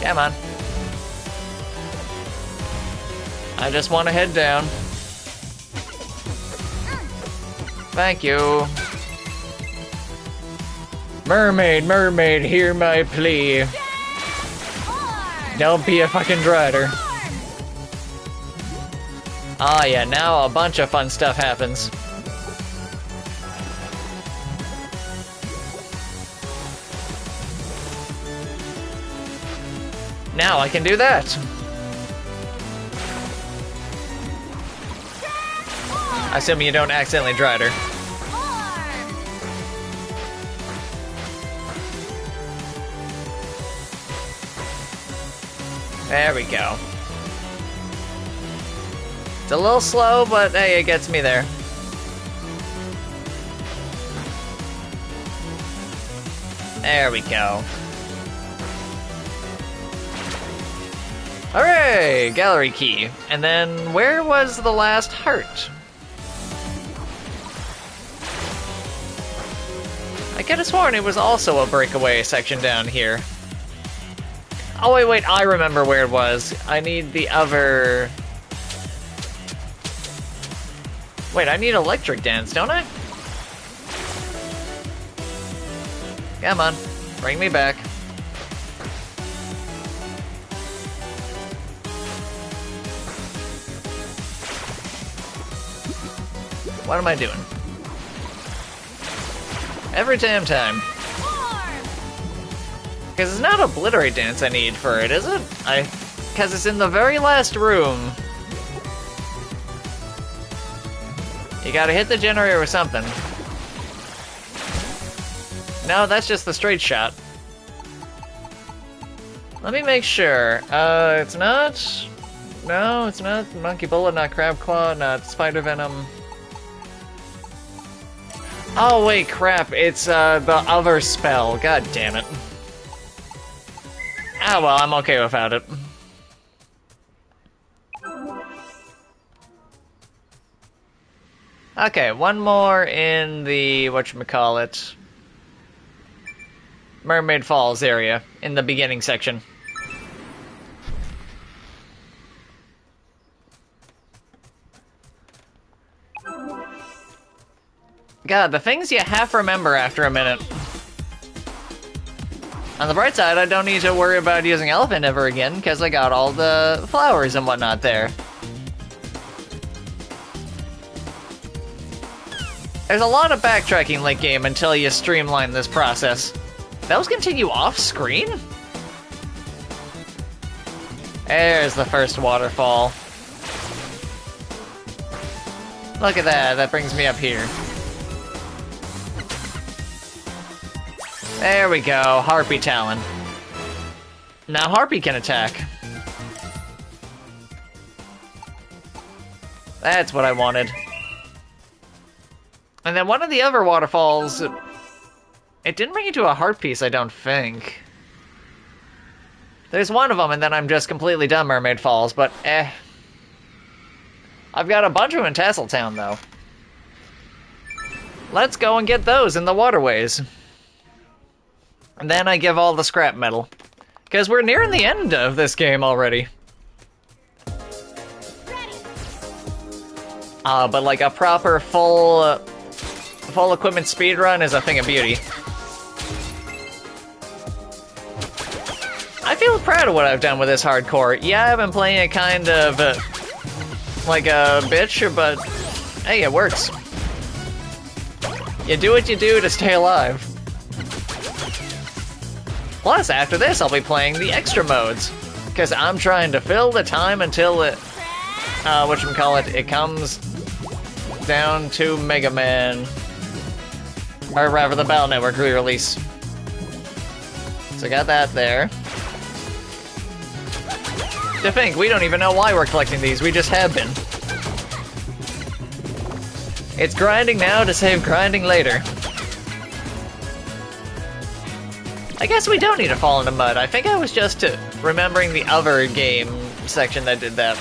Come on. I just want to head down. Thank you. Mermaid, mermaid, hear my plea. Don't be a fucking drider. Ah, yeah, now a bunch of fun stuff happens. Now I can do that. Assuming you don't accidentally drider. There we go. It's a little slow, but hey, it gets me there. There we go. Hooray! Gallery key. And then, where was the last heart? I could have sworn it was also a breakaway section down here. Oh, wait, I remember where it was. I need the other... Wait, I need electric dance, don't I? Come on, bring me back. What am I doing? Every damn time. Because it's not Obliterate Dance I need for it, is it? Because it's in the very last room. You gotta hit the generator with something. No, that's just the straight shot. Let me make sure. It's not... No, it's not Monkey Bullet, not Crab Claw, not Spider Venom. Oh, wait, crap. It's, the other spell. God damn it. Ah, well, I'm okay without it. Okay, one more in the, whatchamacallit, Mermaid Falls area, in the beginning section. God, the things you half remember after a minute. On the bright side, I don't need to worry about using Elephant ever again, because I got all the flowers and whatnot there. There's a lot of backtracking late game until you streamline this process. Those continue off-screen? There's the first waterfall. Look at that, that brings me up here. There we go, Harpy Talon. Now Harpy can attack. That's what I wanted. And then one of the other waterfalls... It didn't bring you to a heart piece, I don't think. There's one of them, and then I'm just completely done Mermaid Falls, but eh. I've got a bunch of them in Tasseltown, though. Let's go and get those in the waterways. And then I give all the scrap metal. Because we're nearing the end of this game already. But like a proper full equipment speedrun is a thing of beauty. I feel proud of what I've done with this hardcore. Yeah, I've been playing it kind of like a bitch, but hey, it works. You do what you do to stay alive. Plus, after this, I'll be playing the extra modes. Because I'm trying to fill the time until it, it comes down to Mega Man. Or rather, the Battle Network re-release. So got that there. To think, we don't even know why we're collecting these, we just have been. It's grinding now to save grinding later. I guess we don't need to fall into mud. I think I was just remembering the other game section that did that.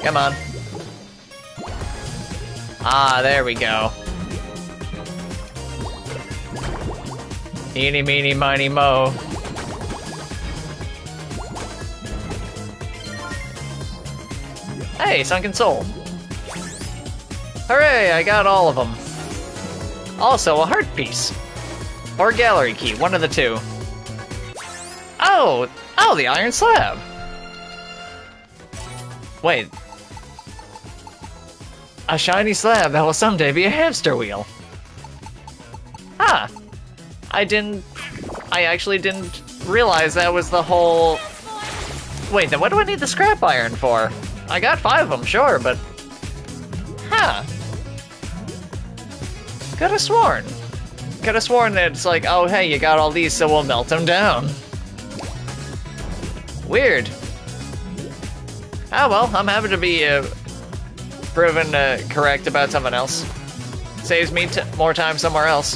Come on. Ah, there we go. Eeny, meeny, miny, mo. Hey, Sunken Soul. Hooray, I got all of them. Also, a heart piece. Or gallery key, one of the two. Oh, the iron slab. Wait. A shiny slab that will someday be a hamster wheel. Huh. I actually didn't realize that was the whole... Wait, then what do I need the scrap iron for? I got 5 of them, sure, but... Huh. Could've sworn that it's like, oh hey, you got all these, so we'll melt them down. Weird. Oh well, I'm happy to be proven correct about something else. Saves me more time somewhere else.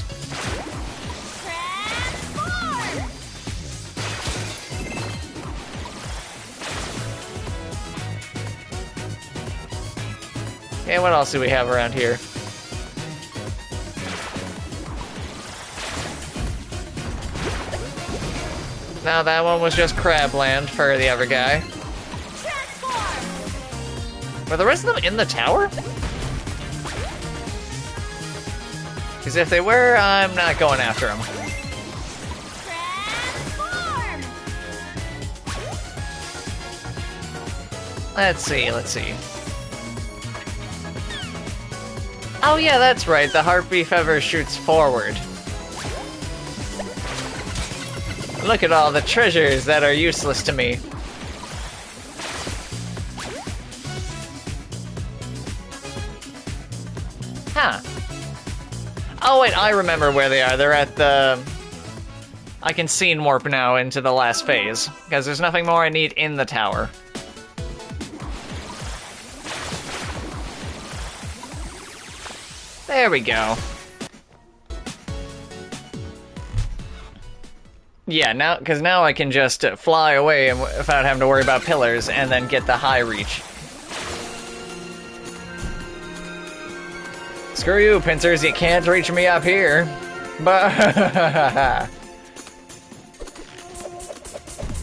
Okay, what else do we have around here? Now that one was just Crabland for the other guy. Were the rest of them in the tower? Because if they were, I'm not going after them. Let's see. Oh yeah, that's right, the heartbeat feather shoots forward. Look at all the treasures that are useless to me. Huh. Oh wait, I remember where they are. They're at the... I can scene warp now into the last phase, because there's nothing more I need in the tower. There we go. Yeah, because now I can just fly away without having to worry about pillars and then get the high reach. Screw you, pincers, you can't reach me up here. But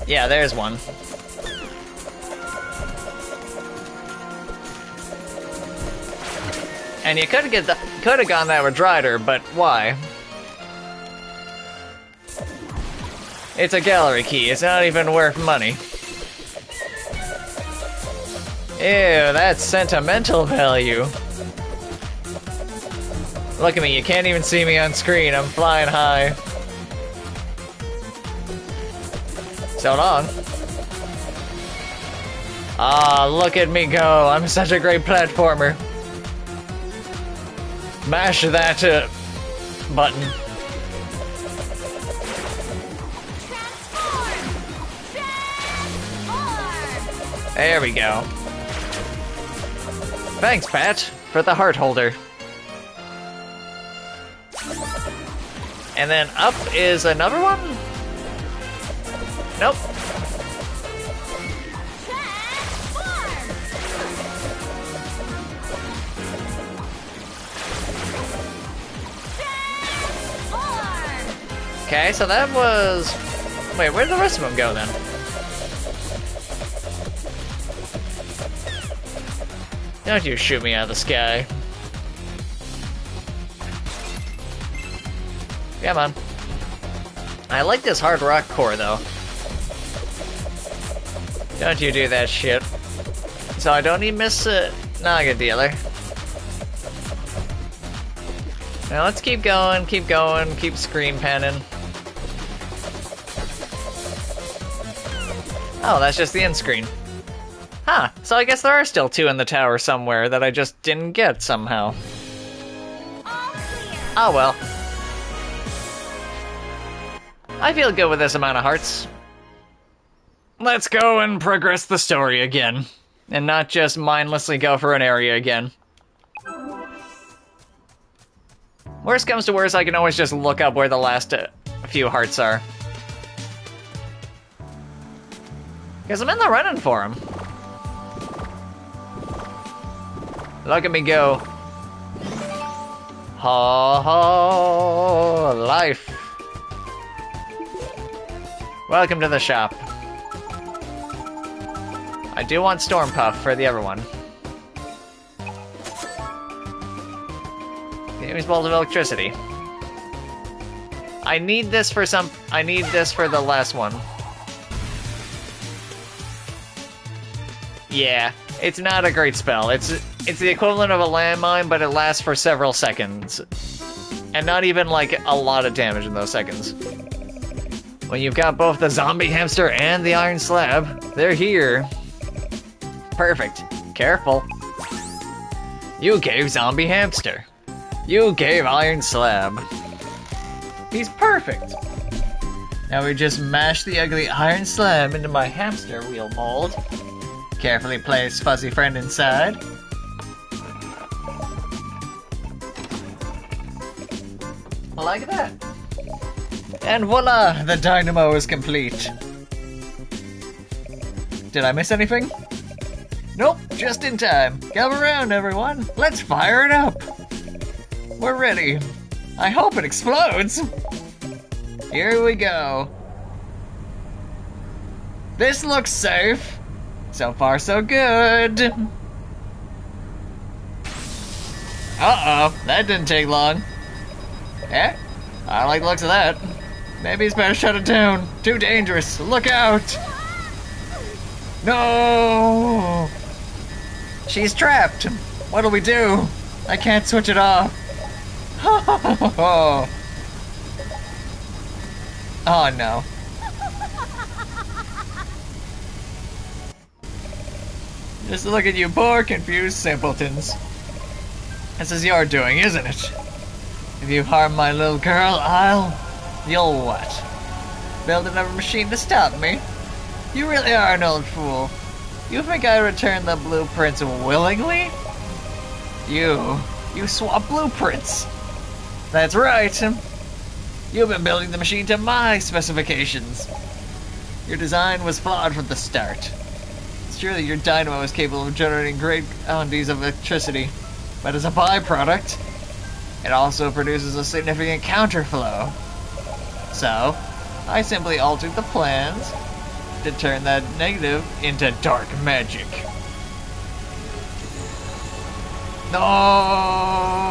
yeah, there's one. And you could have gone that with Drider, but why? It's a gallery key. It's not even worth money. Ew, that's sentimental value. Look at me, you can't even see me on screen. I'm flying high. So long. Ah, look at me go. I'm such a great platformer. Mash that button. There we go. Thanks, Pat, for the heart holder. And then up is another one? Nope. Okay, so that was... Wait, where did the rest of them go then? Don't you shoot me out of the sky. Come on. I like this hard rock core though. Don't you do that shit. So I don't even miss a Naga dealer. Now let's keep going, keep screen panning. Oh, that's just the end screen. Huh, so I guess there are still 2 in the tower somewhere that I just didn't get somehow. Oh well. I feel good with this amount of hearts. Let's go and progress the story again. And not just mindlessly go for an area again. Worst comes to worst, I can always just look up where the last few hearts are. Because I'm in the running for him. Look at me go. Ho ho, life. Welcome to the shop. I do want Storm Puff for the other one. Give me balls of electricity. I need this for the last one. Yeah, it's not a great spell. It's the equivalent of a landmine, but it lasts for several seconds. And not even, like, a lot of damage in those seconds. When you've got both the zombie hamster and the iron slab, they're here. Perfect. Careful. You gave zombie hamster. You gave iron slab. He's perfect. Now we just mash the ugly iron slab into my hamster wheel mold. Carefully place fuzzy friend inside. Like that. And voila! The dynamo is complete. Did I miss anything? Nope, just in time. Come around, everyone. Let's fire it up. We're ready. I hope it explodes. Here we go. This looks safe. So far, so good. Uh-oh, that didn't take long. Eh? I don't like the looks of that. Maybe it's better shut it down. Too dangerous. Look out! No! She's trapped. What'll we do? I can't switch it off. Oh no. Just look at you poor confused simpletons. This is your doing, isn't it? If you harm my little girl, you'll what? Build another machine to stop me? You really are an old fool. You think I return the blueprints willingly? You swap blueprints. That's right. You've been building the machine to my specifications. Your design was flawed from the start. It's true that your dynamo is capable of generating great quantities of electricity, but as a byproduct, it also produces a significant counterflow. So, I simply altered the plans to turn that negative into dark magic. No!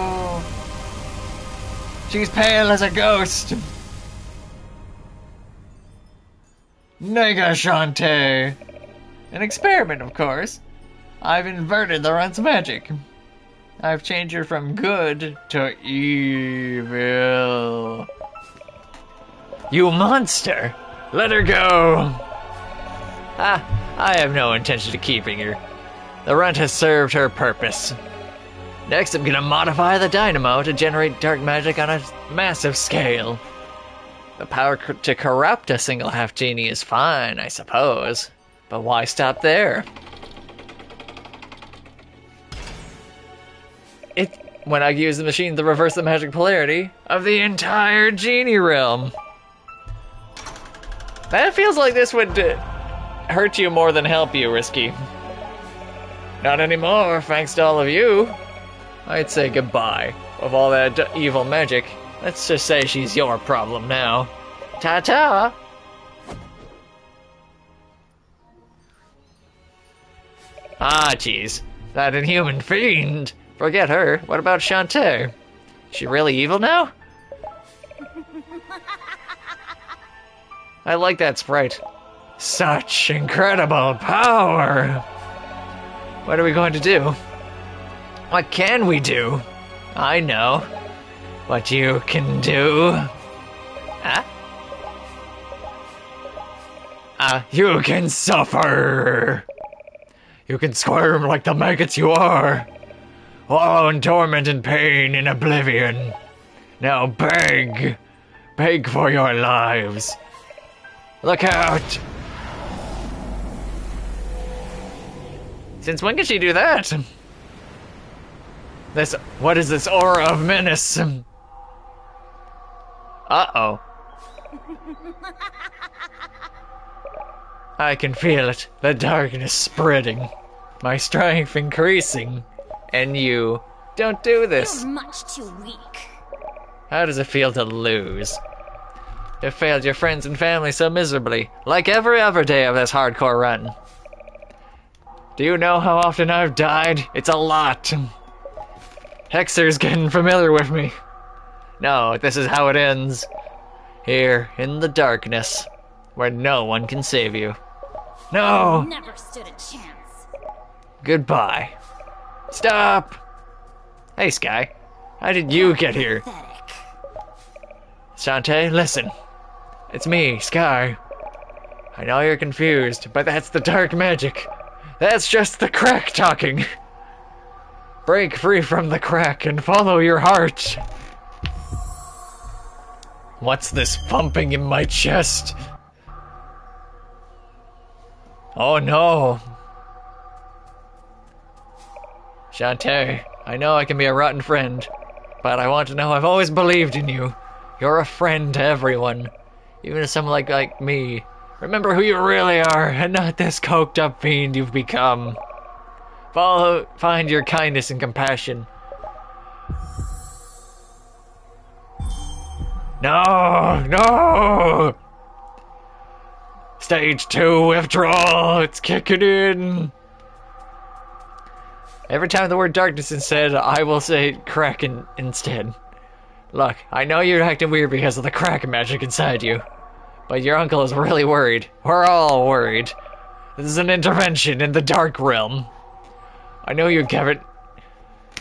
She's pale as a ghost. Nega Shantae. An experiment, of course. I've inverted the runt's magic. I've changed her from good to evil. You monster! Let her go! I have no intention of keeping her. The runt has served her purpose. Next, I'm gonna modify the dynamo to generate dark magic on a massive scale. The power to corrupt a single half-genie is fine, I suppose. But why stop there? When I use the machine to reverse the magic polarity of the entire genie realm. That feels like this would hurt you more than help you, Risky. Not anymore, thanks to all of you. I'd say goodbye. Of all that evil magic, let's just say she's your problem now. Ta-ta! Ah, jeez. That inhuman fiend! Forget her. What about Shantae? Is she really evil now? I like that sprite. Such incredible power! What are we going to do? What can we do? I know what you can do. Huh? You can suffer! You can squirm like the maggots you are! Wallow in torment and pain in oblivion. Now beg! Beg for your lives! Look out! Since when can she do that? What is this aura of menace? Uh-oh. I can feel it. The darkness spreading. My strength increasing. And you. Don't do this.
You're much too weak.
How does it feel to lose? You failed your friends and family so miserably, like every other day of this hardcore run. Do you know how often I've died? It's a lot. Hexer's getting familiar with me. No, this is how it ends. Here, in the darkness, where no one can save you. No!
Never stood a chance.
Goodbye. Stop! Hey, Sky. How did you get here?
Pathetic.
Shantae, listen. It's me, Sky. I know you're confused, but that's the dark magic. That's just the crack talking. Break free from the crack and follow your heart. What's this pumping in my chest? Oh no. Shantae, I know I can be a rotten friend, but I want to know I've always believed in you. You're a friend to everyone, even to someone like me. Remember who you really are, and not this coked up fiend you've become. Find your kindness and compassion. No, no! Stage 2 withdrawal, it's kicking in. Every time the word darkness is said, I will say crack instead. Look, I know you're acting weird because of the crack magic inside you, but your uncle is really worried. We're all worried. This is an intervention in the dark realm. I know you, Kevin.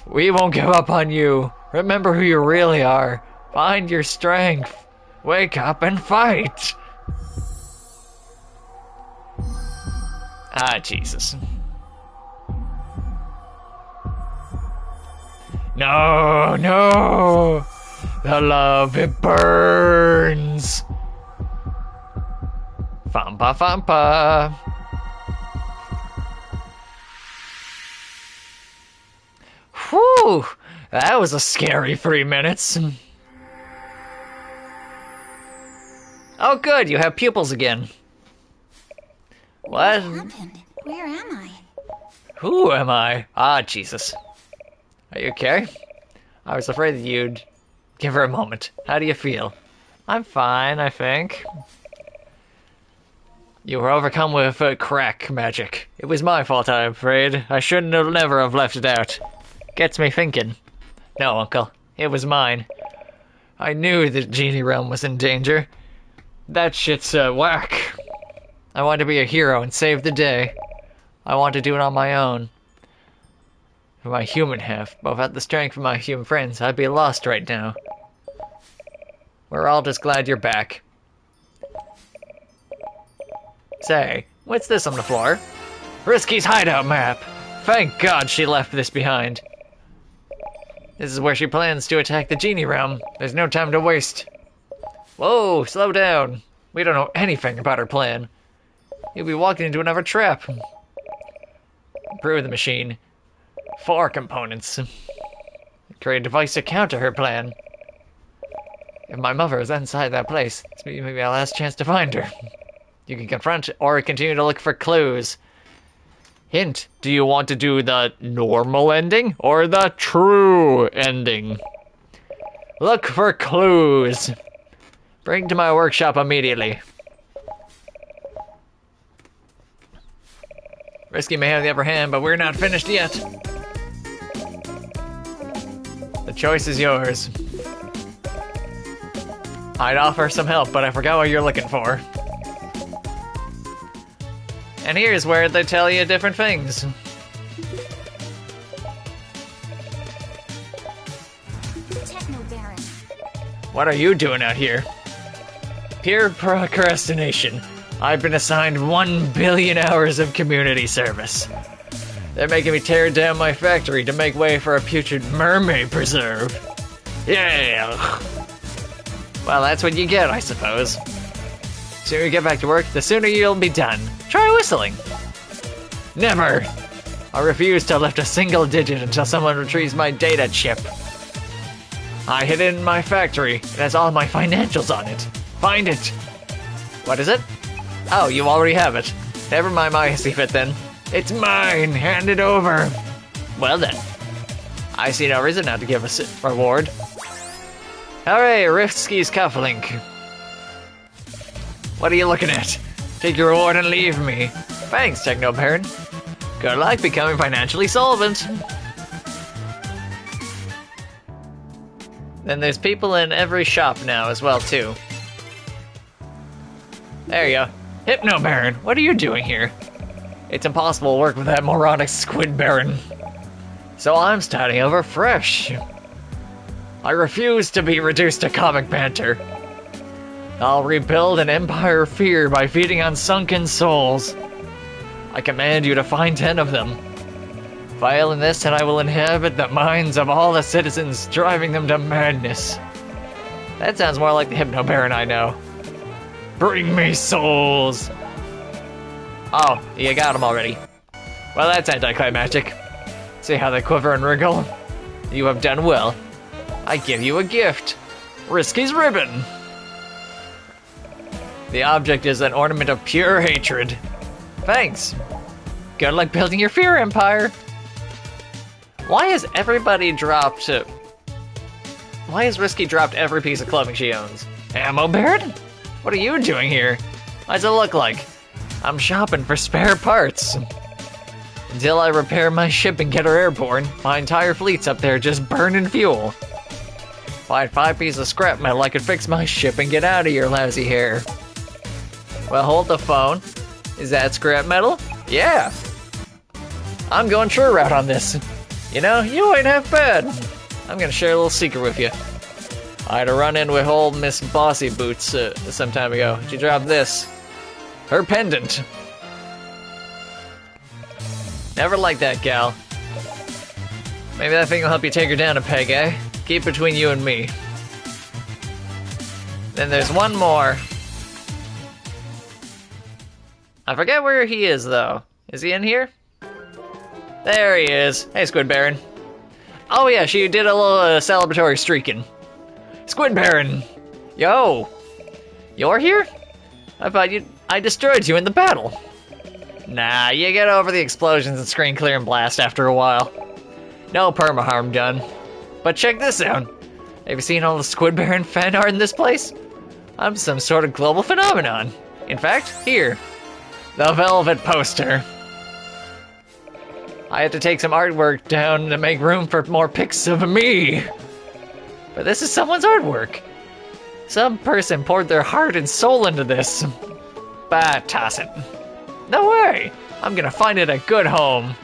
We won't give up on you. Remember who you really are. Find your strength. Wake up and fight. Ah, Jesus. No, no. The love, it burns. Fampa, fampa. Whew, that was a scary 3 minutes. Oh good, you have pupils again. What?
What happened? Where am I?
Who am I? Ah, Jesus. Are you okay? I was afraid that you'd... Give her a moment. How do you feel? I'm fine, I think. You were overcome with crack magic. It was my fault, I'm afraid. I shouldn't have never have left it out. Gets me thinking. No, Uncle. It was mine. I knew the genie realm was in danger. That shit's whack. I wanted to be a hero and save the day. I want to do it on my own. For my human half, but without the strength of my human friends, I'd be lost right now. We're all just glad you're back. Say, what's this on the floor? Risky's hideout map! Thank God she left this behind. This is where she plans to attack the genie realm. There's no time to waste. Whoa, slow down. We don't know anything about her plan. You'll be walking into another trap. Improve the machine. 4 components. Create a device to counter her plan. If my mother is inside that place, this may be our last chance to find her. You can confront or continue to look for clues. Hint, do you want to do the normal ending or the true ending? Look for clues. Bring to my workshop immediately. Risky may have the upper hand, but we're not finished yet. The choice is yours. I'd offer some help, but I forgot what you're looking for. And here's where they tell you different things.
Techno Baron.
What are you doing out here? Pure procrastination. I've been assigned 1 billion hours of community service. They're making me tear down my factory to make way for a putrid mermaid preserve. Yeah. Well, that's what you get, I suppose. The sooner you get back to work, the sooner you'll be done. Try whistling. Never. I refuse to lift a single digit until someone retrieves my data chip. I hid it in my factory. It has all my financials on it. Find it. What is it? Oh, you already have it. Never mind my secret then. It's mine. Hand it over. Well then. I see no reason not to give a reward. Hooray, Risky's cufflink. What are you looking at? Take your reward and leave me. Thanks, Techno Baron. Good luck becoming financially solvent. Then there's people in every shop now as well, too. There you go. Hypno Baron, what are you doing here? It's impossible to work with that moronic Squid Baron. So I'm starting over fresh. I refuse to be reduced to comic banter. I'll rebuild an empire of fear by feeding on sunken souls. I command you to find 10 of them. Fail in this and I will inhabit the minds of all the citizens, driving them to madness. That sounds more like the Hypno Baron I know. Bring me souls! Oh, you got them already. Well, that's anticlimactic. See how they quiver and wriggle? You have done well. I give you a gift. Risky's ribbon. The object is an ornament of pure hatred. Thanks. Good luck building your fear empire. Why has everybody dropped... why has Risky dropped every piece of clothing she owns? Ammo Baron? What are you doing here? What does it look like? I'm shopping for spare parts. Until I repair my ship and get her airborne, my entire fleet's up there just burning fuel. If I had 5 pieces of scrap metal, I could fix my ship and get out of your lousy hair. Well, hold the phone. Is that scrap metal? Yeah. I'm going true route on this. You know, you ain't half bad. I'm gonna share a little secret with you. I had a run-in with old Miss Bossy Boots some time ago. She dropped this. Her pendant. Never liked that gal. Maybe that thing will help you take her down a peg, eh? Keep between you and me. Then there's one more. I forget where he is, though. Is he in here? There he is. Hey, Squid Baron. Oh yeah, she did a little celebratory streaking. Squid Baron! Yo! You're here? I thought I destroyed you in the battle. Nah, you get over the explosions and screen clear and blast after a while. No perma-harm done. But check this out. Have you seen all the Squid Baron fan art in this place? I'm some sort of global phenomenon. In fact, here. The Velvet Poster. I had to take some artwork down to make room for more pics of me. But this is someone's artwork. Some person poured their heart and soul into this. Bah, toss it. No way! I'm gonna find it a good home.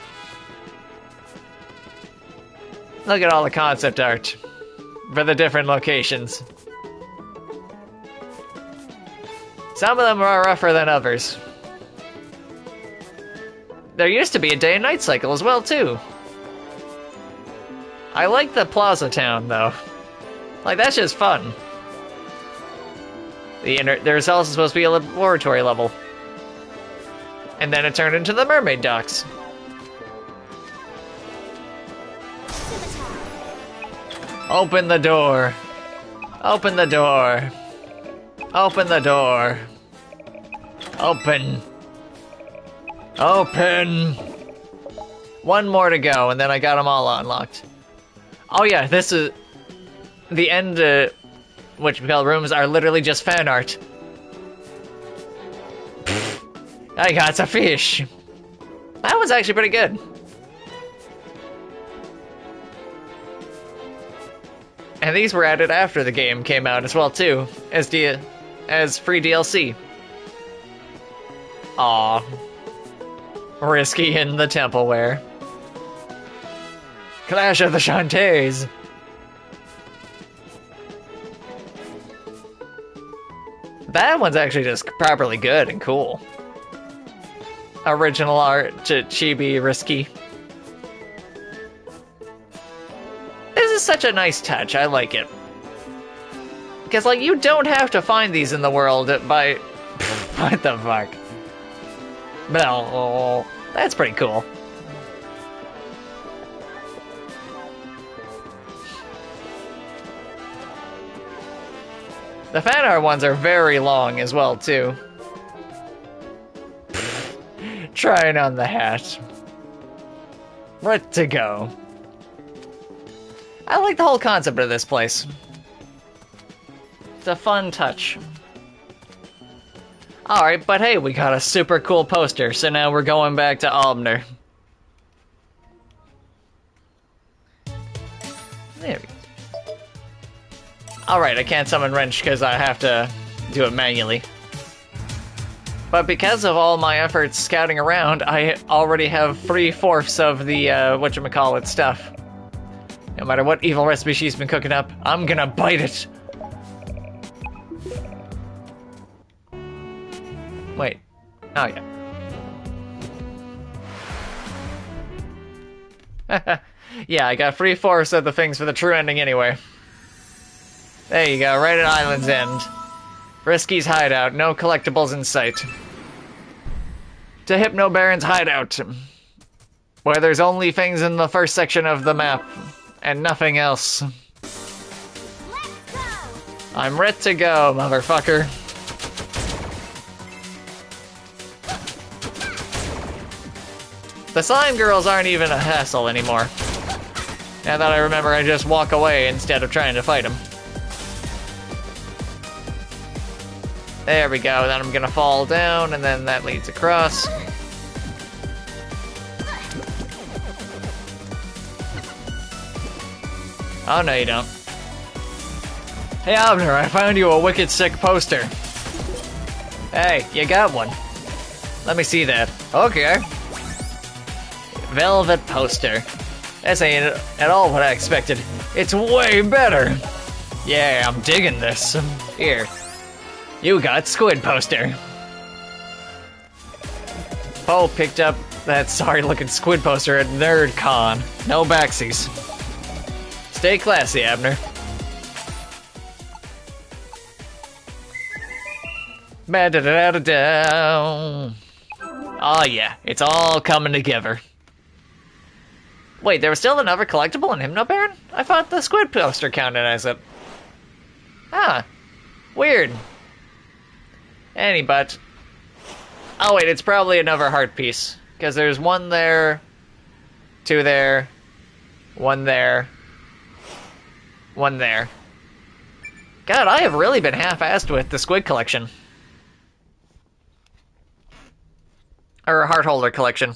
Look at all the concept art for the different locations. Some of them are rougher than others. There used to be a day and night cycle as well, too. I like the Plaza Town, though. Like, that's just fun. There's also supposed to be a laboratory level. And then it turned into the mermaid docks. Open the door. Open the door. Open the door. Open. Open. One more to go, and then I got them all unlocked. Oh yeah, this is... the end, which we call rooms, are literally just fan art. I got a fish. That was actually pretty good. And these were added after the game came out as well too, as free DLC. Aw. Risky in the Templeware. Clash of the Shantaes. That one's actually just properly good and cool. Original art to chibi Risky. This is such a nice touch, I like it. Because, like, you don't have to find these in the world by... what the fuck? Well, that's pretty cool. The fan art ones are very long as well, too. Trying on the hat. Ready to go. I like the whole concept of this place. It's a fun touch. Alright, but hey, we got a super cool poster, so now we're going back to Albner. There we go. Alright, I can't summon Wrench because I have to do it manually. But because of all my efforts scouting around, I already have 3/4 of the, whatchamacallit stuff. No matter what evil recipe she's been cooking up, I'm gonna bite it! Wait. Oh, yeah. Yeah, I got 3/4 of the things for the true ending anyway. There you go, right at Island's End. Risky's hideout, no collectibles in sight. To Hypno Baron's hideout, where there's only things in the first section of the map, and nothing else.
Let's go!
I'm ready to go, motherfucker. The slime girls aren't even a hassle anymore. Now that I remember, I just walk away instead of trying to fight them. There we go, then I'm gonna fall down, and then that leads across. Oh, no you don't. Hey Abner, I found you a wicked sick poster. Hey, you got one. Let me see that. Okay. Velvet poster. This ain't at all what I expected. It's way better. Yeah, I'm digging this. Here. You got Squid poster. Poe picked up that sorry-looking Squid poster at NerdCon. No backsies. Stay classy, Abner. Ba-da-da-da-da. Oh yeah, it's all coming together. Wait, there was still another collectible in Hypno Baron? I thought the Squid poster counted as it. Ah, weird. But oh wait, it's probably another heart piece. Because there's one there, two there, one there, one there. God, I have really been half-assed with the Squid collection. Or heart holder collection.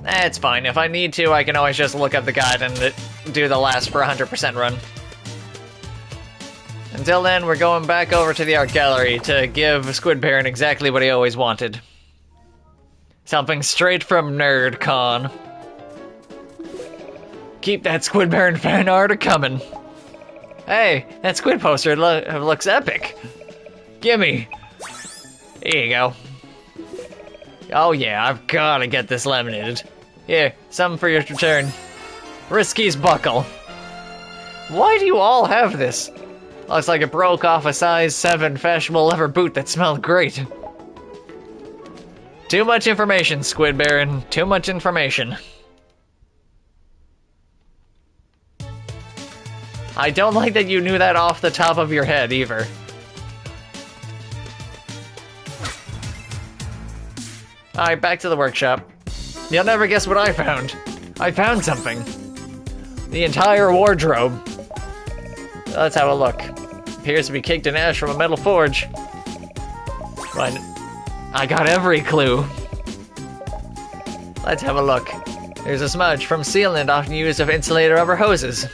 It's fine. If I need to, I can always just look up the guide and do the last for 100% run. Until then, we're going back over to the art gallery to give Squid Baron exactly what he always wanted. Something straight from NerdCon. Keep that Squid Baron fan art a-comin'. Hey, that Squid poster looks epic. Gimme. Here you go. Oh yeah, I've gotta get this laminated. Here, something for your return. Risky's buckle. Why do you all have this? Looks like it broke off a size 7 fashionable leather boot that smelled great. Too much information, Squid Baron. Too much information. I don't like that you knew that off the top of your head, either. Alright, back to the workshop. You'll never guess what I found. I found something. The entire wardrobe. Let's have a look. Appears to be caked in ash from a metal forge. But I got every clue. Let's have a look. There's a smudge from sealant often used of insulator rubber hoses.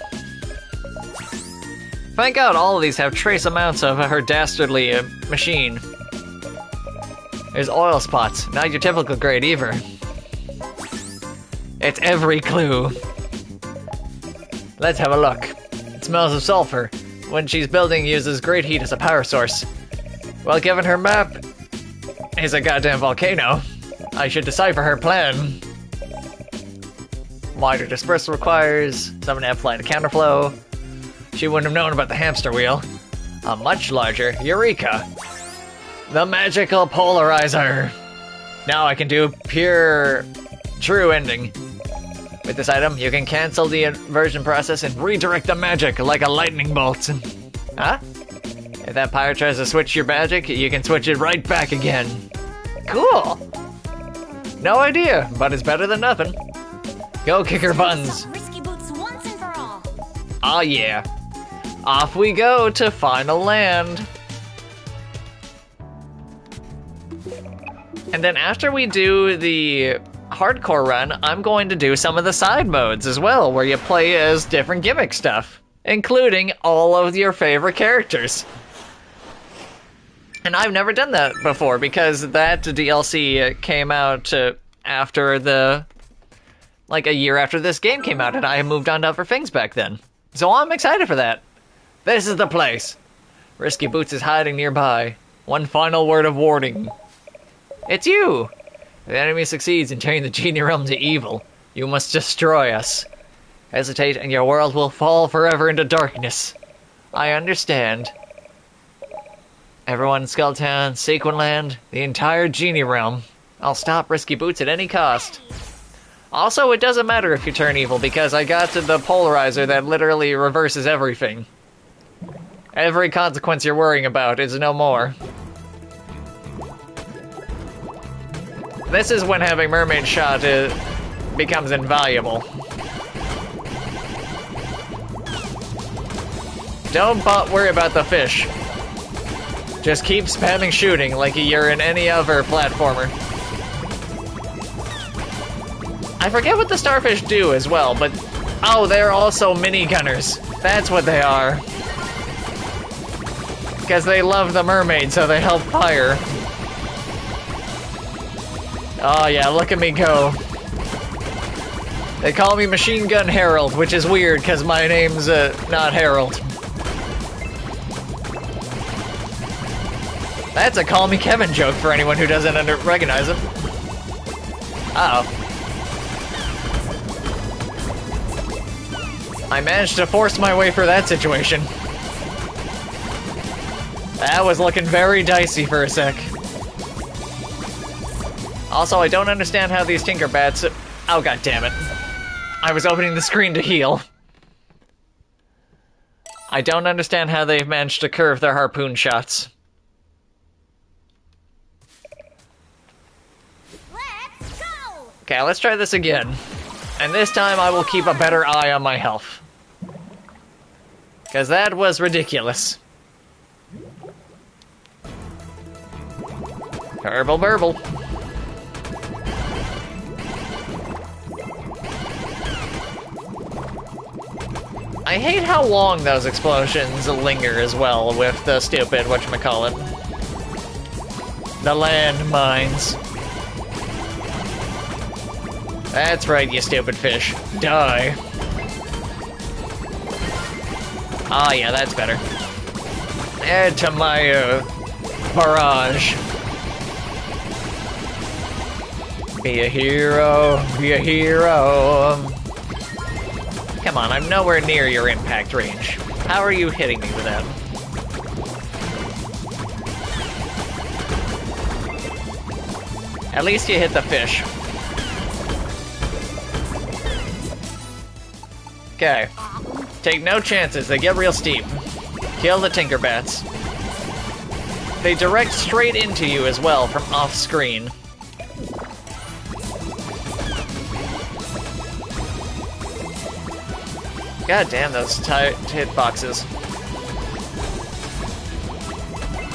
Thank God all of these have trace amounts of her dastardly machine. There's oil spots, not your typical grade either. It's every clue. Let's have a look. It smells of sulfur. When she's building, uses great heat as a power source. Well, given her map is a goddamn volcano, I should decipher her plan. Wider dispersal requires someone to amplify the counterflow. She wouldn't have known about the hamster wheel. A much larger Eureka. The magical polarizer. Now I can do pure true ending. With this item, you can cancel the inversion process and redirect the magic like a lightning bolt. Huh? If that pirate tries to switch your magic, you can switch it right back again. Cool! No idea, but it's better than nothing. Go kick her buns.
Risky boots once and for all.
Oh yeah. Off we go to Final Land. And then after we do the hardcore run, I'm going to do some of the side modes as well, where you play as different gimmick stuff, including all of your favorite characters. And I've never done that before, because that DLC came out after the... like a year after this game came out, and I moved on to other things back then. So I'm excited for that. This is the place. Risky Boots is hiding nearby. One final word of warning. It's you! If the enemy succeeds in turning the genie realm to evil, you must destroy us. Hesitate and your world will fall forever into darkness. I understand. Everyone in Skulltown, Sequinland, the entire genie realm. I'll stop Risky Boots at any cost. Also, it doesn't matter if you turn evil, because I got to the polarizer that literally reverses everything. Every consequence you're worrying about is no more. This is when having Mermaid Shot becomes invaluable. Don't worry about the fish. Just keep spamming shooting like you're in any other platformer. I forget what the starfish do as well, but... oh, they're also mini-gunners. That's what they are. Because they love the mermaid, so they help fire. Oh yeah, look at me go. They call me Machine Gun Harold, which is weird, because my name's not Harold. That's a Call Me Kevin joke for anyone who doesn't recognize him. Uh-oh. I managed to force my way through that situation. That was looking very dicey for a sec. Also, I don't understand how these Tinkerbats... oh, god damn it. I was opening the screen to heal. I don't understand how they've managed to curve their harpoon shots.
Let's go!
Okay, let's try this again. And this time I will keep a better eye on my health. Because that was ridiculous. Burble, burble. I hate how long those explosions linger as well with the stupid whatchamacallit. The landmines. That's right, you stupid fish. Die. Ah, yeah, that's better. Add to my, barrage. Be a hero, be a hero. Come on, I'm nowhere near your impact range. How are you hitting me with that? At least you hit the fish. Okay. Take no chances, they get real steep. Kill the Tinkerbats. They direct straight into you as well from off-screen. God damn those tight hitboxes.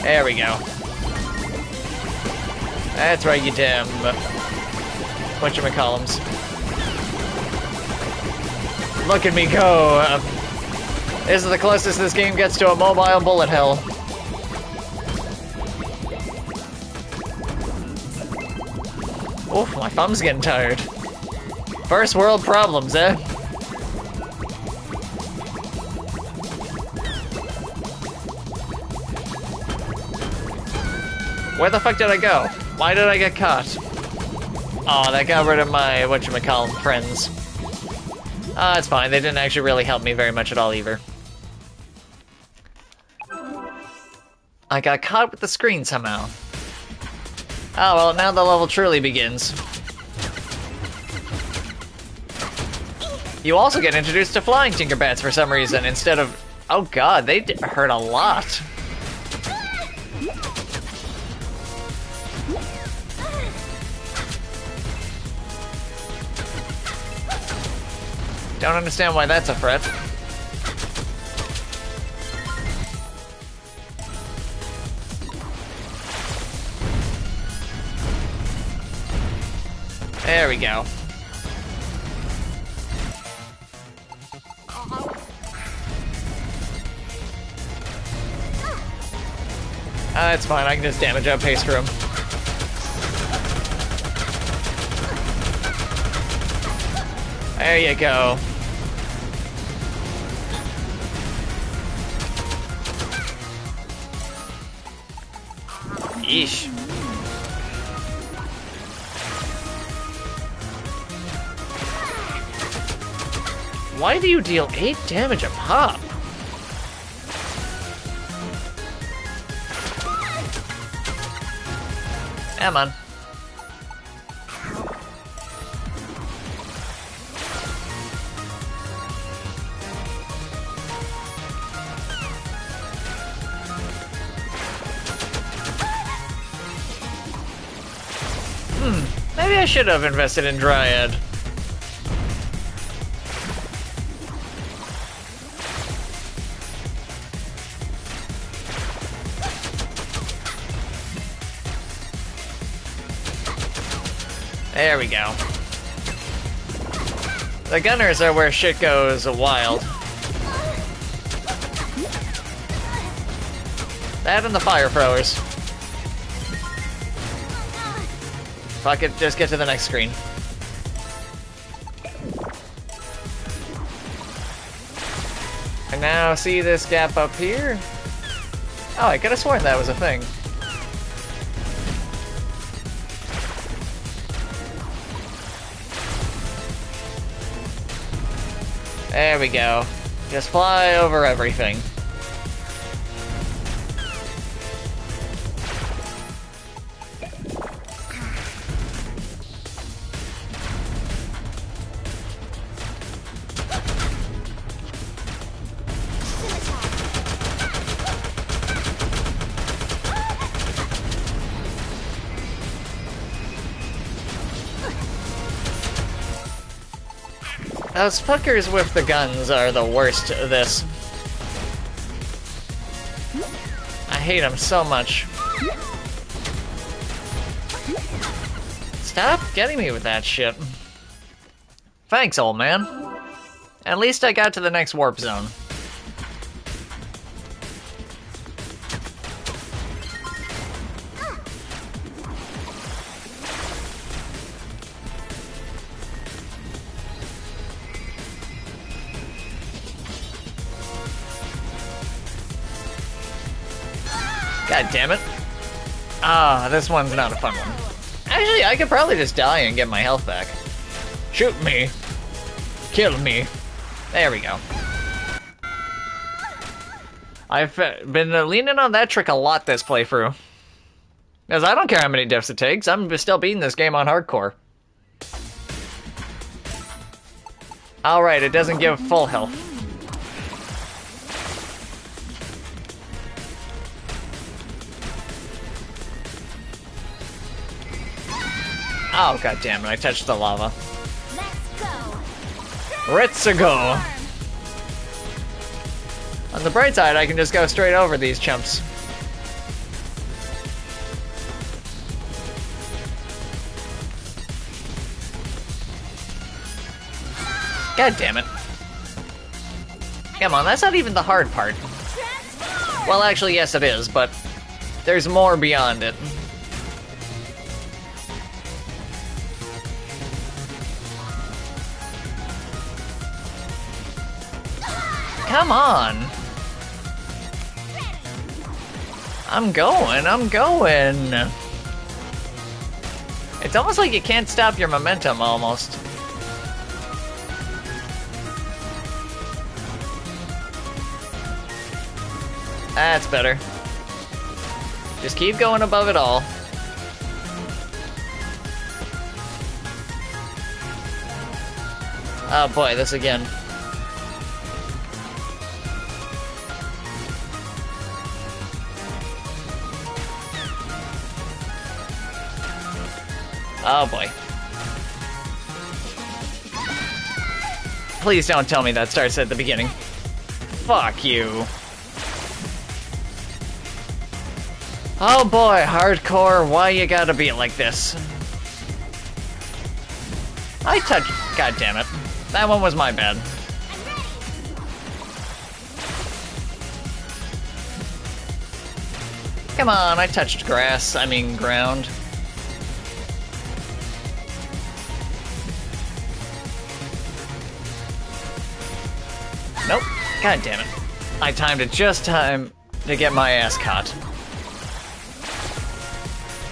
There we go. That's right, you damn... whatchamacallums. Look at me go! This is the closest this game gets to a mobile bullet hell. Oof, my thumb's getting tired. First world problems, eh? Where the fuck did I go? Why did I get caught? Oh, that got rid of my whatchamacallit friends. Ah, it's fine. They didn't actually really help me very much at all either. I got caught with the screen somehow. Oh, well, now the level truly begins. You also get introduced to flying Tinkerbats for some reason, instead of Oh god, they hurt a lot. Don't understand why that's a threat. There we go. That's fine, I can just damage outpace for him. There you go. Yeesh. Why do you deal 8 damage a pop? Come on. Maybe I should have invested in Dryad. There we go. The gunners are where shit goes wild. That and the fire throwers. Fuck it, just get to the next screen. And now see this gap up here? Oh, I could have sworn that was a thing. There we go. Just fly over everything. Those fuckers with the guns are the worst of this. I hate them so much. Stop getting me with that shit. Thanks, old man. At least I got to the next warp zone. God damn it. Ah, this one's not a fun one. Actually, I could probably just die and get my health back. Shoot me. Kill me. There we go. I've been leaning on that trick a lot this playthrough. Because I don't care how many deaths it takes, I'm still beating this game on hardcore. Alright, it doesn't give full health. Oh, god damn it, I touched the lava. Let's go. On the bright side, I can just go straight over these chumps. God damn it. Come on, that's not even the hard part. Well, actually, yes it is, but there's more beyond it. Come on! I'm going! It's almost like you can't stop your momentum, almost. That's better. Just keep going above it all. Oh boy, this again. Oh boy. Please don't tell me that starts at the beginning. Fuck you. Oh boy, hardcore, why you gotta be like this? I touched... God damn it. That one was my bad. Come on, I touched grass, I mean ground. Nope. God damn it. I timed it just time to get my ass caught.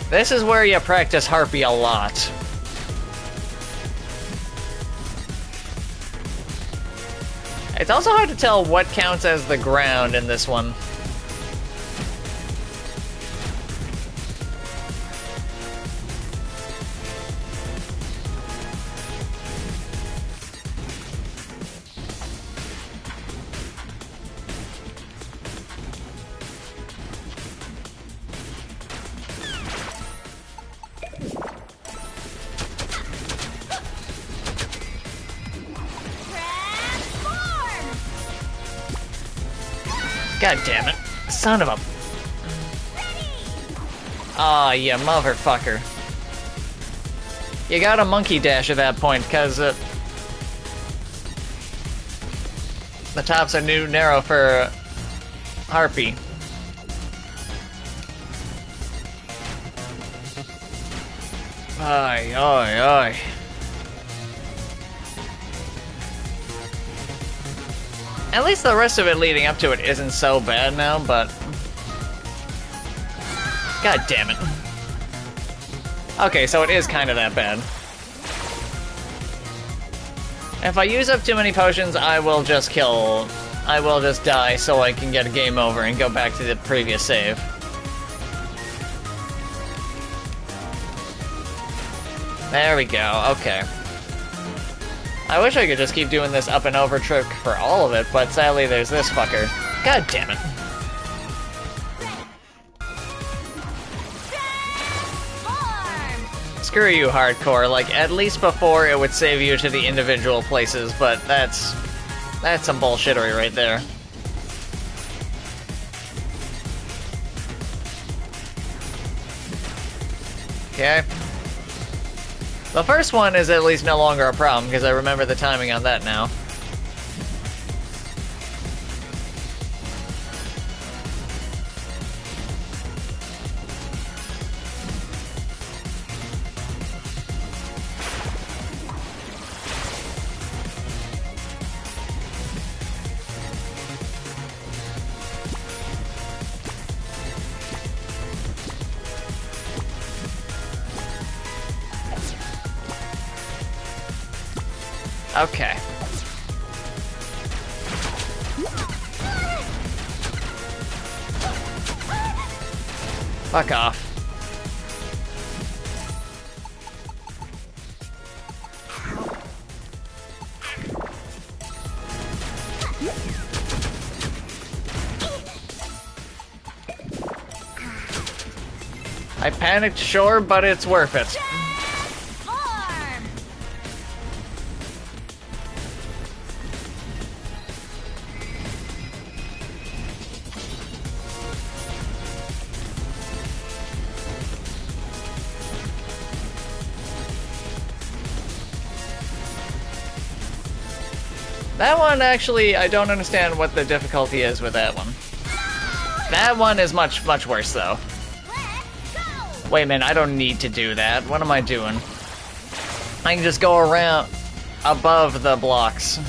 This is where you practice Harpy a lot. It's also hard to tell what counts as the ground in this one. God damn it. Son of a... Aw, you motherfucker. You got a monkey dash at that point, cause the tops are too narrow for Harpy. Ay, ay, ay. At least the rest of it leading up to it isn't so bad now, but... God damn it. Okay, so it is kind of that bad. If I use up too many potions, I will just kill... I will just die so I can get a game over and go back to the previous save. There we go, okay. I wish I could just keep doing this up and over trick for all of it, but sadly there's this fucker. God damn it. Screw you, hardcore. Like, at least before it would save you to the individual places, but that's some bullshittery right there. Okay. The first one is at least no longer a problem, because I remember the timing on that now. Okay. Fuck off. I panicked, sure, but it's worth it. That one, actually, I don't understand what the difficulty is with that one. That one is much, much worse, though. Wait a minute, I don't need to do that. What am I doing? I can just go around above the blocks.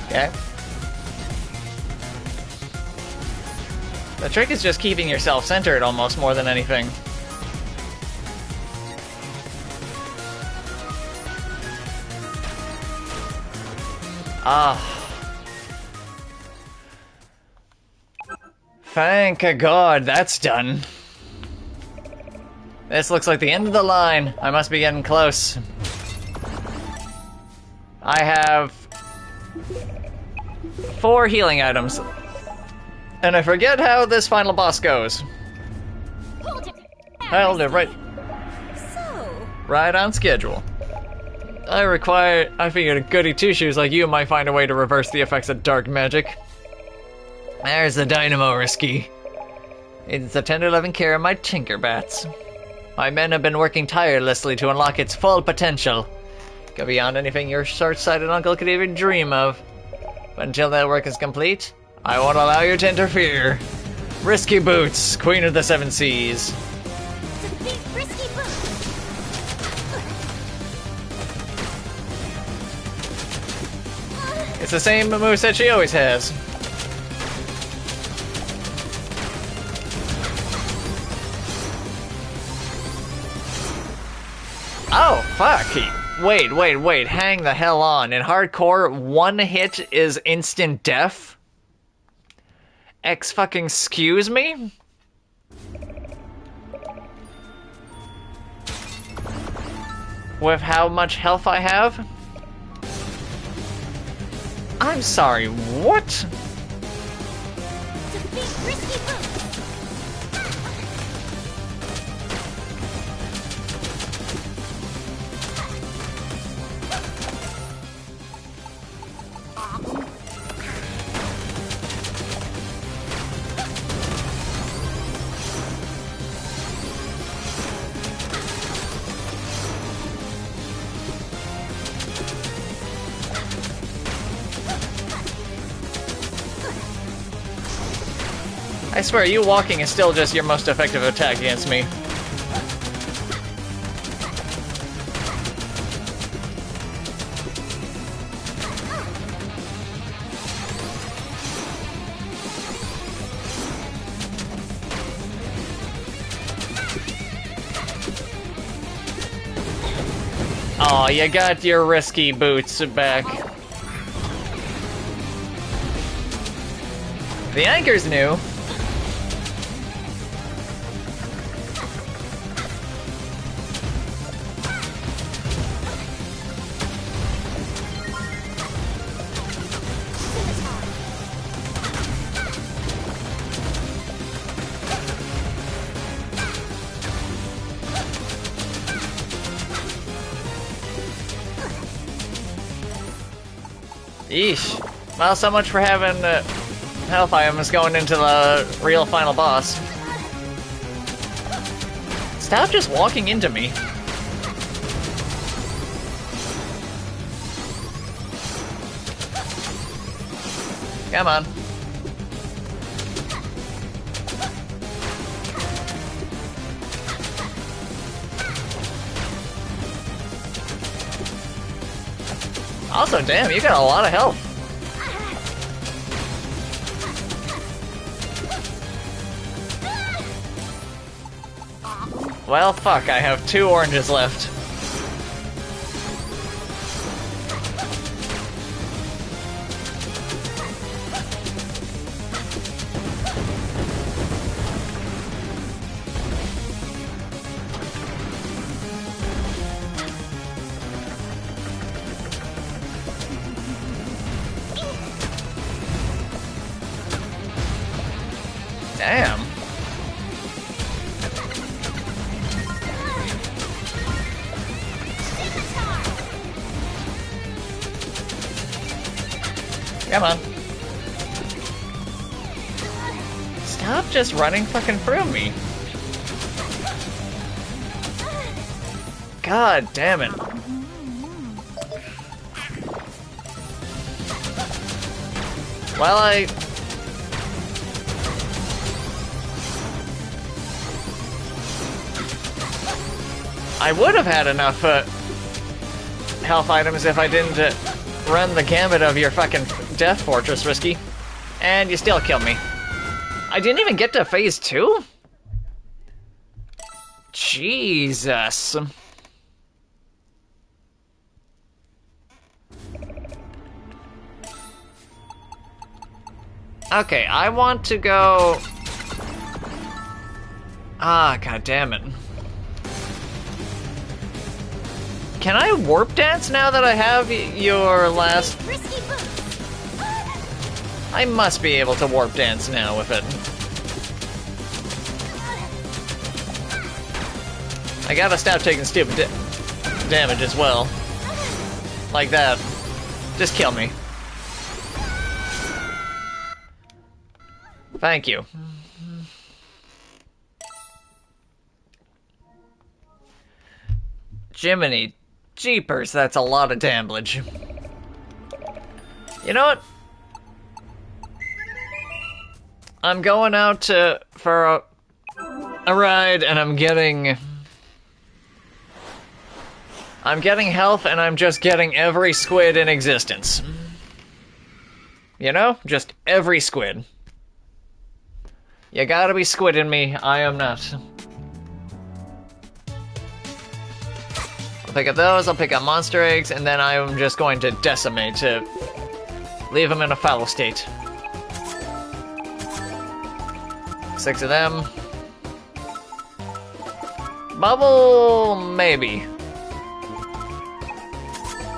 Okay. The trick is just keeping yourself centered almost more than anything. Ah. Thank God that's done. This looks like the end of the line. I must be getting close. I have 4 healing items. And I forget how this final boss goes. Held it right.
So,
Right on schedule. I figured a goody two-shoes like you might find a way to reverse the effects of dark magic. There's the dynamo, Risky. It's the tender loving care of my Tinkerbats. My men have been working tirelessly to unlock its full potential. Go beyond anything your short-sighted uncle could even dream of. But until that work is complete, I won't allow you to interfere. Risky Boots, Queen of the Seven Seas.
defeat Risky Boots.
It's the same moveset she always has. Oh, fuck. Wait, hang the hell on. In hardcore, 1 hit is instant death? Excuse me? With how much health I have? I'm sorry, what?
Defeat Risky Boots.
I swear, you walking is still just your most effective attack against me. Aw, you got your Risky Boots back. The anchor's new. Yeesh. Well, so much for having health items going into the real final boss. Stop just walking into me. Come on. Also, damn, you got a lot of health. Well, fuck, I have 2 oranges left. Damn. Come on. Stop just running fucking through me. God damn it. Well, I would have had enough health items if I didn't run the gambit of your fucking Death Fortress, Risky. And you still killed me. I didn't even get to phase 2? Jesus. Okay, I want to go... Ah, god damn it. Can I warp dance now that I have your last...
Risky Boots.
I must be able to warp dance now with it. I gotta stop taking stupid damage as well. Like that. Just kill me. Thank you. Jiminy Jeepers, that's a lot of damage. You know what? I'm going out for a ride, and I'm getting health, and I'm just getting every squid in existence. You know? Just every squid. You gotta be squidding me. I am not. I'll pick up those, I'll pick up monster eggs, and then I am just going to decimate to leave them in a foul state. 6 of them. Bubble, maybe.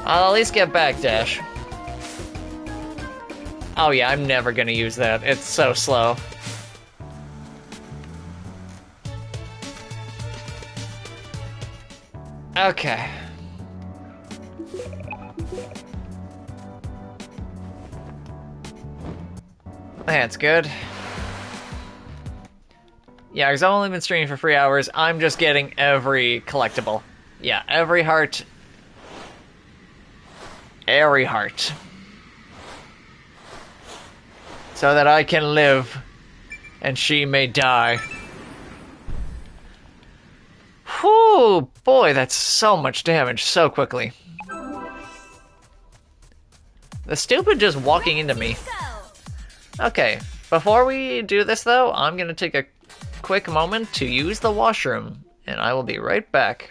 I'll at least get backdash. Oh yeah, I'm never gonna use that. It's so slow. Okay. That's good. Yeah, because I've only been streaming for 3 hours. I'm just getting every collectible. Yeah, every heart. Every heart. So that I can live and she may die. Whew, boy, that's so much damage so quickly. The stupid just walking into me. Okay, before we do this though, I'm gonna take a quick moment to use the washroom, and I will be right back.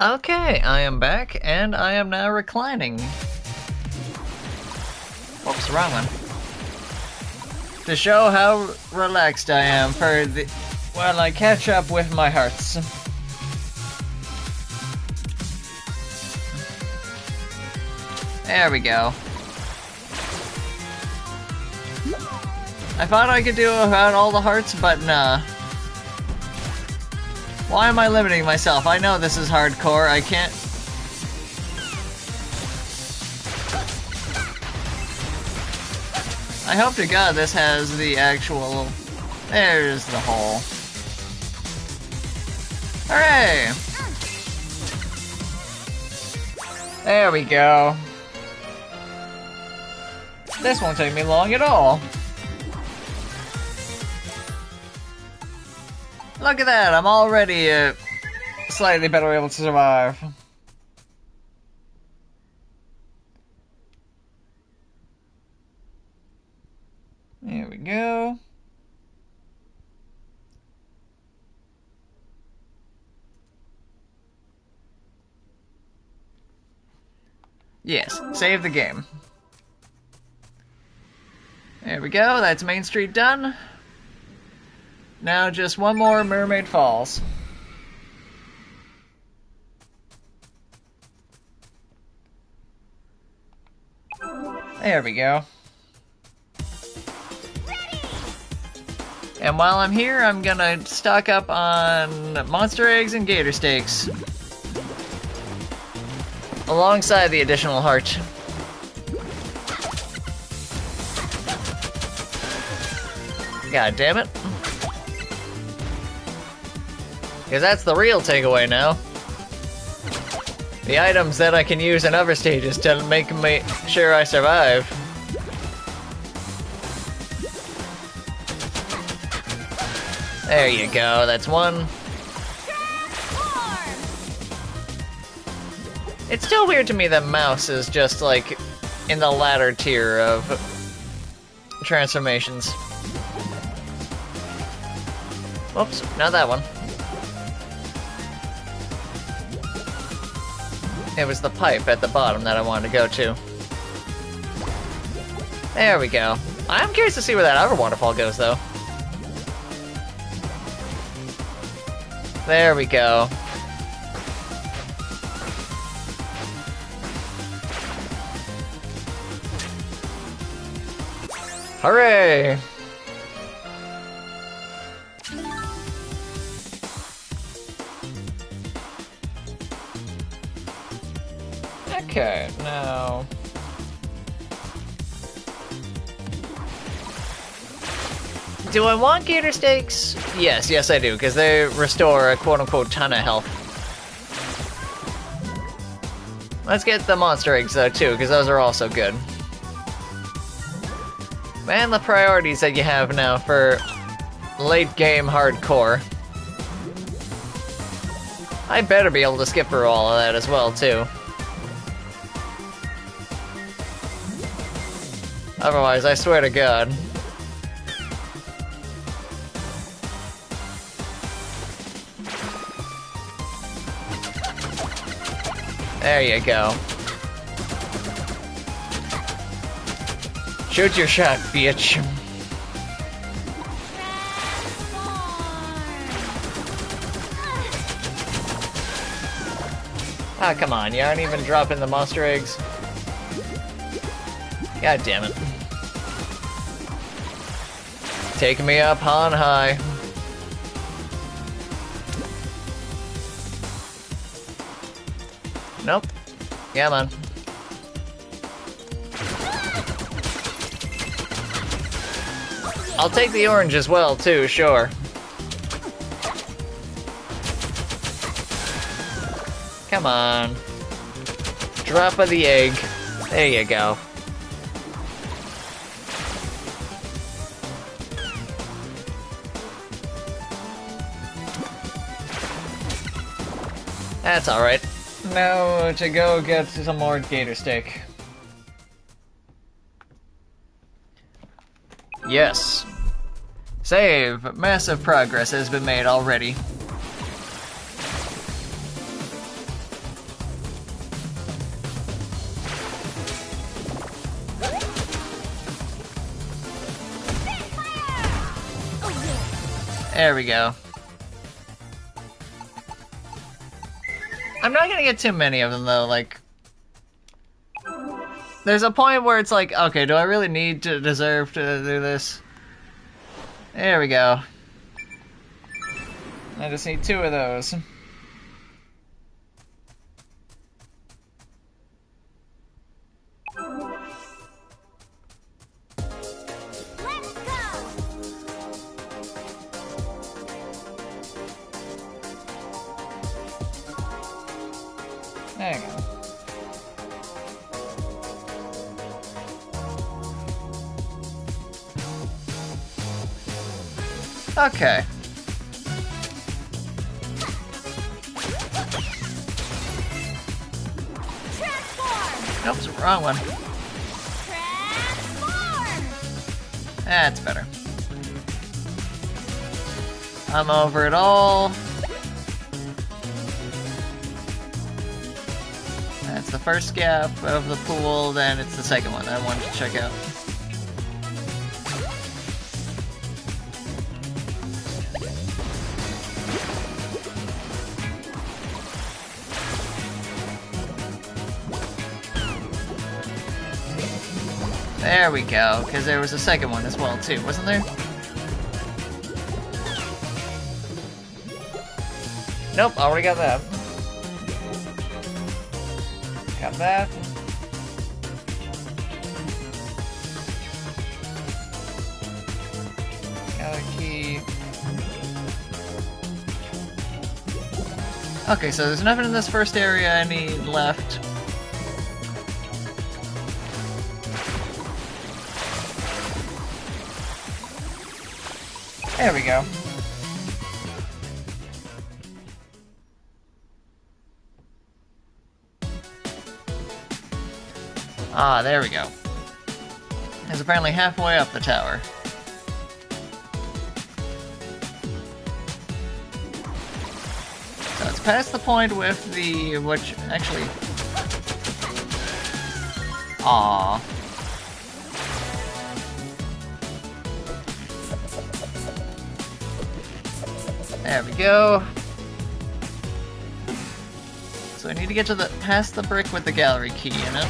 Okay, I am back, and I am now reclining. Whoops, wrong one. To show how relaxed I am for the while I catch up with my hearts. There we go. I thought I could do without all the hearts, but nah. Why am I limiting myself? I know this is hardcore. I can't... I hope to God this has the actual... There's the hole. Hooray! There we go. This won't take me long at all. Look at that, I'm already slightly better able to survive. There we go. Yes, save the game. There we go, that's Main Street done. Now just one more Mermaid Falls. There we go. And while I'm here, I'm gonna stock up on monster eggs and gator steaks. Alongside the additional heart. God damn it. Because that's the real takeaway now. The items that I can use in other stages to make sure I survive. There you go, that's one. It's still weird to me that Mouse is just like in the latter tier of transformations. Oops, not that one. It was the pipe at the bottom that I wanted to go to. There we go. I'm curious to see where that other waterfall goes, though. There we go. Hooray! Okay, now... Do I want gator steaks? Yes I do, because they restore a quote-unquote ton of health. Let's get the monster eggs though too, because those are also good. Man, the priorities that you have now for late game hardcore. I better be able to skip through all of that as well too. Otherwise, I swear to God. There you go. Shoot your shot, bitch. Ah, come on, you aren't even dropping the monster eggs. God damn it. Take me up on high. Nope. Come on. I'll take the orange as well, too, sure. Come on. Drop of the egg. There you go. That's alright. Now to go get some more gator steak. Yes. Save. Massive progress has been made already. There we go. I'm not gonna get too many of them though, like... There's a point where it's like, okay, do I really need to deserve to do this? There we go. I just need 2 of those.
Let's go!
There you go. Okay.
Transform!
Nope, it's the wrong one.
Transform!
That's better. I'm over it all. That's the first gap of the pool, then it's the second one that I wanted to check out. There we go, because there was a second one as well too, wasn't there? Nope, already got that. Got that. Got a key. Okay, so there's nothing in this first area I need left. There we go. Ah, there we go. It's apparently halfway up the tower. So it's past the point with the... which... actually... Aww. There we go. So I need to get to the past the brick with the gallery key in it.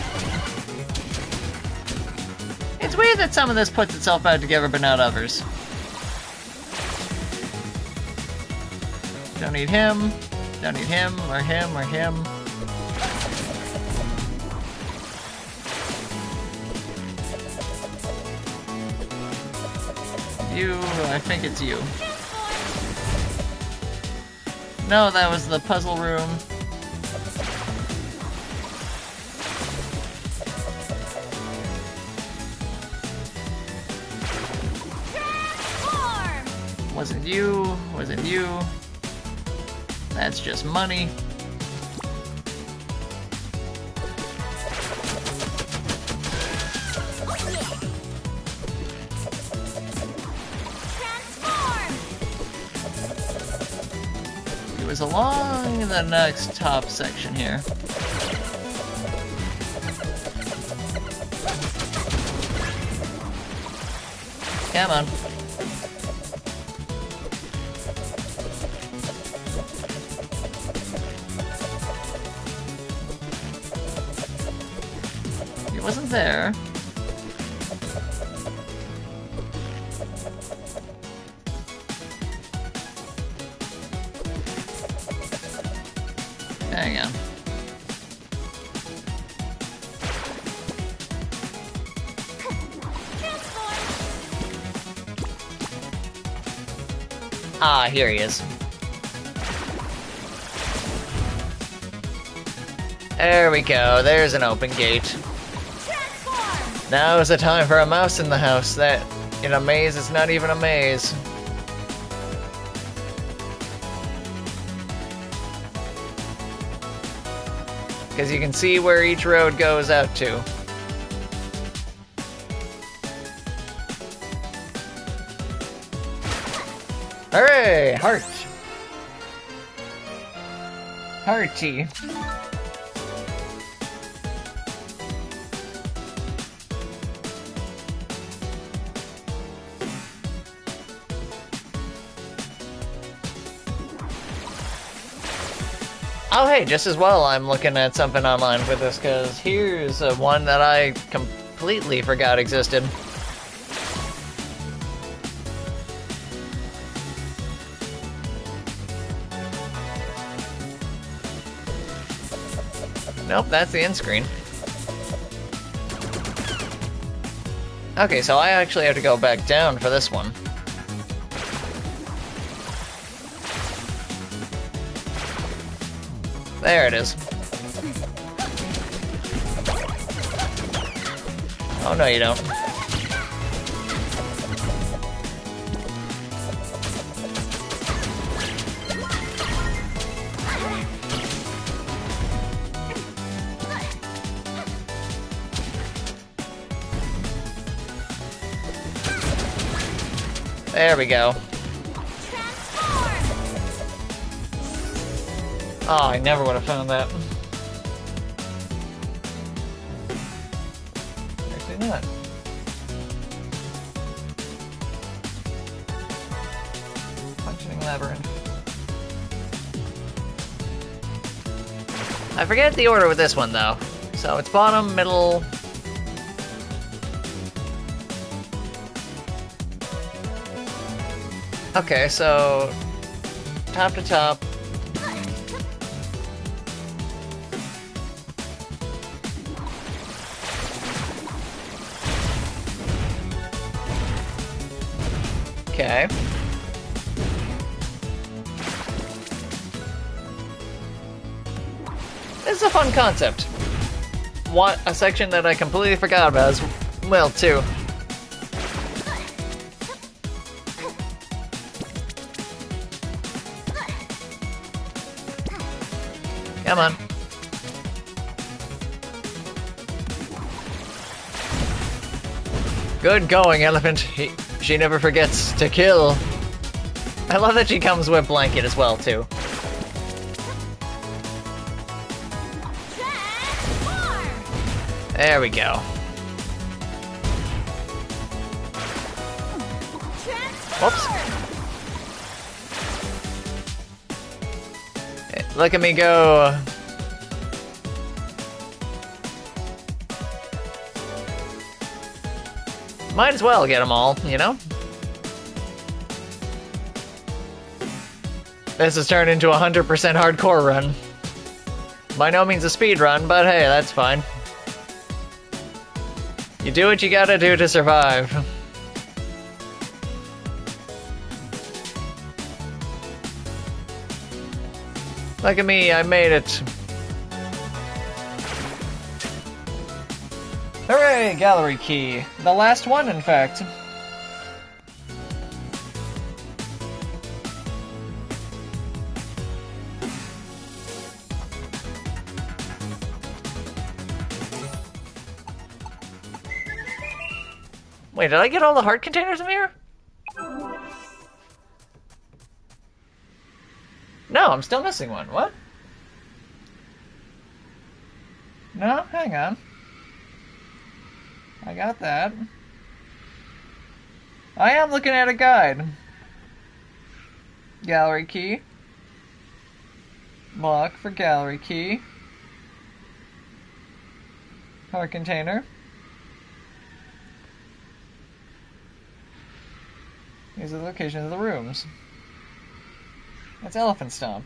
It's weird that some of this puts itself out together but not others. Don't need him. Don't need him, or him, or him. You, I think it's you. No, that was the puzzle room.
Transform!
Wasn't you, wasn't you. That's just money. It was along the next top section here. Come on. He wasn't there. Hang on. Ah, here he is. There we go, there's an open gate.
Transform!
Now is the time for a mouse in the house. That, in a maze, is not even a maze. Because you can see where each road goes out to. Hooray! Heart! Hearty. Oh hey, just as well I'm looking at something online for this, because here's one that I completely forgot existed. Nope, that's the end screen. Okay, so I actually have to go back down for this one. There it is. Oh, no, you don't. There we go. Oh, I never would have found that. Actually not. Functioning labyrinth. I forget the order with this one, though. So it's bottom, middle... Okay, so... top to top. Okay. This is a fun concept. A section that I completely forgot about as well, too. Come on. Good going, elephant. She never forgets to kill. I love that she comes with blanket as well, too. There we go. Whoops. Look at me go. Might as well get them all, you know? This has turned into a 100% hardcore run. By no means a speed run, but hey, that's fine. You do what you gotta do to survive. Look at me, I made it. Hooray, gallery key. The last one, in fact. Wait, did I get all the heart containers in here? No, I'm still missing one. What? No, hang on. I got that. I am looking at a guide. Gallery key. Block for gallery key. Heart container. These are the locations of the rooms. That's Elephant Stomp.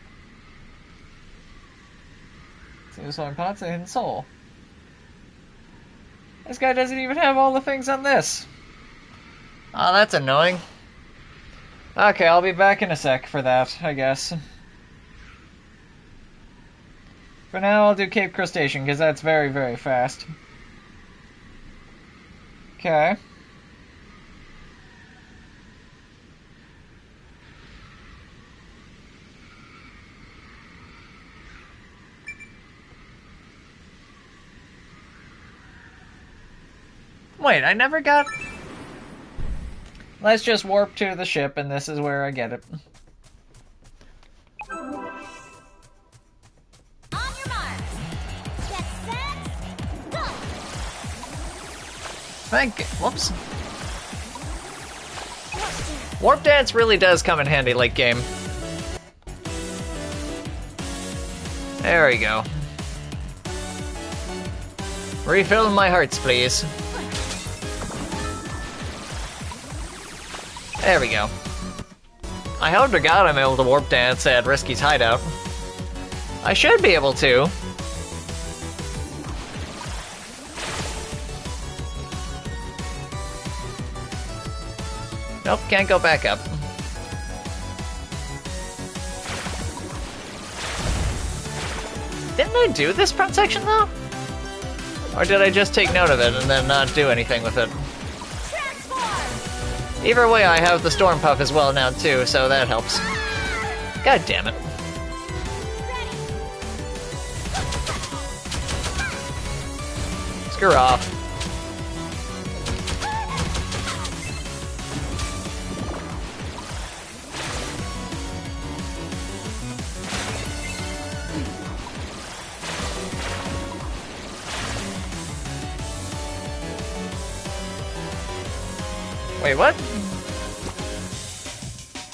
See the sewing pots, a hidden soul. This guy doesn't even have all the things on this. Oh, that's annoying. Okay, I'll be back in a sec for that, I guess. For now, I'll do Cape Crustacean, because that's very, very fast. Okay. Wait, I never got... Let's just warp to the ship, and this is where I get it.
On your mark. Get set. Go.
Whoops. Warp Dance really does come in handy late game. There we go. Refill my hearts, please. There we go. I hope to God I'm able to warp dance at Risky's hideout. I should be able to. Nope, can't go back up. Didn't I do this front section, though? Or did I just take note of it and then not do anything with it?
Transform!
Either way, I have the Storm Puff as well now, too, so that helps. God damn it. Screw off. Wait, what?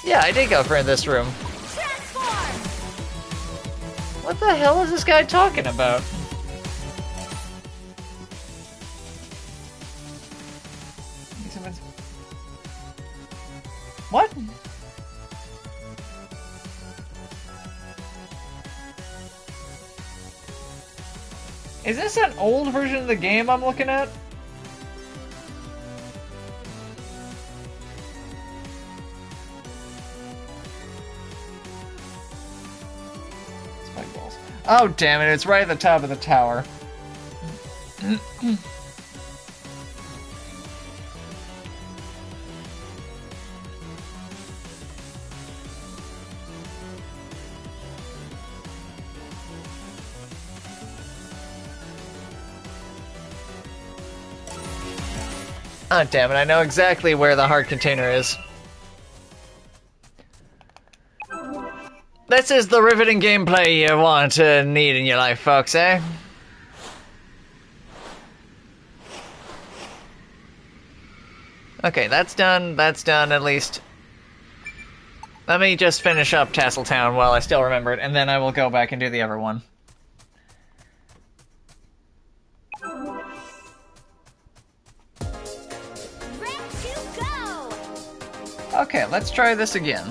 Yeah, I did go for this room.
Transform!
What the hell is this guy talking about? What? Is this an old version of the game I'm looking at? Spike balls. Oh, damn it, it's right at the top of the tower. Oh, damn it, I know exactly where the heart container is. This is the riveting gameplay you want and need in your life, folks, eh? Okay, that's done at least. Let me just finish up Tasseltown while I still remember it, and then I will go back and do the other one. Okay, let's try this again.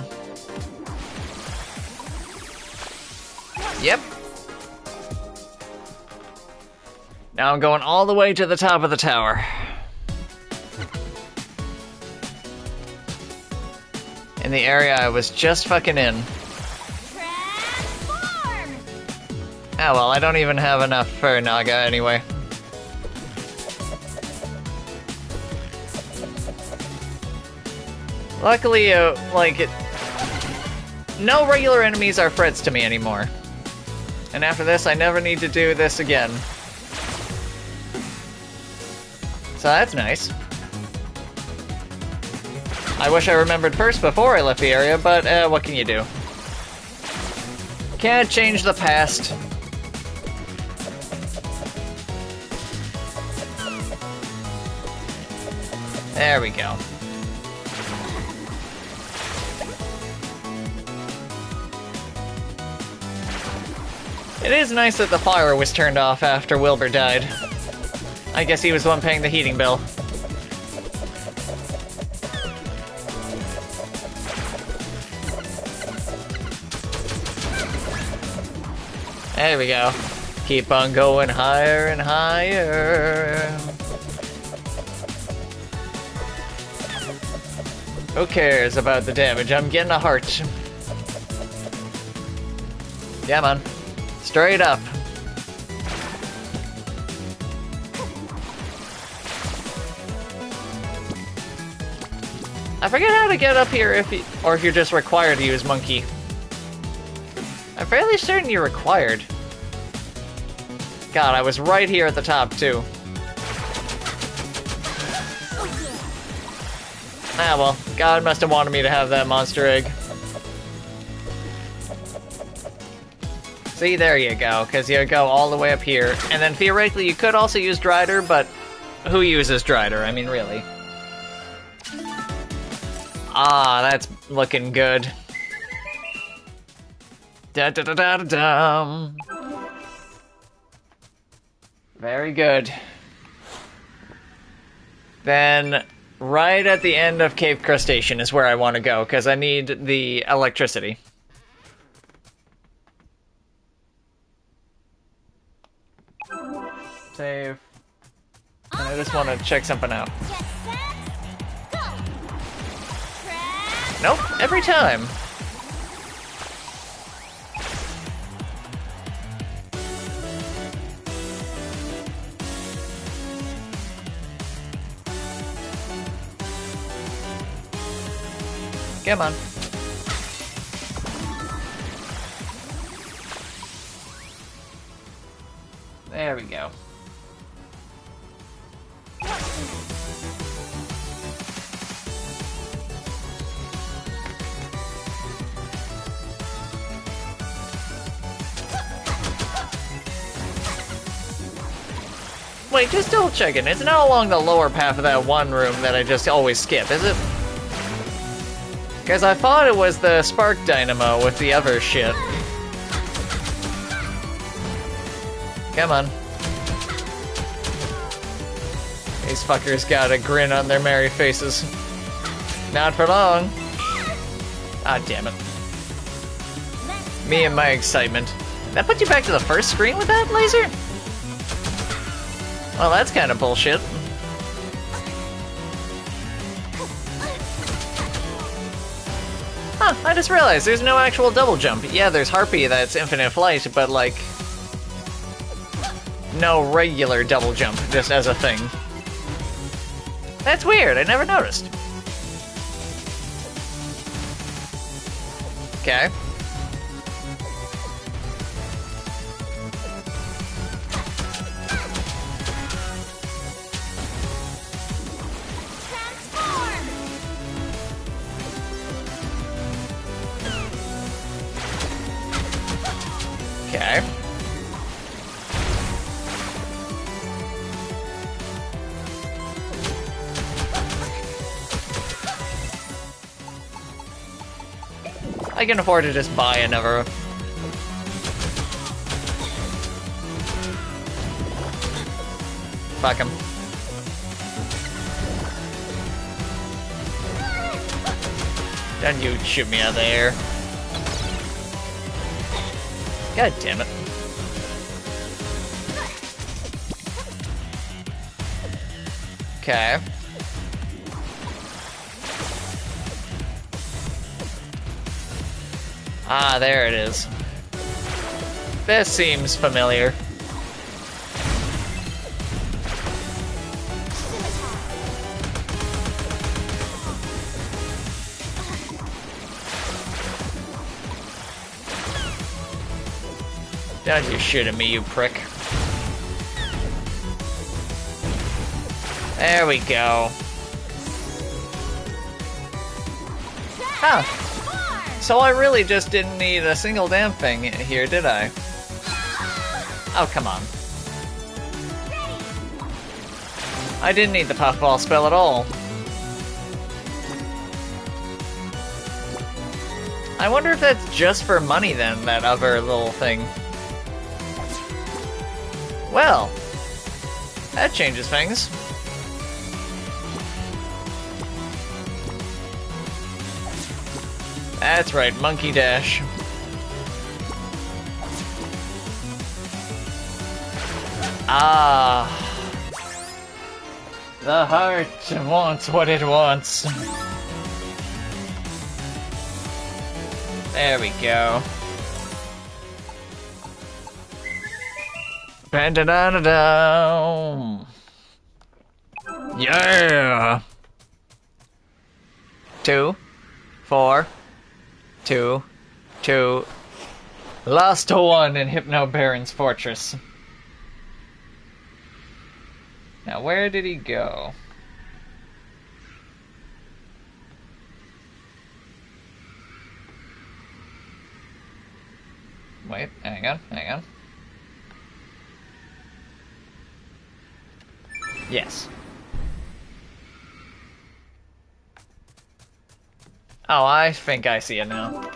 Yep. Now I'm going all the way to the top of the tower. In the area I was just fucking in.
Transform!
Ah well, I don't even have enough for Naga anyway. Luckily, no regular enemies are threats to me anymore. And after this, I never need to do this again. So that's nice. I wish I remembered first before I left the area, but what can you do? Can't change the past. There we go. It is nice that the fire was turned off after Wilbur died. I guess he was the one paying the heating bill. There we go. Keep on going higher and higher. Who cares about the damage? I'm getting a heart. Yeah, man. Straight up. I forget how to get up here or if you're just required to use monkey. I'm fairly certain you're required. God, I was right here at the top too. Ah well, God must have wanted me to have that monster egg. See, there you go, because you go all the way up here. And then theoretically you could also use Drider, but who uses Drider? I mean, really. Ah, that's looking good. Da da da da da dum. Very good. Then, right at the end of Cave Crustacean is where I want to go, because I need the electricity. Save. And I just want to check something out. Nope, every time. Come on. There we go. Wait, just double checking. It's not along the lower path of that one room that I just always skip, is it? Because I thought it was the spark dynamo with the other shit. Come on. These fuckers got a grin on their merry faces. Not for long. Ah, damn it. Me and my excitement. That put you back to the first screen with that laser? Well, that's kind of bullshit. Huh, I just realized there's no actual double jump. Yeah, there's Harpy that's infinite flight, but like... no regular double jump, just as a thing. That's weird, I never noticed. Okay. Okay. I can afford to just buy another. Fuck him. Don't you shoot me out of the air. God damn it. Okay. Ah, there it is. This seems familiar. Don't you shoot at me, you prick. There we go. Huh. So I really just didn't need a single damn thing here, did I? Oh, come on. I didn't need the puffball spell at all. I wonder if that's just for money then, that other little thing. Well, that changes things. That's right, Monkey Dash. Ah. The heart wants what it wants. There we go. Ba-da-da-da-da. Yeah. 2, 4, 2, 2. Lost to 1 in Hypno Baron's fortress. Now, where did he go? Wait, hang on, hang on. Yes. Oh, I think I see it now.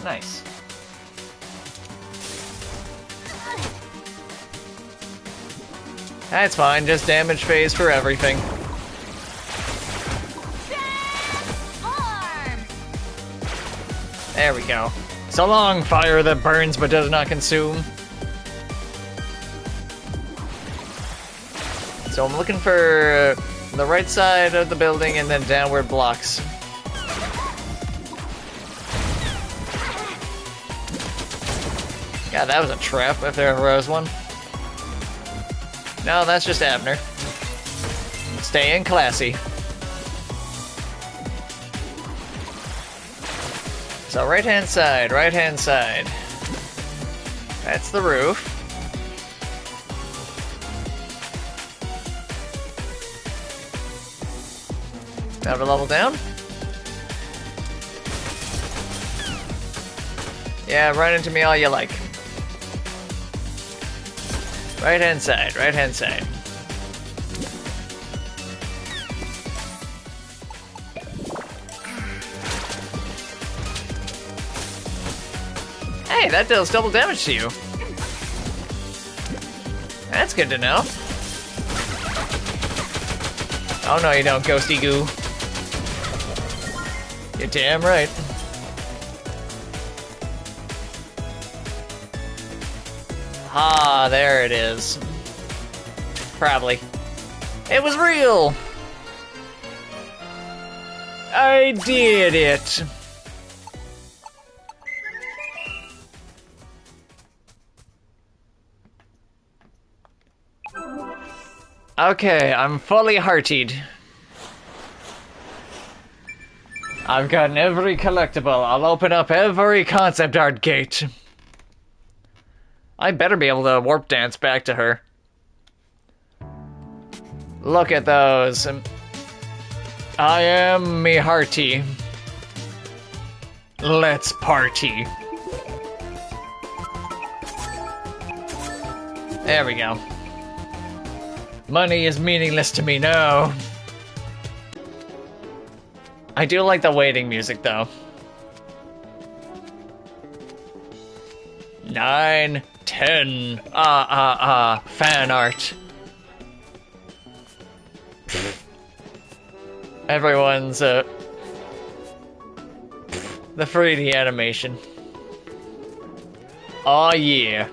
Nice. That's fine, just damage phase for everything. There we go. So long, fire that burns but does not consume. So I'm looking for the right side of the building and then downward blocks. God, that was a trap if there ever was one. No, that's just Abner. Staying classy. So right-hand side, right-hand side. That's the roof. Another level down. Yeah, run into me all you like. Right-hand side, right-hand side. Hey, that deals double damage to you. That's good to know. Oh no, you don't, Ghosty Goo. You're damn right. Ah, there it is. Probably. It was real! I did it! Okay, I'm fully heartied. I've gotten every collectible. I'll open up every concept art gate. I better be able to warp dance back to her. Look at those. I am me hearty. Let's party. There we go. Money is meaningless to me now. I do like the waiting music, though. 9, 10. Fan art. Everyone's, the 3D animation. Aw, yeah.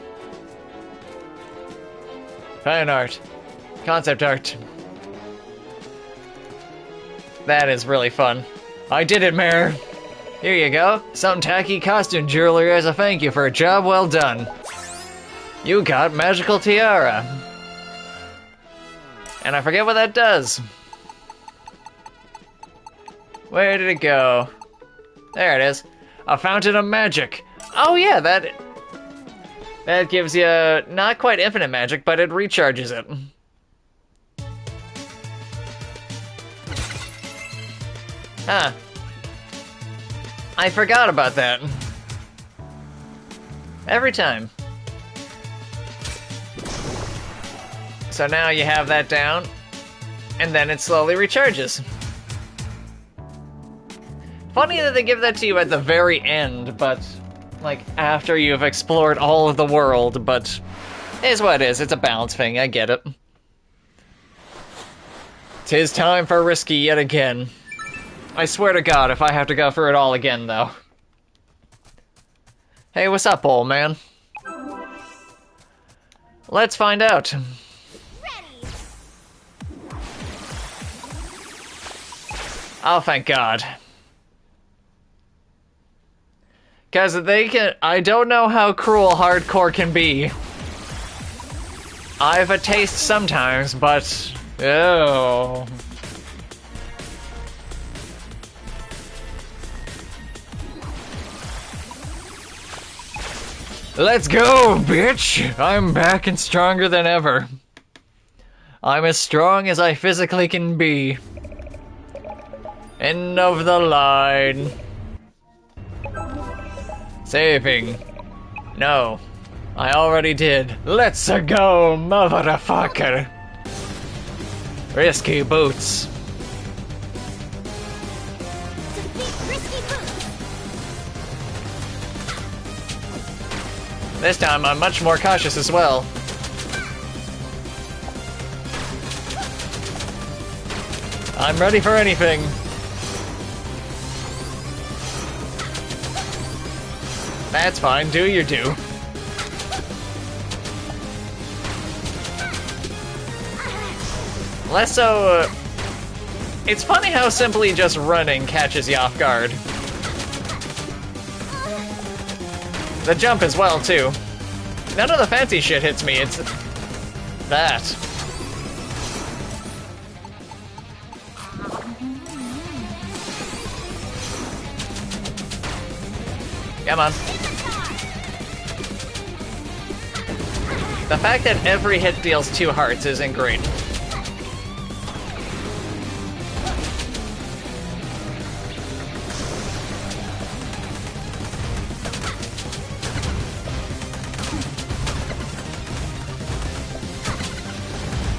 Fan art. Concept art. That is really fun. I did it, Mare. Here you go. Some tacky costume jewelry as a thank you for a job well done. You got magical tiara. And I forget what that does. Where did it go? There it is. A fountain of magic. Oh yeah, that gives you not quite infinite magic, but it recharges it. Huh. I forgot about that. Every time. So now you have that down, and then it slowly recharges. Funny that they give that to you at the very end, but like after you've explored all of the world, but it is what it is. It's a balance thing, I get it. 'Tis time for risky yet again. I swear to God, if I have to go through it all again, though. Hey, what's up, old man? Let's find out.
Ready.
Oh, thank God. Because I don't know how cruel hardcore can be. I have a taste sometimes, but... Ew. Let's go, bitch! I'm back and stronger than ever. I'm as strong as I physically can be. End of the line. Saving. No. I already did. Let's go, motherfucker! Risky boots.
Defeat Risky Boots.
This time I'm much more cautious as well. I'm ready for anything. That's fine, do your do. Less so... it's funny how simply just running catches you off guard. The jump as well, too. None of the fancy shit hits me, it's... that. Come on. The fact that every hit deals 2 hearts isn't great.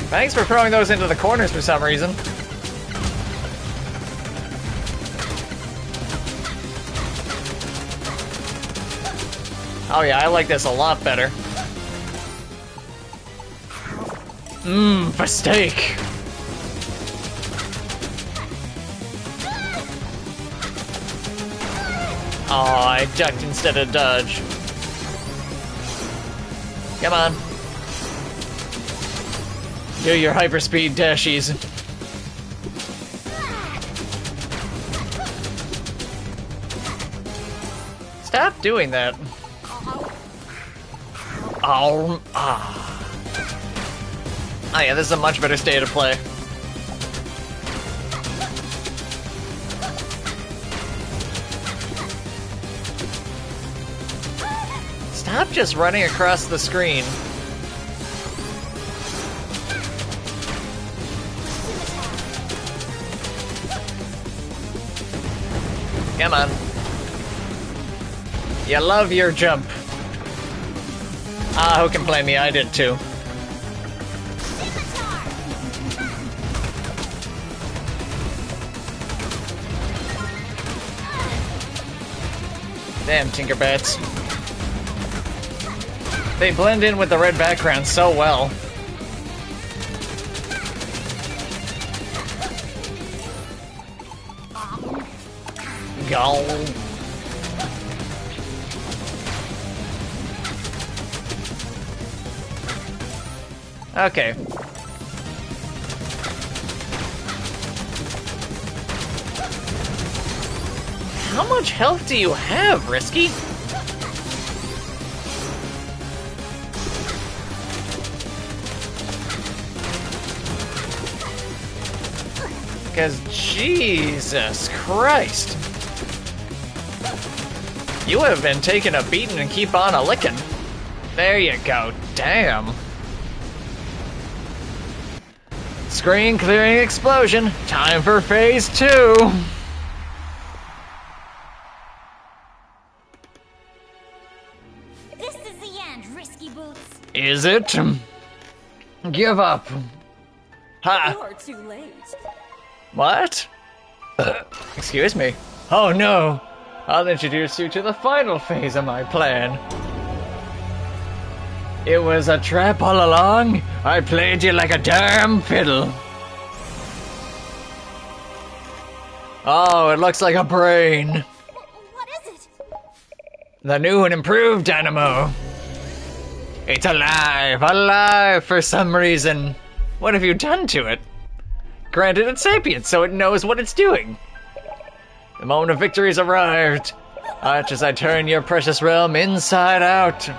Thanks for throwing those into the corners for some reason. Oh yeah, I like this a lot better. For steak. Oh, I ducked instead of dodge. Come on. Do your hyperspeed dashies. Stop doing that. Oh yeah, this is a much better state of play. Stop just running across the screen. Come on. You love your jump. Ah, who can blame me? I did too. Damn Tinkerbats. They blend in with the red background so well. Go. Okay. How much health do you have, Risky? Because Jesus Christ. You have been taking a beating and keep on a licking. There you go, damn. Screen clearing explosion. Time for phase 2.
This is the end, Risky Boots.
Is it? Give up. Ha!
You're too late.
What? Excuse me. Oh no! I'll introduce you to the final phase of my plan. It was a trap all along. I played you like a damn fiddle. Oh, it looks like a brain.
What is it?
The new and improved Dynamo. It's alive for some reason. What have you done to it? Granted, it's sapient, so it knows what it's doing. The moment of victory's arrived. Watch as I turn your precious realm inside out.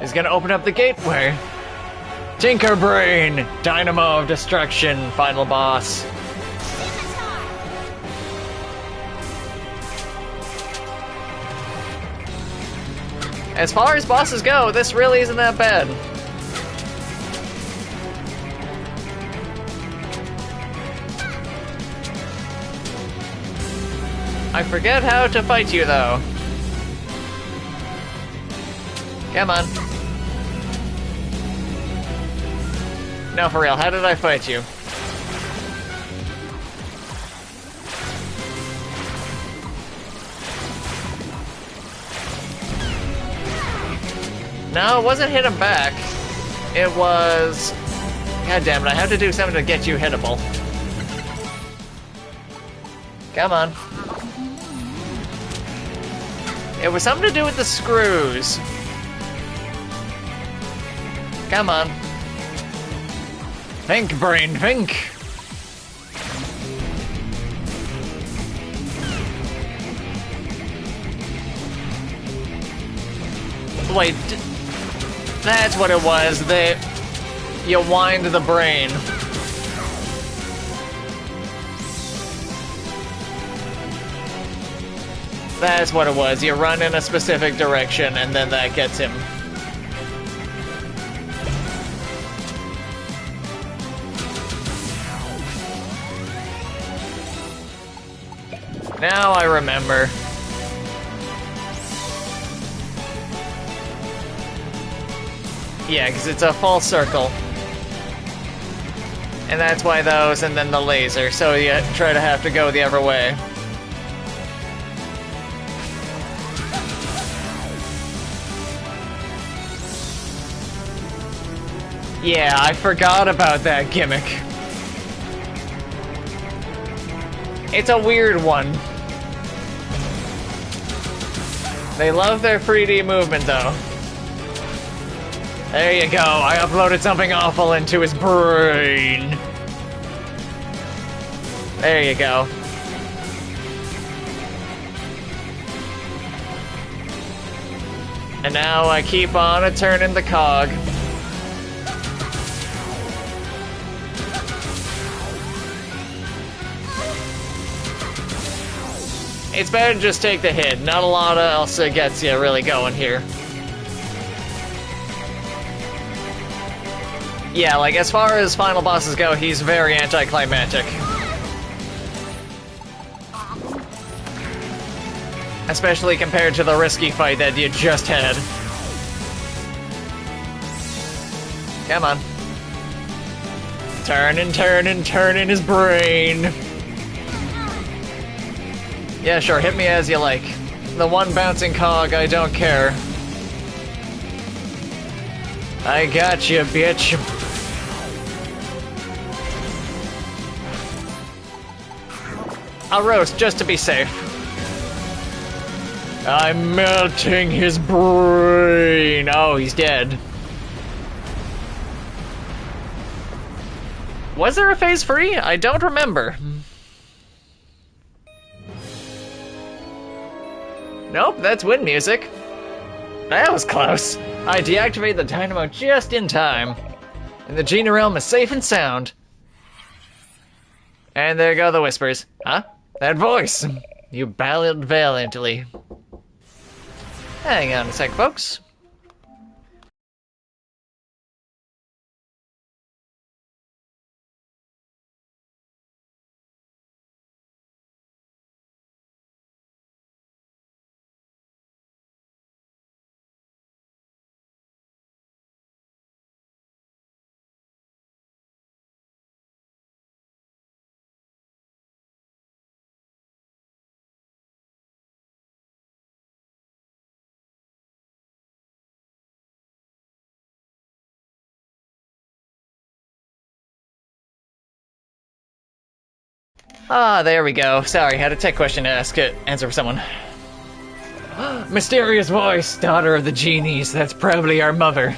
Is gonna open up the gateway. Tinker Brain, Dynamo of Destruction, final boss. As far as bosses go, this really isn't that bad. I forget how to fight you, though. Come on. No, for real, how did I fight you? No, it wasn't hit him back. It was... God damn it, I have to do something to get you hittable. Come on. It was something to do with the screws. Come on. Think, brain, think. wait, that's what it was. You wind the brain. That's what it was. You run in a specific direction, and then that gets him. Now I remember. Yeah, because it's a full circle. And that's why those, and then the laser, so you try to have to go the other way. Yeah, I forgot about that gimmick. It's a weird one. They love their 3D movement, though. There you go, I uploaded something awful into his brain. There you go. And now I keep on a-turning the cog. It's better to just take the hit. Not a lot else gets you really going here. Yeah, like as far as final bosses go, he's very anticlimactic. Especially compared to the risky fight that you just had. Come on. Turning his brain. Yeah, sure, hit me as you like. The one bouncing cog, I don't care. I got you, bitch. I'll roast just to be safe. I'm melting his brain. Oh, he's dead. Was there a phase 3? I don't remember. Nope, that's wind music. That was close. I deactivated the dynamo just in time. And the Genie Realm is safe and sound. And there go the whispers. Huh? That voice! You battled valiantly. Hang on a sec, folks. Ah, there we go. Sorry, had a tech question to answer for someone. Mysterious voice, daughter of the genies. That's probably our mother.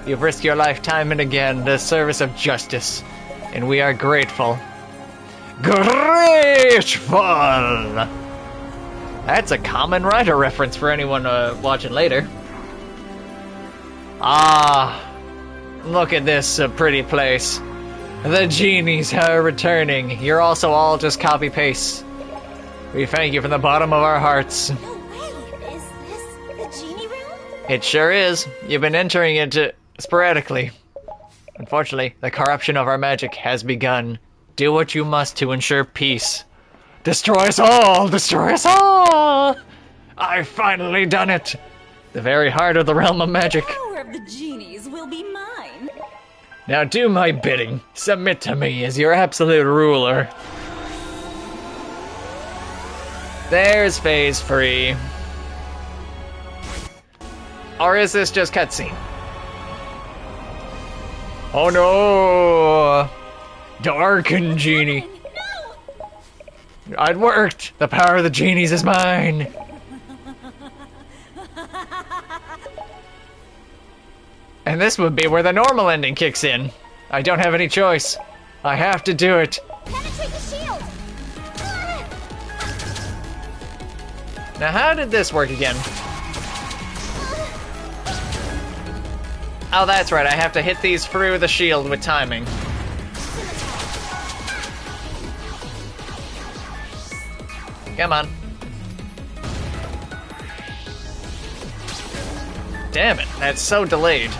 You've risked your life time and again in the service of justice, and we are grateful. Grateful! That's a Kamen Rider reference for anyone watching later. Ah, look at this pretty place. The genies are returning. You're also all just copy-paste. We thank you from the bottom of our hearts.
No way! Is this the Genie Room?
It sure is. You've been entering it sporadically. Unfortunately, the corruption of our magic has begun. Do what you must to ensure peace. Destroy us all! Destroy us all! I've finally done it! The very heart of the realm of magic.
The power of the genies will be mine.
Now do my bidding. Submit to me as your absolute ruler. There's phase 3. Or is this just cutscene? Oh no! Darken Genie.
No!
It worked! The power of the genies is mine! And this would be where the normal ending kicks in. I don't have any choice. I have to do it.
Penetrate the shield!
Now how did this work again? Oh, that's right, I have to hit these through the shield with timing. Come on. Damn it, that's so delayed.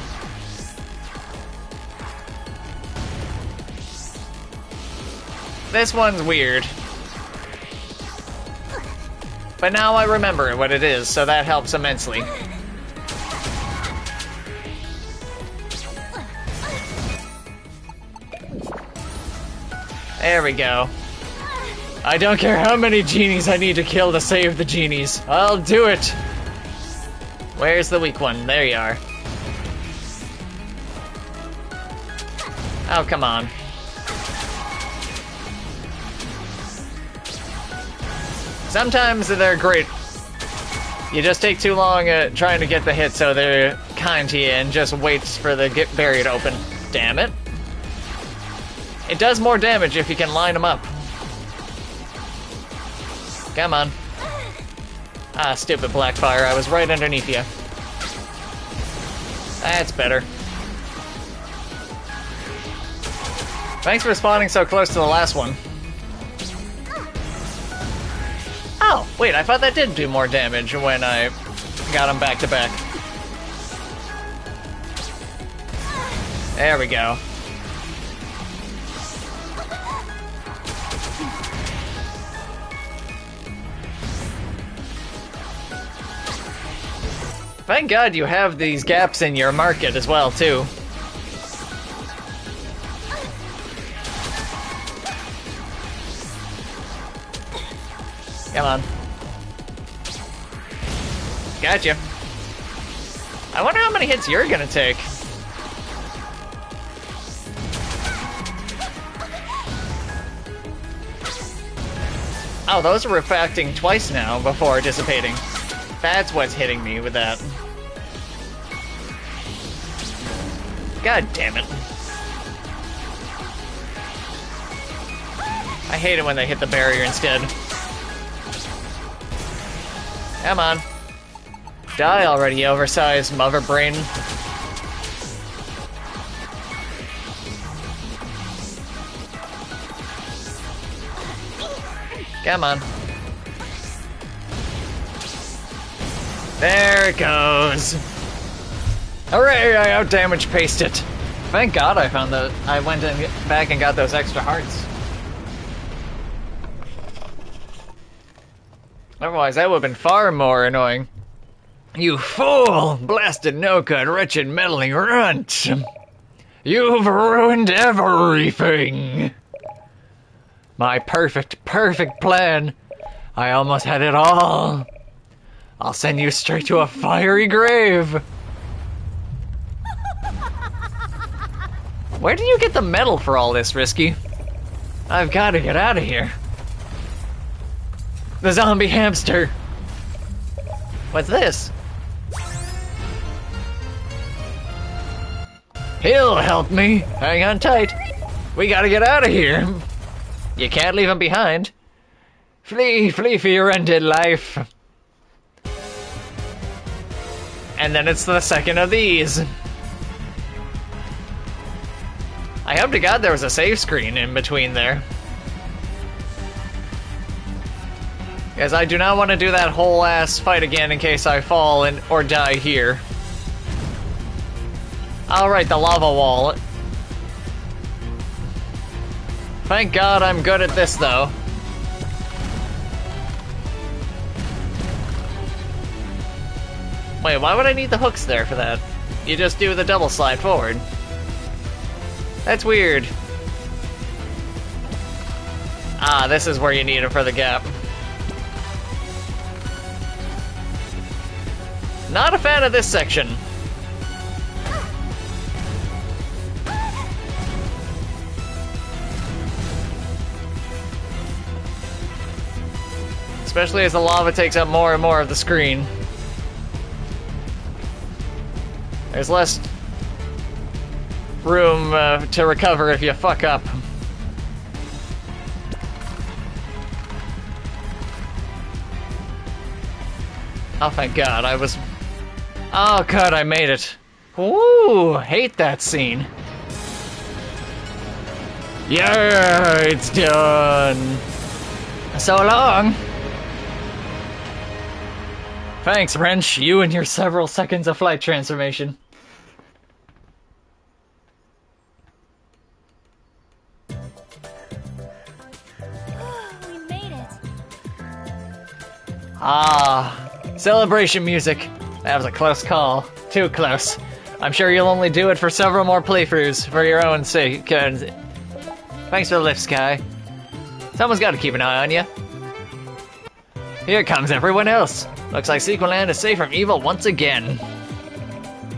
This one's weird. But now I remember what it is, so that helps immensely. There we go. I don't care how many genies I need to kill to save the genies. I'll do it! Where's the weak one? There you are. Oh, come on. Sometimes they're great. You just take too long trying to get the hit, so they're kind to you and just waits for the barrier to open. Damn it. It does more damage if you can line them up. Come on. Ah, stupid Blackfire. I was right underneath you. That's better. Thanks for spawning so close to the last one. Oh, wait, I thought that did do more damage when I got him back to back. There we go. Thank God you have these gaps in your market as well, too. Come on. Gotcha. I wonder how many hits you're gonna take. Oh, those are refracting twice now before dissipating. That's what's hitting me with that. God damn it. I hate it when they hit the barrier instead. Come on. Die already, oversized mother brain. Come on. There it goes. Hooray, I out-damage paced it. Thank God I found that. I went back and got those extra hearts. Otherwise, that would have been far more annoying. You fool! Blasted no-good, wretched, meddling runt! You've ruined everything! My perfect plan. I almost had it all. I'll send you straight to a fiery grave. Where do you get the medal for all this, Risky? I've got to get out of here. The zombie hamster. What's this? He'll help me. Hang on tight. We gotta get out of here. You can't leave him behind. Flee for your ended life. And then it's the second of these. I hope to God there was a save screen in between there. Because I do not want to do that whole ass fight again in case I fall or die here. Alright, the lava wall. Thank God I'm good at this, though. Wait, why would I need the hooks there for that? You just do the double slide forward. That's weird. Ah, this is where you need it for the gap. Not a fan of this section. Especially as the lava takes up more and more of the screen. There's less room to recover if you fuck up. Oh, thank God, I was... Oh, God, I made it. Ooh, hate that scene. Yeah, it's done. So long. Thanks, Wrench, you and your several seconds of flight transformation.
We made it.
Ah, celebration music. That was a close call. Too close. I'm sure you'll only do it for several more playthroughs for your own sake. Thanks for the lift, Sky. Someone's got to keep an eye on you. Here comes everyone else. Looks like Sequel Land is safe from evil once again.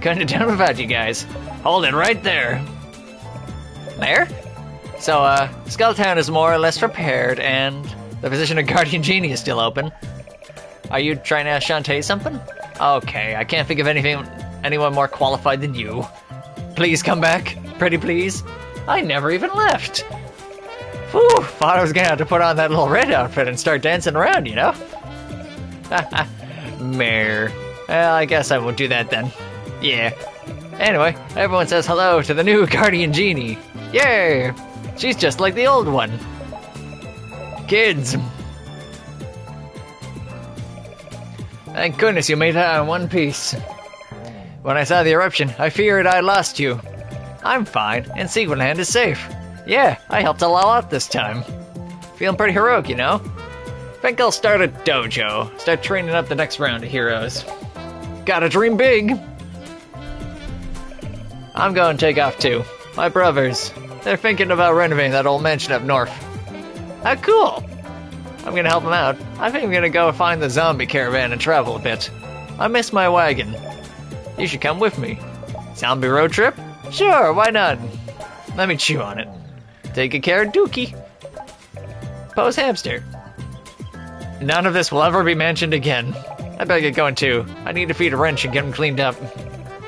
Couldn't have done without you guys. Hold it right there. There? So, Skulltown is more or less prepared, and the position of Guardian Genie is still open. Are you trying to ask Shantae something? Okay, I can't think of anyone more qualified than you. Please come back. Pretty please. I never even left. Whew, thought I was gonna have to put on that little red outfit and start dancing around, you know? Mare. Well, I guess I won't do that then. Yeah. Anyway, everyone says hello to the new Guardian Genie. Yay! She's just like the old one. Kids. Thank goodness you made it out in one piece. When I saw the eruption, I feared I lost you. I'm fine, and Sequel Land is safe. Yeah, I helped a lot out this time. Feeling pretty heroic, you know? Think I'll start a dojo, start training up the next round of heroes. Gotta dream big! I'm going to take off too. My brothers, they're thinking about renovating that old mansion up north. How cool! I'm gonna help them out. I think I'm gonna go find the zombie caravan and travel a bit. I miss my wagon. You should come with me. Zombie road trip? Sure, why not? Let me chew on it. Take good care, Dookie. Pose hamster. None of this will ever be mentioned again. I better get going too. I need to feed a wrench and get him cleaned up.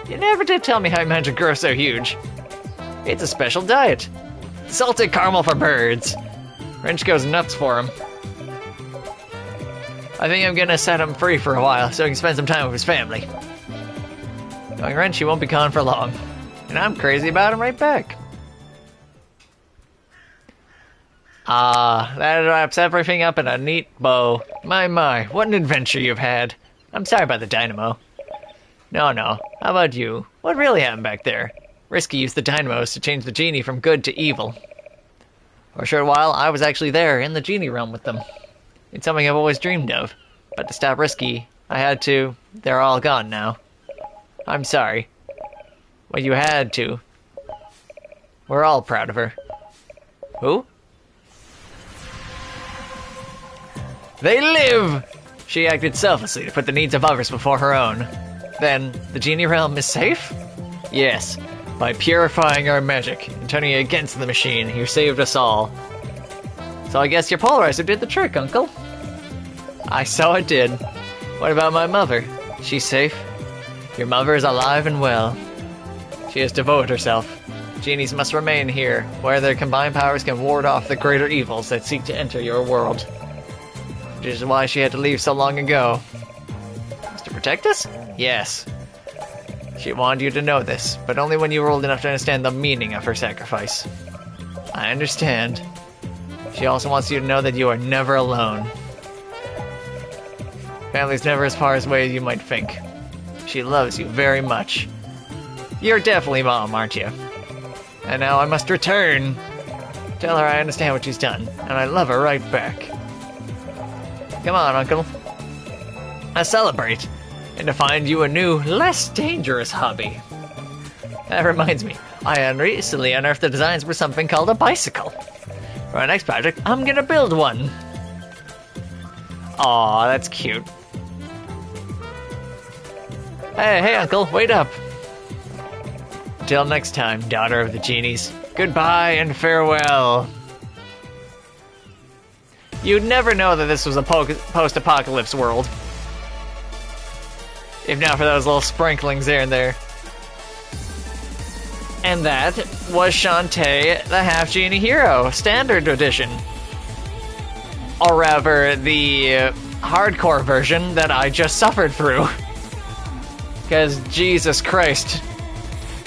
You never did tell me how you managed to grow so huge. It's a special diet. Salted caramel for birds. Wrench goes nuts for him. I think I'm gonna set him free for a while so he can spend some time with his family. Knowing Wrench, he won't be gone for long. And I'm crazy about him right back. That wraps everything up in a neat bow. My, what an adventure you've had. I'm sorry about the dynamo. No. How about you? What really happened back there? Risky used the dynamos to change the genie from good to evil. For a short while, I was actually there, in the genie realm with them. It's something I've always dreamed of. But to stop Risky, I had to. They're all gone now. I'm sorry. Well, you had to. We're all proud of her. Who? They live! She acted selflessly to put the needs of others before her own. Then, the genie realm is safe? Yes, by purifying our magic and turning it against the machine, you saved us all. So I guess your polarizer did the trick, Uncle. I saw it did. What about my mother? She's safe? Your mother is alive and well. She has devoted herself. Genies must remain here, where their combined powers can ward off the greater evils that seek to enter your world. Which is why she had to leave so long ago. Was to protect us? Yes. She wanted you to know this, but only when you were old enough to understand the meaning of her sacrifice. I understand. She also wants you to know that you are never alone. Family's never as far away as you might think. She loves you very much. You're definitely Mom, aren't you? And now I must return. Tell her I understand what she's done, and I love her right back. Come on, Uncle. Let's celebrate, and to find you a new, less dangerous hobby. That reminds me, I recently unearthed the designs for something called a bicycle. For our next project, I'm gonna build one. Aw, that's cute. Hey, Uncle, wait up. Till next time, daughter of the genies. Goodbye and farewell. You'd never know that this was a post-apocalypse world. If not for those little sprinklings there and there. And that was Shantae, the Half-Genie Hero, Standard Edition. Or rather, the hardcore version that I just suffered through. Because, Jesus Christ,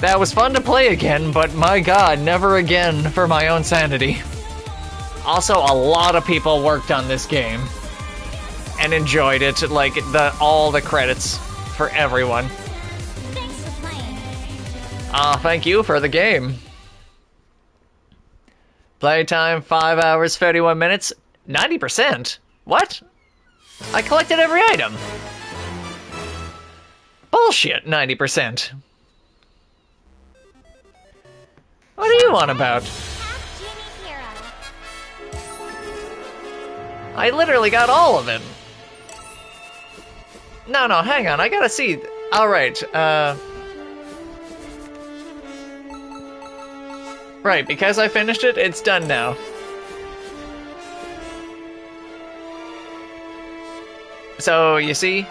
That was fun to play again, but my god, never again for my own sanity. Also, a lot of people worked on this game and enjoyed it, like all the credits for everyone.
Thanks for playing.
Thank you for the game. Playtime 5 hours 31 minutes, 90%. What? I collected every item. Bullshit, 90%. What do you want about?
Half Genie Hero.
I literally got all of it. No, hang on, I gotta see. Alright, Right, because I finished it, it's done now. So, you see?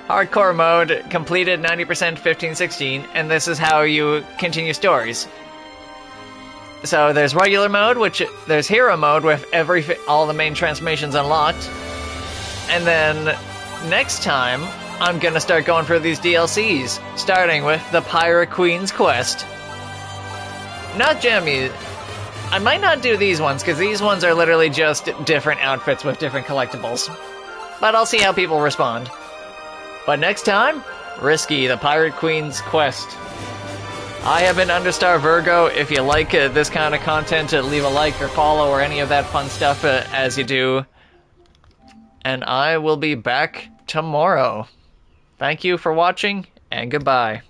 Hardcore mode, completed 90% 15-16, and this is how you continue stories. So there's regular mode, there's hero mode with all the main transformations unlocked. And then next time, I'm gonna start going through these DLCs, starting with the Pirate Queen's Quest. Not Jammy. I might not do these ones, because these ones are literally just different outfits with different collectibles. But I'll see how people respond. But next time, Risky, the Pirate Queen's Quest. I have been Understar Virgo. If you like this kind of content, leave a like or follow or any of that fun stuff as you do. And I will be back tomorrow. Thank you for watching, and goodbye.